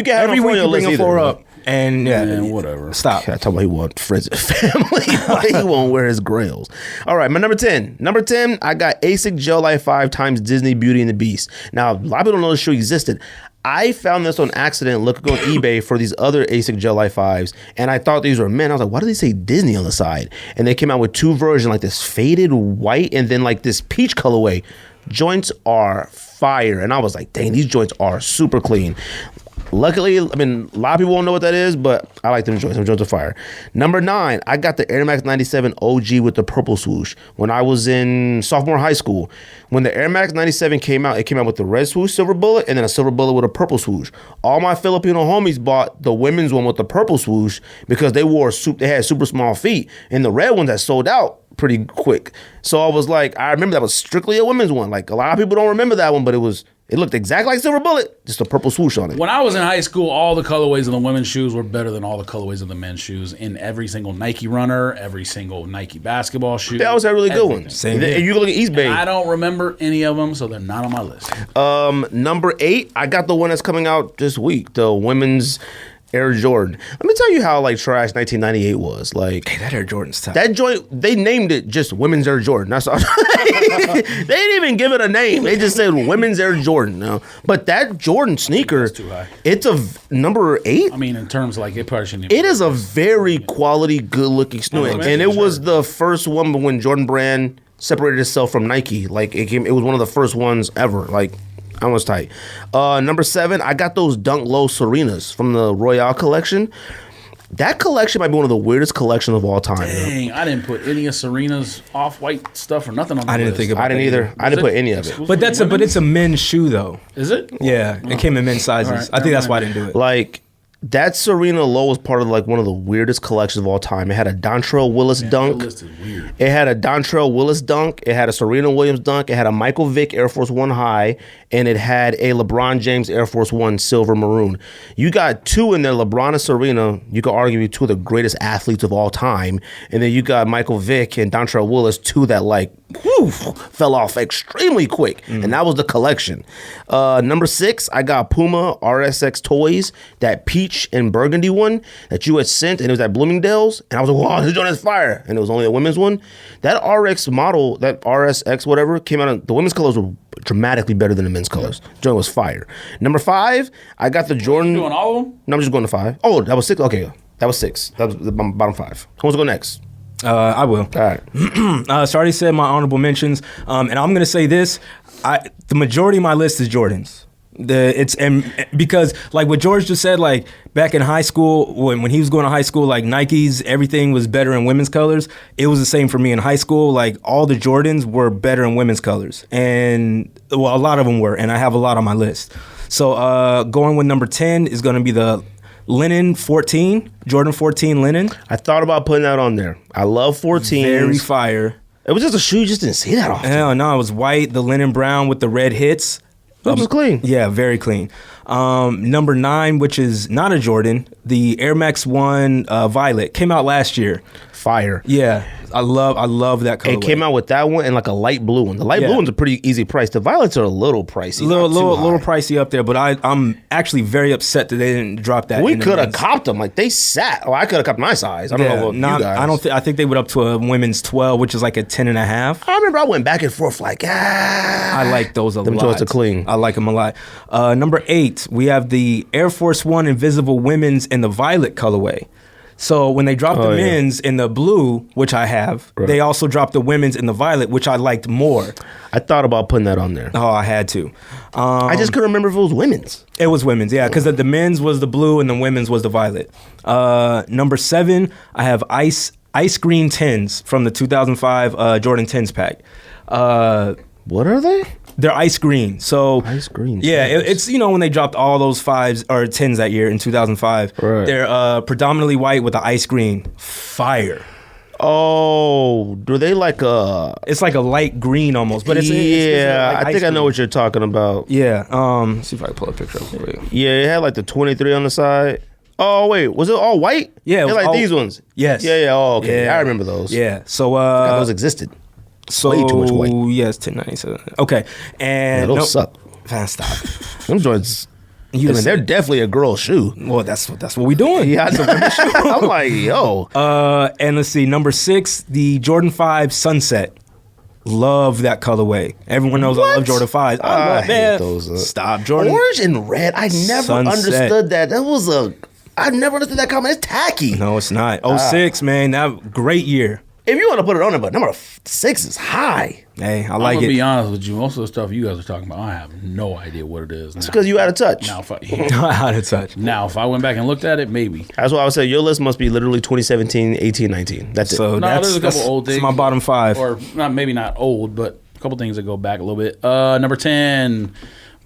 can have Every them week on your you bring list a 4 either, up, and yeah, Man, whatever. Stop. I talk about he want friends and family. He won't wear his grails. All right, my number 10. Number 10, I got ASIC Gel Life 5 times Disney Beauty and the Beast. Now, a lot of people don't know this shoe existed. I found this on accident looking on eBay for these other ASIC Gel Life 5s, and I thought these were men. I was like, why do they say Disney on the side? And they came out with 2 versions, like this faded white and then like this peach colorway. Joints are fire. And I was like, dang, these joints are super clean. Luckily, I mean, a lot of people won't know what that is, but I like them joints. Them joints are fire. Number 9, I got the Air Max 97 OG with the purple swoosh when I was in sophomore high school. When the Air Max 97 came out, it came out with the red swoosh silver bullet and then a silver bullet with a purple swoosh. All my Filipino homies bought the women's one with the purple swoosh because they had super small feet, and the red ones that sold out pretty quick. So I was like, I remember that was strictly a women's one. Like a lot of people don't remember that one, but it looked exactly like silver bullet, just a purple swoosh on it. When I was in high school, all the colorways of the women's shoes were better than all the colorways of the men's shoes in every single Nike runner, every single Nike basketball shoe. They always had really good everything. ones. Same And here. you can look at East Bay. I don't remember any of them, so they're not on my list. Number 8, I got the one that's coming out this week, the women's Air Jordan. Let me tell you how like trash 1998 was. Like Hey, that Air Jordan's tight. that joint, they named it just Women's Air Jordan. That's all. They didn't even give it a name. They just said Women's Air Jordan. No. But that Jordan sneaker, too high. it's a number 8. I mean, in terms like it probably shouldn't even It is a very quality, good-looking sneaker, Oh, and it was the first one when Jordan Brand separated itself from Nike. Like it was one of the first ones ever. Like I was tight. Number 7, I got those Dunk Low Serenas from the Royale collection. That collection might be one of the weirdest collections of all time. You know? Dang, I didn't put any of Serena's off-white stuff or nothing on the I didn't list. think about I didn't that either. I didn't put any of it. But it's a men's shoe though. Is it? Yeah, it came in men's sizes. All right, I think that's why I never didn't do it. Like that Serena Low was part of like one of the weirdest collections of all time. It had a Dontrell Willis That dunk. list is weird. It had a Dontrell Willis dunk. It had a Serena Williams dunk. It had a Michael Vick Air Force One high, and it had a LeBron James Air Force One silver maroon. You got 2 in there, LeBron and Serena. You could argue 2 of the greatest athletes of all time, and then you got Michael Vick and Dontrell Willis, 2 that like fell off extremely quick, and that was the collection. Number 6, I got Puma RSX Toys, that peach and burgundy one that you had sent, and it was at Bloomingdale's, and I was like, wow, this joint is fire, and it was only a women's one. That RX model, that RSX whatever, came out, the women's colors were dramatically better than the men's colors. Joint was fire. Number 5, I got the Jordan. You doing all of them? No, I'm just going to 5. Oh, that was 6? Okay, that was 6. That was the bottom 5. Who wants to go next? I will. All right. So I already said my honorable mentions, and I'm gonna say this: the majority of my list is Jordans. Because like what George just said, like back in high school when he was going to high school, like Nikes, everything was better in women's colors. It was the same for me in high school. Like all the Jordans were better in women's colors, and well, a lot of them were, and I have a lot on my list. So going with number 10 is gonna be the Linen 14, Jordan 14 Linen. I thought about putting that on there. I love 14. Very fire. It was just a shoe you just didn't see that often. Hell no, it was white, the linen brown with the red hits. It was clean. Yeah, very clean. Number 9, which is not a Jordan, the Air Max 1 Violet, came out last year. Fire. Yeah, I love that colorway. It came out with that one and like a light blue one. The light blue one's a pretty easy price. The violets are a little pricey. Little pricey up there, but I'm actually very upset that they didn't drop that. We could have copped them. Like they sat. Or I could have copped my size. I don't know about you guys. I think they went up to a women's 12, which is like a 10 and a half. I remember I went back and forth like, I like those a lot. Them joints are clean. I like them a lot. Number 8, we have the Air Force One Invisible Women's in the violet colorway. So when they dropped the men's in the blue, which I have, they also dropped the women's in the violet, which I liked more. I thought about putting that on there. Oh, I had to. I just couldn't remember if it was women's. It was women's, yeah, because the men's was the blue and the women's was the violet. Number 7, I have ice green 10s from the 2005 Jordan 10s pack. What are they? They're ice green. So ice green. Yeah, it's when they dropped all those 5s or 10s that year in 2005. Right. They're predominantly white with the ice green. Fire. Oh, do they like a? It's like a light green almost, but it's I think I know what you're talking about. Yeah. See if I can pull a picture up for you. Yeah, it had like the 23 on the side. Oh wait, was it all white? Yeah, it like these ones. Yes. Yeah. Oh, okay. Yeah. I remember those. Yeah. So those existed. So way too much white. Yes, 1097. Okay, and those suck. Stop. Them joints. They're definitely a girl shoe. Well, that's what we doing. Yeah, I'm like, yo. And let's see, number 6, the Jordan 5 Sunset. Love that colorway. Everyone knows I love Jordan 5s. I hate those. Stop, Jordan. Orange and red. I never understood that. I never understood that comment. It's tacky. No, it's not. 06, man. That great year. If you want to put it on it, but number 6 is high. Hey, I like it. I'm gonna be honest with you. Most of the stuff you guys are talking about, I have no idea what it is. It's because you out of touch. Now, out of touch. Now, if I went back and looked at it, maybe. That's what I would say. Your list must be literally 2017, 18, 19. That's so it. No, there's a couple old things. That's my bottom 5. Or maybe not old, but a couple things that go back a little bit. Number 10.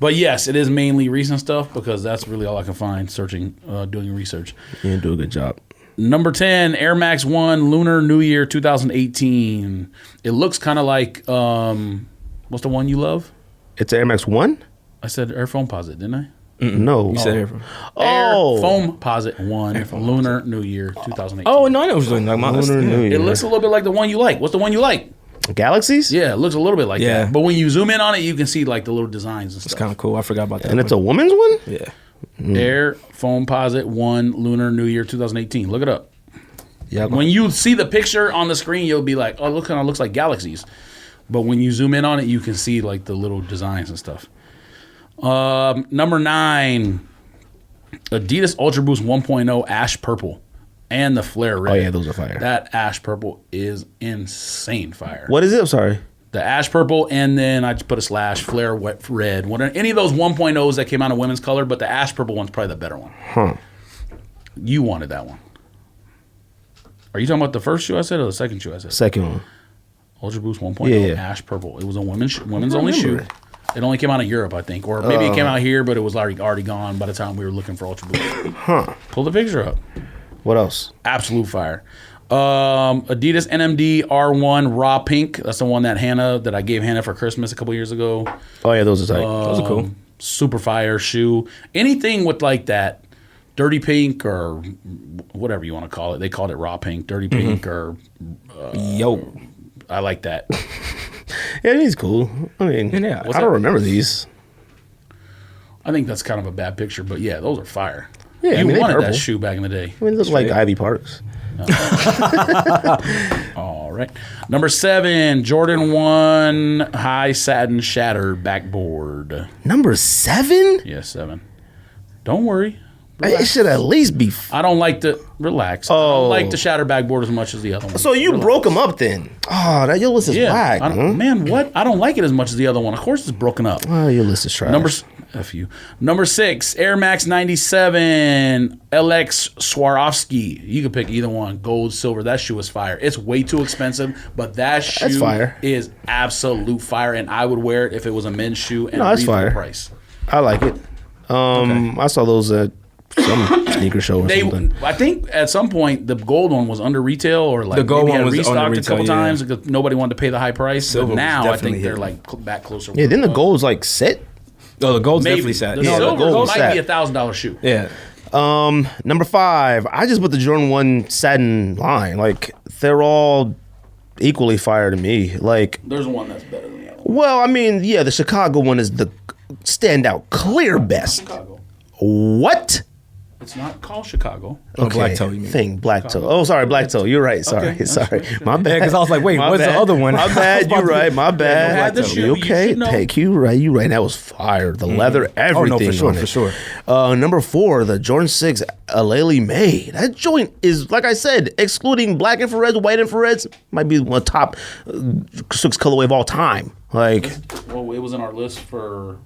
But yes, it is mainly recent stuff because that's really all I can find searching, doing research. You do a good job. Number 10, Air Max 1 Lunar New Year 2018. It looks kind of like, what's the one you love? It's Air Max 1? I said Air Foam Posit, didn't I? No. You said Air Foam. Air Foam Posit 1 Lunar New Year 2018. Oh, no, I know what you're talking about. Lunar New Year. It looks a little bit like the one you like. What's the one you like? Galaxies? Yeah, it looks a little bit like that. But when you zoom in on it, you can see like the little designs and stuff. It's kind of cool. I forgot about that. And it's a woman's one? Yeah. Air Foam Posit 1 Lunar New Year 2018. Look it up. Yeah. When you see the picture on the screen, you'll be like, oh, it kind of looks like galaxies. But when you zoom in on it, you can see like the little designs and stuff. Number 9, Adidas Ultra Boost 1.0 Ash Purple and the Flare Red. Oh, yeah, those are fire. That Ash Purple is insane fire. What is it? I'm sorry. The Ash Purple, and then I just put a slash, Flare Red. Any of those 1.0s that came out of women's color, but the Ash Purple one's probably the better one. Huh. You wanted that one. Are you talking about the first shoe I said or the second shoe I said? Second one. Ultra Boost 1.0 Ash Purple. It was a women's only shoe. It only came out in Europe, I think. Or maybe it came out here, but it was already gone by the time we were looking for Ultra Boost. Huh. Pull the picture up. What else? Absolute fire. Adidas NMD R1 Raw Pink. That's the one that I gave Hannah for Christmas a couple years ago. Oh, yeah, those are tight. Those are cool. Super fire shoe. Anything with like that dirty pink or whatever you want to call it. They called it raw pink, dirty pink, or Yo. I like that. Yeah, he's cool. I mean, Yeah. I don't remember these. I think that's kind of a bad picture, but yeah, those are fire. Yeah, you I mean, wanted purple. that shoe back in the day. I mean, it looks like Ivy Parks. All right. Number 7, Jordan 1 high satin shatter backboard. Number 7? Yeah, 7. Don't worry. It should at least be. I don't like the relax. I don't like the shatter backboard as much as the other one. So you broke them up then? Oh, that your list is whack. Man, what? I don't like it as much as the other one. Of course, it's broken up. Oh, your list is trash. Number 6, Air Max 97 LX Swarovski. You can pick either one, gold, silver. That shoe is fire. It's way too expensive, but that shoe fire. is absolute fire, and I would wear it if it was a men's shoe and that's reasonable fire. price. I like it. I saw those at some sneaker show or something. I think at some point the gold one was under retail, or like The gold maybe one had was restocked under a couple retail, yeah. times because nobody wanted to pay the high price. Silver But was now I definitely think they're hitting. like back closer. Yeah, then the gold's like set. Oh, the gold's Maybe definitely sad. The Yeah, the silver gold was might sad. be $1,000 shoe. Yeah. Number 5, I just put the Jordan 1 satin line. Like, they're all equally fire to me. Like, There's one that's better than the other one. well, I mean, yeah, the Chicago one is the standout, clear best. Chicago. What? It's not called Chicago. Oh, black toe, you mean. Black toe. Oh, sorry, black toe. You're right. Sorry, Okay, sorry. My bad. Yeah, because I was like, wait, My what's bad. the other one? My bad. You're right. My bad. had the shoe. You You okay? should know. Take you right. You right. That was fire. The leather, everything. Oh, no, for sure, on it. for sure. Number 4, the Jordan 6 Aleli May. That joint is, like I said, excluding black infrareds, white infrareds, might be one top 6 colorway of all time. Like, Well, it was in our list for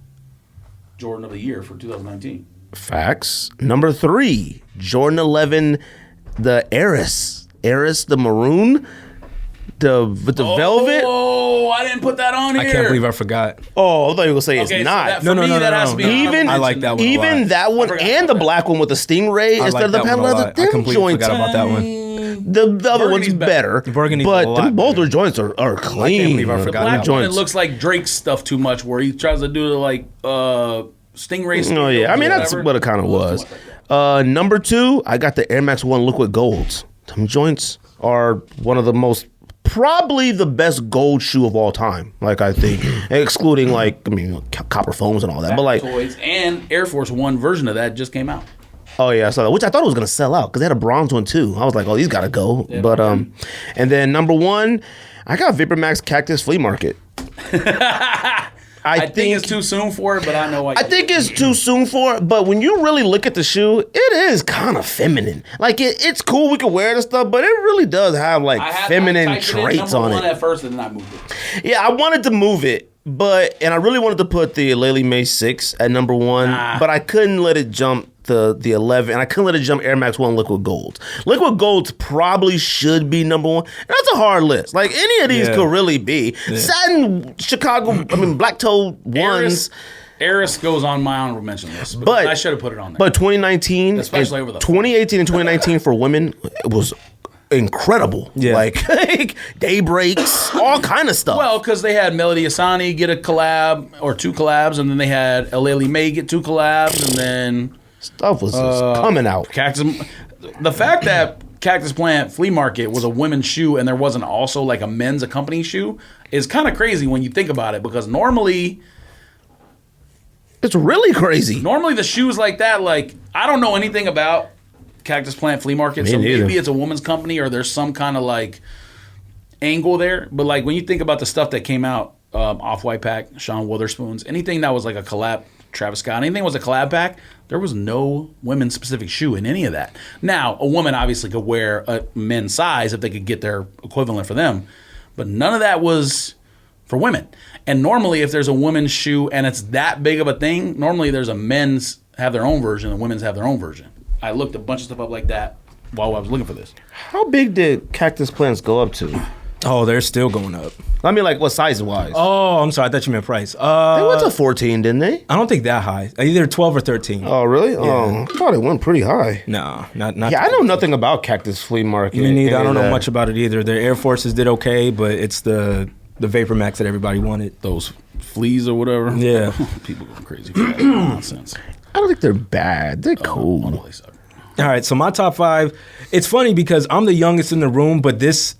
Jordan of the Year for 2019. facts. Number 3, Jordan 11, the Eris, the maroon, with the velvet. Oh, I didn't put that on here. I can't believe I forgot. Oh, I thought you were gonna say Okay, it's so not. that, for me, that has to be Even- I like that one. Even that one forgot and the about black one with the stingray I instead like of the that patent one a leather. lot. I Them completely joints, forgot about that one. the other one's Burgundy's better. The burgundy's but a lot them both better. their joints are clean. believe I The forgot Black that one, it joints. looks like Drake's stuff too much, where he tries to do the stingray. Oh yeah, I mean that's what it kind of was. Number 2, I got the Air Max 1 liquid golds. Them joints are one of the most, probably the best gold shoe of all time. Like I think, excluding copper foams and all that. But like, Toys and Air Force One version of that just came out. oh yeah, I saw that. Which I thought it was gonna sell out because they had a bronze one too. I was like, oh, these gotta go. Yeah, But okay. and then number 1, I got Vapor Max Cactus Flea Market. I think it's too soon for it, but I know why. I think it's too soon for it, but when you really look at the shoe, it is kind of feminine. Like it's cool, we can wear it and stuff, but it really does have like feminine traits on one it. at first, and then I moved it. Yeah, I wanted to move it, and I really wanted to put the Aleli May 6 at number 1, but I couldn't let it jump the 11, and I couldn't let it jump Air Max 1 Liquid Golds. Liquid Golds probably should be number 1. That's a hard list. Like any of these could really be. Satin Chicago, black toe ones. Eris goes on my honorable mention list, but I should have put it on there. But 2019, Especially over the 2018 and 2019 for women, it was incredible. Yeah. Like daybreaks, all kind of stuff. Well, because they had Melody Asani get a collab or 2 collabs, and then they had Aleli May get 2 collabs, and then stuff was just coming out. Cactus. The fact that Cactus Plant Flea Market was a women's shoe and there wasn't also like a men's accompanying shoe is kind of crazy when you think about it, because normally It's really crazy. the shoes like that, like I don't know anything about Cactus Plant Flea Market, so neither. maybe it's a woman's company or there's some kind of like angle there. But like when you think about the stuff that came out, Off-White pack, Sean Witherspoon's, anything that was like a collab, Travis Scott, anything was a collab pack, there was no women's specific shoe in any of that. Now, a woman obviously could wear a men's size if they could get their equivalent for them, but none of that was for women. And normally if there's a women's shoe and it's that big of a thing, normally there's a men's have their own version and women's have their own version. I looked a bunch of stuff up like that while I was looking for this. How big did Cactus Plants go up to? Oh, they're still going up. I mean, like, what size wise? Oh, I'm sorry. I thought you meant price. They went to 14, didn't they? I don't think that high. Either 12 or 13. Oh, really? Oh, I thought it went pretty high. No, not. Yeah, I know nothing about Cactus Flea Market. Me neither. I don't know that. much about it either. Their Air Forces did okay, but it's the Vapor Max that everybody wanted. Those fleas or whatever. Yeah. People go crazy for that nonsense. I don't think they're bad. They're cool. Oh, no, they suck. All right, so my top 5. It's funny because I'm the youngest in the room, but this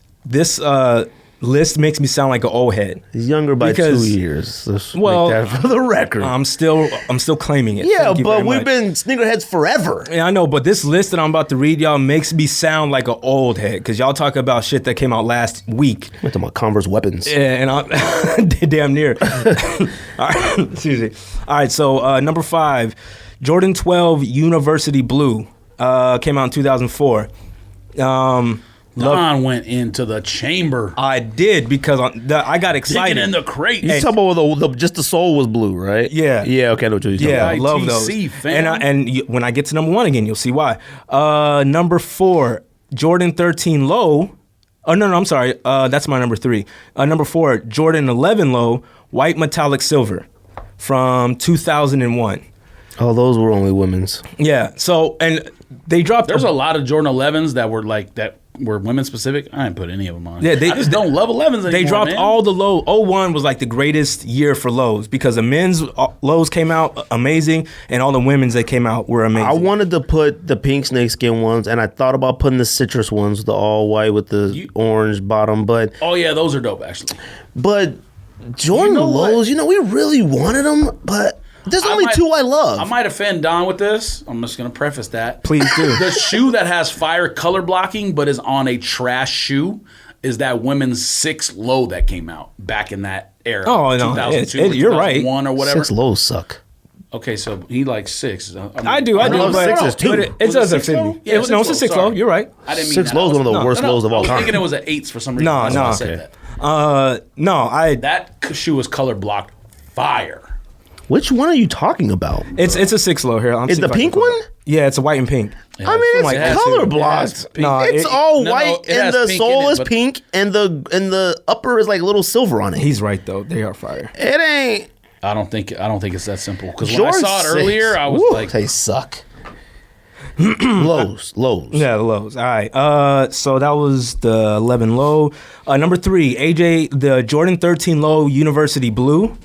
list makes me sound like an old head. He's younger by Because- 2 years. Let's Well, make that for the record. I'm still claiming it. yeah, Thank you but very we've much. been sneakerheads forever. Yeah, I know, but this list that I'm about to read y'all makes me sound like an old head because y'all talk about shit that came out last week. We're talking about Converse weapons. Yeah, and I'm damn near. All right, excuse me. All right, so number 5, Jordan 12 University Blue came out in 2004. Don went into the chamber. I did because I got excited. Digging in the crate. You talking about just the sole was blue, right? Yeah. Yeah, okay, I know what you're talking Yeah, I about. love those. ITC, fam. And when I get to number 1 again, you'll see why. Number 4, Jordan 13 Low. Oh, no, I'm sorry. That's my number 3. Number 4, Jordan 11 Low, white metallic silver from 2001. Oh, those were only women's. Yeah. So, and they dropped. There's a lot of Jordan 11s that were like that were women specific. I didn't put any of them on. Yeah, I just don't love 11s anymore. They dropped man. all the low. 01 was like the greatest year for lows because the men's lows came out amazing and all the women's that came out were amazing. I wanted to put the pink snakeskin ones, and I thought about putting the citrus ones, the all white with the orange bottom, but Oh yeah, those are dope actually. Jordan You know what? lows, we really wanted them, but there's only might- 2 I love. I might offend Don with this. I'm just gonna preface that. Please do. The shoe that has fire color blocking but is on a trash shoe is that women's 6 low that came out back in that era. Oh, no, 2002 it- you're right. 2001 or whatever. 6 lows suck. Okay, so he likes 6. I do. I love but, sixes, too. but it Was it doesn't 6 fit low? me. Yeah, No, it's a 6 low. sorry. You're right. I didn't mean 6 that. lows I one of the was- worst lows of all I was time. thinking it was an 8s for some reason. No, That's why no. I said Okay. that. That That shoe was color blocked fire. Which one are you talking about? it's a 6 low here. Is the pink one? Yeah, it's a white and pink. Yeah, I mean, it's like color It blocked. has pink. No, It's it- all no, white, it has and the pink sole in it, is but- pink, and the upper is like a little silver on it. He's right though. They are fire. It ain't. I don't think it's that simple. Because when I Jordan saw it 6. earlier, I was Woo, like, they suck. lows. Yeah, the lows. All right. So that was the 11 low. Number 3, AJ, the Jordan 13 low University Blue.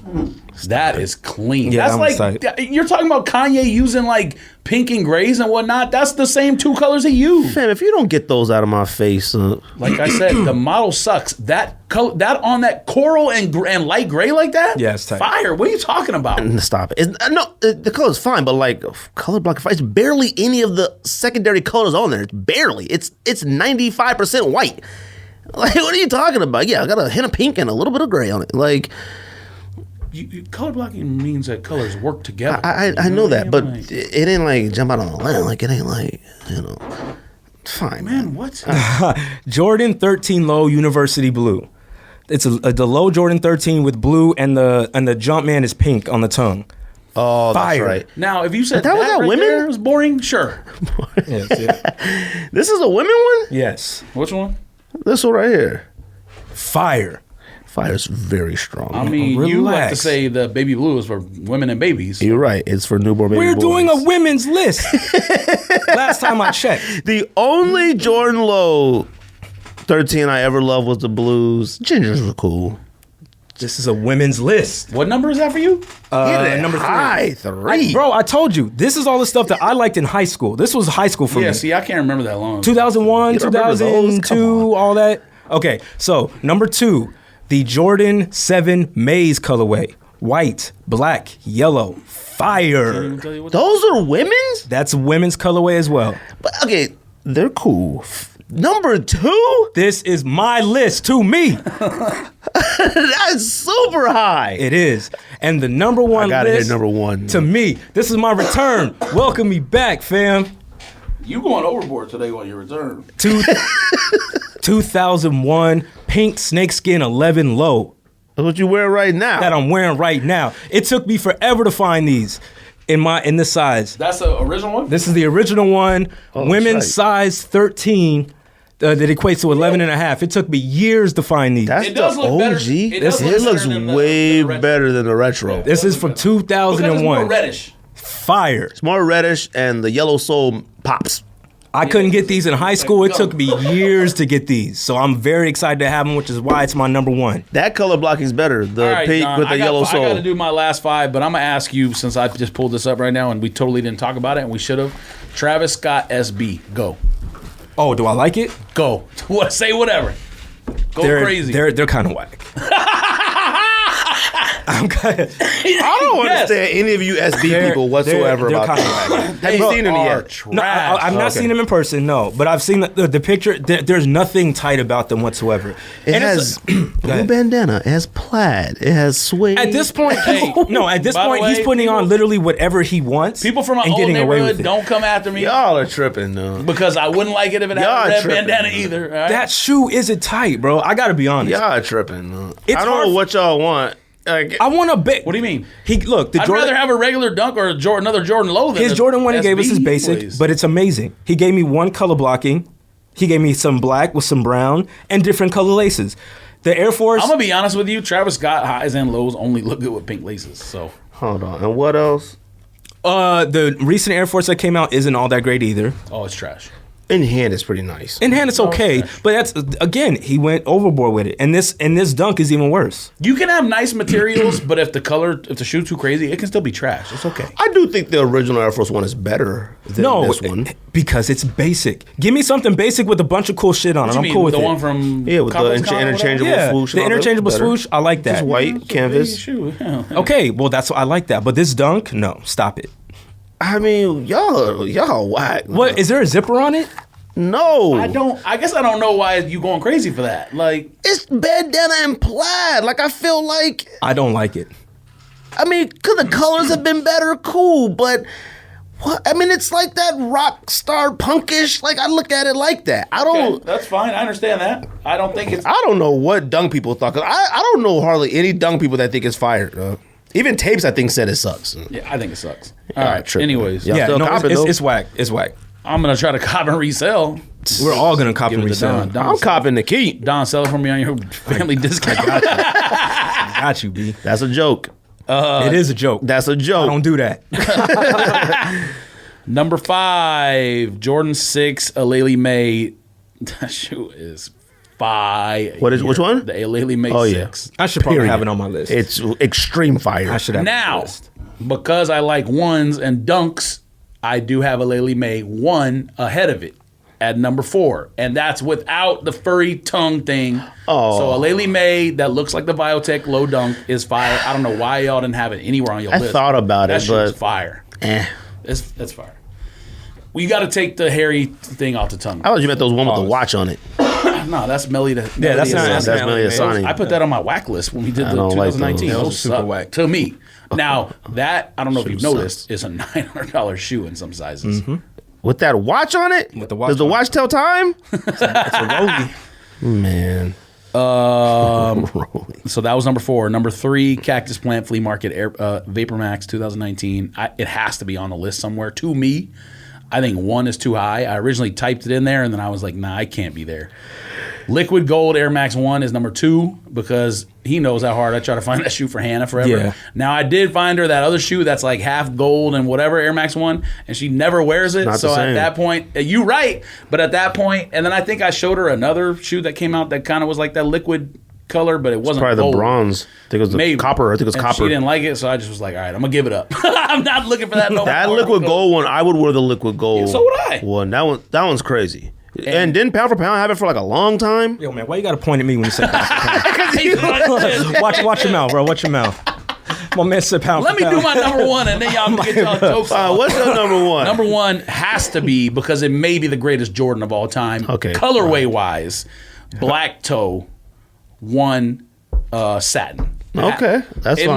that is clean. Yeah, That's I'm like excited. you're talking about Kanye using like pink and grays and whatnot. That's the same 2 colors he used. Fam, if you don't get those out of my face, Like I said, the model sucks. That color, that on that coral and light gray like that. Yeah, it's tight. Fire. What are you talking about? stop it. The color's fine, but like color block, it's barely any of the secondary colors on there. It's barely. It's 95% white. Like, what are you talking about? Yeah, I got a hint of pink and a little bit of gray on it. Like, Color blocking means that colors work together. I know that, but Like, it ain't like jump out on the limb. Like, it ain't like, fine, man. man, what? Jordan 13 low University Blue. It's the low Jordan 13 with blue and the Jumpman is pink on the tongue. Oh, Fire. that's right. Now, if you said That was that right women? there was boring, sure. Yes. Yeah. This is a women one? Yes. Which one? This one right here. Fire. Fire's very strong. I mean, you like to Relax. say the baby blue is for women and babies. You're right. It's for newborn baby We're boys. doing a women's list. Last time I checked. The only Jordan Low 13 I ever loved was the blues. Gingers were cool. This is a women's list. What number is that for you? Number 3. High 3. Bro, I told you, this is all the stuff that I liked in high school. This was high school for Yeah, me. see, I can't remember that long. 2001, You don't remember those? Come 2002, all that. Okay, so number 2, the Jordan 7 Maze colorway. White, black, yellow, fire. Those are women's? That's women's colorway as well. But, okay, they're cool. Number 2? This is my list to me. That's super high. It is. And the number one I gotta list hit number 1. to me, this is my return. Welcome me back, fam. You going overboard today on your return. 2001 pink snakeskin 11 low That's what you wear right now. that I'm wearing right now. It took me forever to find these in this size. That's the original one? This is the original one, women's shite. size 13 that equates to 11 and a half. It took me years to find these. That's It does the look better. OG. It does look It looks better than the way retro. better than the retro. This is from Because it's 2001. more reddish. Fire. It's more reddish, and the yellow sole pops. I couldn't get these in high school. It took me years to get these. So I'm very excited to have them, which is why it's my number 1. That color blocking is better. The All right, pink Don, with the yellow I got to sole. do my last 5, but I'm going to ask you, since I just pulled this up right now and we totally didn't talk about it, and we should have. Travis Scott SB. Go. Oh, do I like it? Go. Say whatever. Go crazy. They're kind of whack. I'm kind of. I don't understand any of you SB people whatsoever they're about kinda that. whack. Have you seen them yet? No, I've not seen them in person. No, but I've seen the picture. There's nothing tight about them whatsoever. It has blue bandana. It has plaid. It has suede. At this point, Hey, at this by the point, way, he's putting on literally whatever he wants. People from my and old getting away neighborhood with it. don't come after me Y'all are tripping, though. because I wouldn't like it if it had Y'all a red tripping, bandana man. either. All right? That shoe isn't tight, bro. I gotta be honest. Y'all are tripping, though. It's I don't hard know what y'all want. Like, I want a bit. What do you mean? The I'd Jordan. rather have a regular dunk or another Jordan low than His a Jordan 1 he gave us is SB, basic, please. but it's amazing. He gave me one color blocking. He gave me some black with some brown and different color laces. The Air Force. I'm gonna be honest with you. Travis Scott highs and lows only look good with pink laces. So hold on. And what else? The recent Air Force that came out isn't all that great either. it's trash. In hand, it's pretty nice. In hand, it's okay, but that's again he went overboard with it, and this dunk is even worse. You can have nice materials, but if the shoe's too crazy, it can still be trash. It's okay. I do think the original Air Force One is better than this one. Because it's basic. Give me something basic with a bunch of cool shit on it. What I'm you mean, cool with the it. one from Yeah, with the Couples Con or whatever? interchangeable swoosh. The and all that, interchangeable better. swoosh, I like that. Just white It's a canvas. shoe. Yeah. Okay, well I like that, but this dunk, no, stop it. I mean, y'all whack. Man. What is there a zipper on it? No. I guess I don't know why you going crazy for that. Like, It's bandana and plaid. Like, I feel like, I don't like it. I mean, could the colors have been better? Cool, but what? I mean, it's like that rock star punkish. Like, I look at it like that. I don't. okay, that's fine. I understand that. I don't think it's. I don't know what dunk people thought. 'Cause I don't know hardly any dunk people that think it's fire. Even Tapes, I think, said it sucks. Yeah, I think it sucks. All right. tripping. Anyways, Y'all still copping, though? It's whack. It's whack. I'm gonna try to cop and resell. We're all gonna cop and Give it to resell. Don. I'm copping the key. Don, sell it for me on your family discount. Got you, B. That's a joke. It is a joke. That's a joke. I don't do that. Number 5, Jordan 6, Aleli May. That shoe is fire. Which one? The Aleli May Oh, yeah. 6. I should probably Period. have it on my list. It's extreme fire. I should have it on my Now, list. because I like ones and dunks, I do have Aleli May 1 ahead of it at number 4. And that's without the furry tongue thing. Oh. So Aleli May, that looks like the Biotech low dunk, is fire. I don't know why y'all didn't have it anywhere on your I list. thought about that it, shit's but fire. eh. That's fire. Well, you got to take the hairy thing off the tongue. I thought you meant those one with the Pause. watch on it. No, that's Melly. Yeah, that's not- That's Melly Asani. I put that on my whack list when we did the don't like 2019. those. Those Those are super suck whack. to me. Now that I don't know if you've Shoe noticed, is a $900 shoe in some sizes. With that watch on it? With the watch Does the on it. watch tell time? It's a rollie. Man. So that was number 4. Number 3, Cactus Plant Flea Market Vapor Max 2019. It has to be on the list somewhere. To me, I think 1 is too high. I originally typed it in there, and then I was like, nah, I can't be there. Liquid Gold Air Max 1 is number 2 because he knows how hard I try to find that shoe for Hannah forever. Yeah. Now, I did find her that other shoe that's like half gold and whatever, Air Max 1, and she never wears it. Not the So at same. that point, you're right, but at that point, and then I think I showed her another shoe that came out that kind of was like that liquid color, but it wasn't Probably the gold. bronze. I think it was the Maybe. copper. I think it was And copper. She didn't like it, so I just was like, all right, I'm going to give it up. I'm not looking for that no That more. liquid gold one, I would wear the liquid gold. So would I. One. That one's crazy. And didn't pound for pound have it for like a long time? Yo, man, why you gotta point at me when you say pound? Watch your mouth, bro. Watch your mouth. My man said pound Let for me do pound. my number 1, and then y'all can get y'all jokes off. What's your number one? Number 1 has to be, because it may be the greatest Jordan of all time. Okay. Colorway wise, black toe, 1 satin. Okay, that's it fine.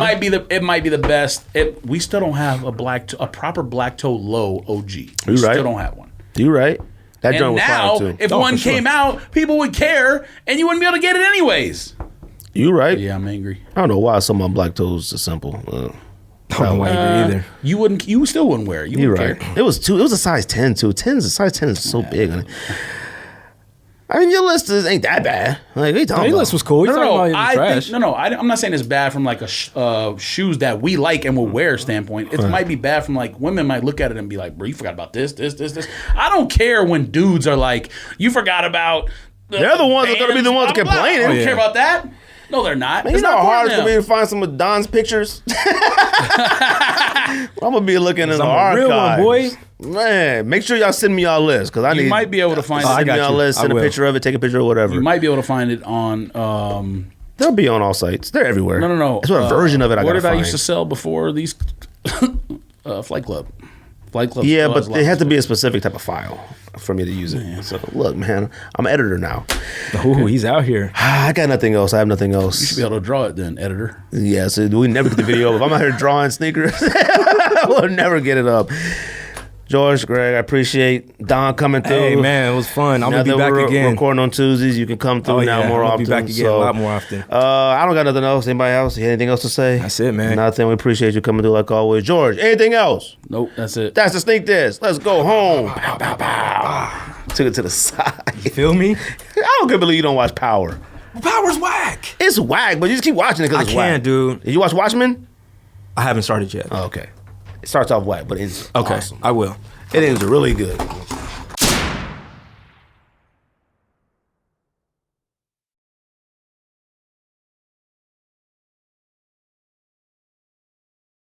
might be the best. We still don't have a proper black toe low OG. We right. still don't have one. You right. That joint And was now, fire too. if Oh, one for sure. came out, people would care, and you wouldn't be able to get it anyways. You right. Yeah, I'm angry. I don't know why some of my black toes are simple. I don't know why you do either. You still wouldn't wear it. You You're wouldn't right. care. It was a size 10 too. Size 10 is so big. I mean, your list ain't that bad. Like, what are you talking Your about? list was cool. You No, talking about I trash. think I'm not saying it's bad from like a shoes that we like and will wear standpoint. It might be bad from like women might look at it and be like, bro, you forgot about this. I don't care when dudes are like, you forgot about. They're the ones that are gonna be the ones blah, blah, blah. complaining. I don't Oh, yeah. care about that. No, they're not. Man, you It's know not how hard it's for gonna be them. to find some of Don's pictures. I'm gonna be looking in the I'm a archives. real one, boy. Man, make sure y'all send me y'all list because I need. You might be able to find send it. me y'all list, send I a will. picture of it, take a picture or whatever. You might be able to find it on. They'll be on all sites. They're everywhere. No. It's what a version of it I What gotta did I find. used to sell before these? Flight Club. Flight Club. Yeah, still has but it has lots to of be a specific type of file for me to use it. So look, man, I'm an editor now. Ooh, he's out here. I got nothing else. I have nothing else. You should be able to draw it then, editor. Yeah, so we never get the video up. If I'm out here drawing sneakers, we'll never get it up. George, Greg, I appreciate Don coming through. Hey, man, it was fun. I'm Now going to be that back we're again. recording on Tuesdays, you can come through now more I'm often. gonna be back again a lot more often. I don't got nothing else. Anybody else? You anything else to say? That's it, man. Nothing. We appreciate you coming through like always. George, anything else? Nope, that's it. That's the Sneak This. Let's go home. Pow, pow, pow. Took it to the side. You feel me? I don't believe you don't watch Power. Power's whack. It's whack, but you just keep watching it because I it's can't, whack. dude. Did you watch Watchmen? I haven't started yet. Oh, okay. It starts off whack, but it's Okay, awesome. I will. It ends really good.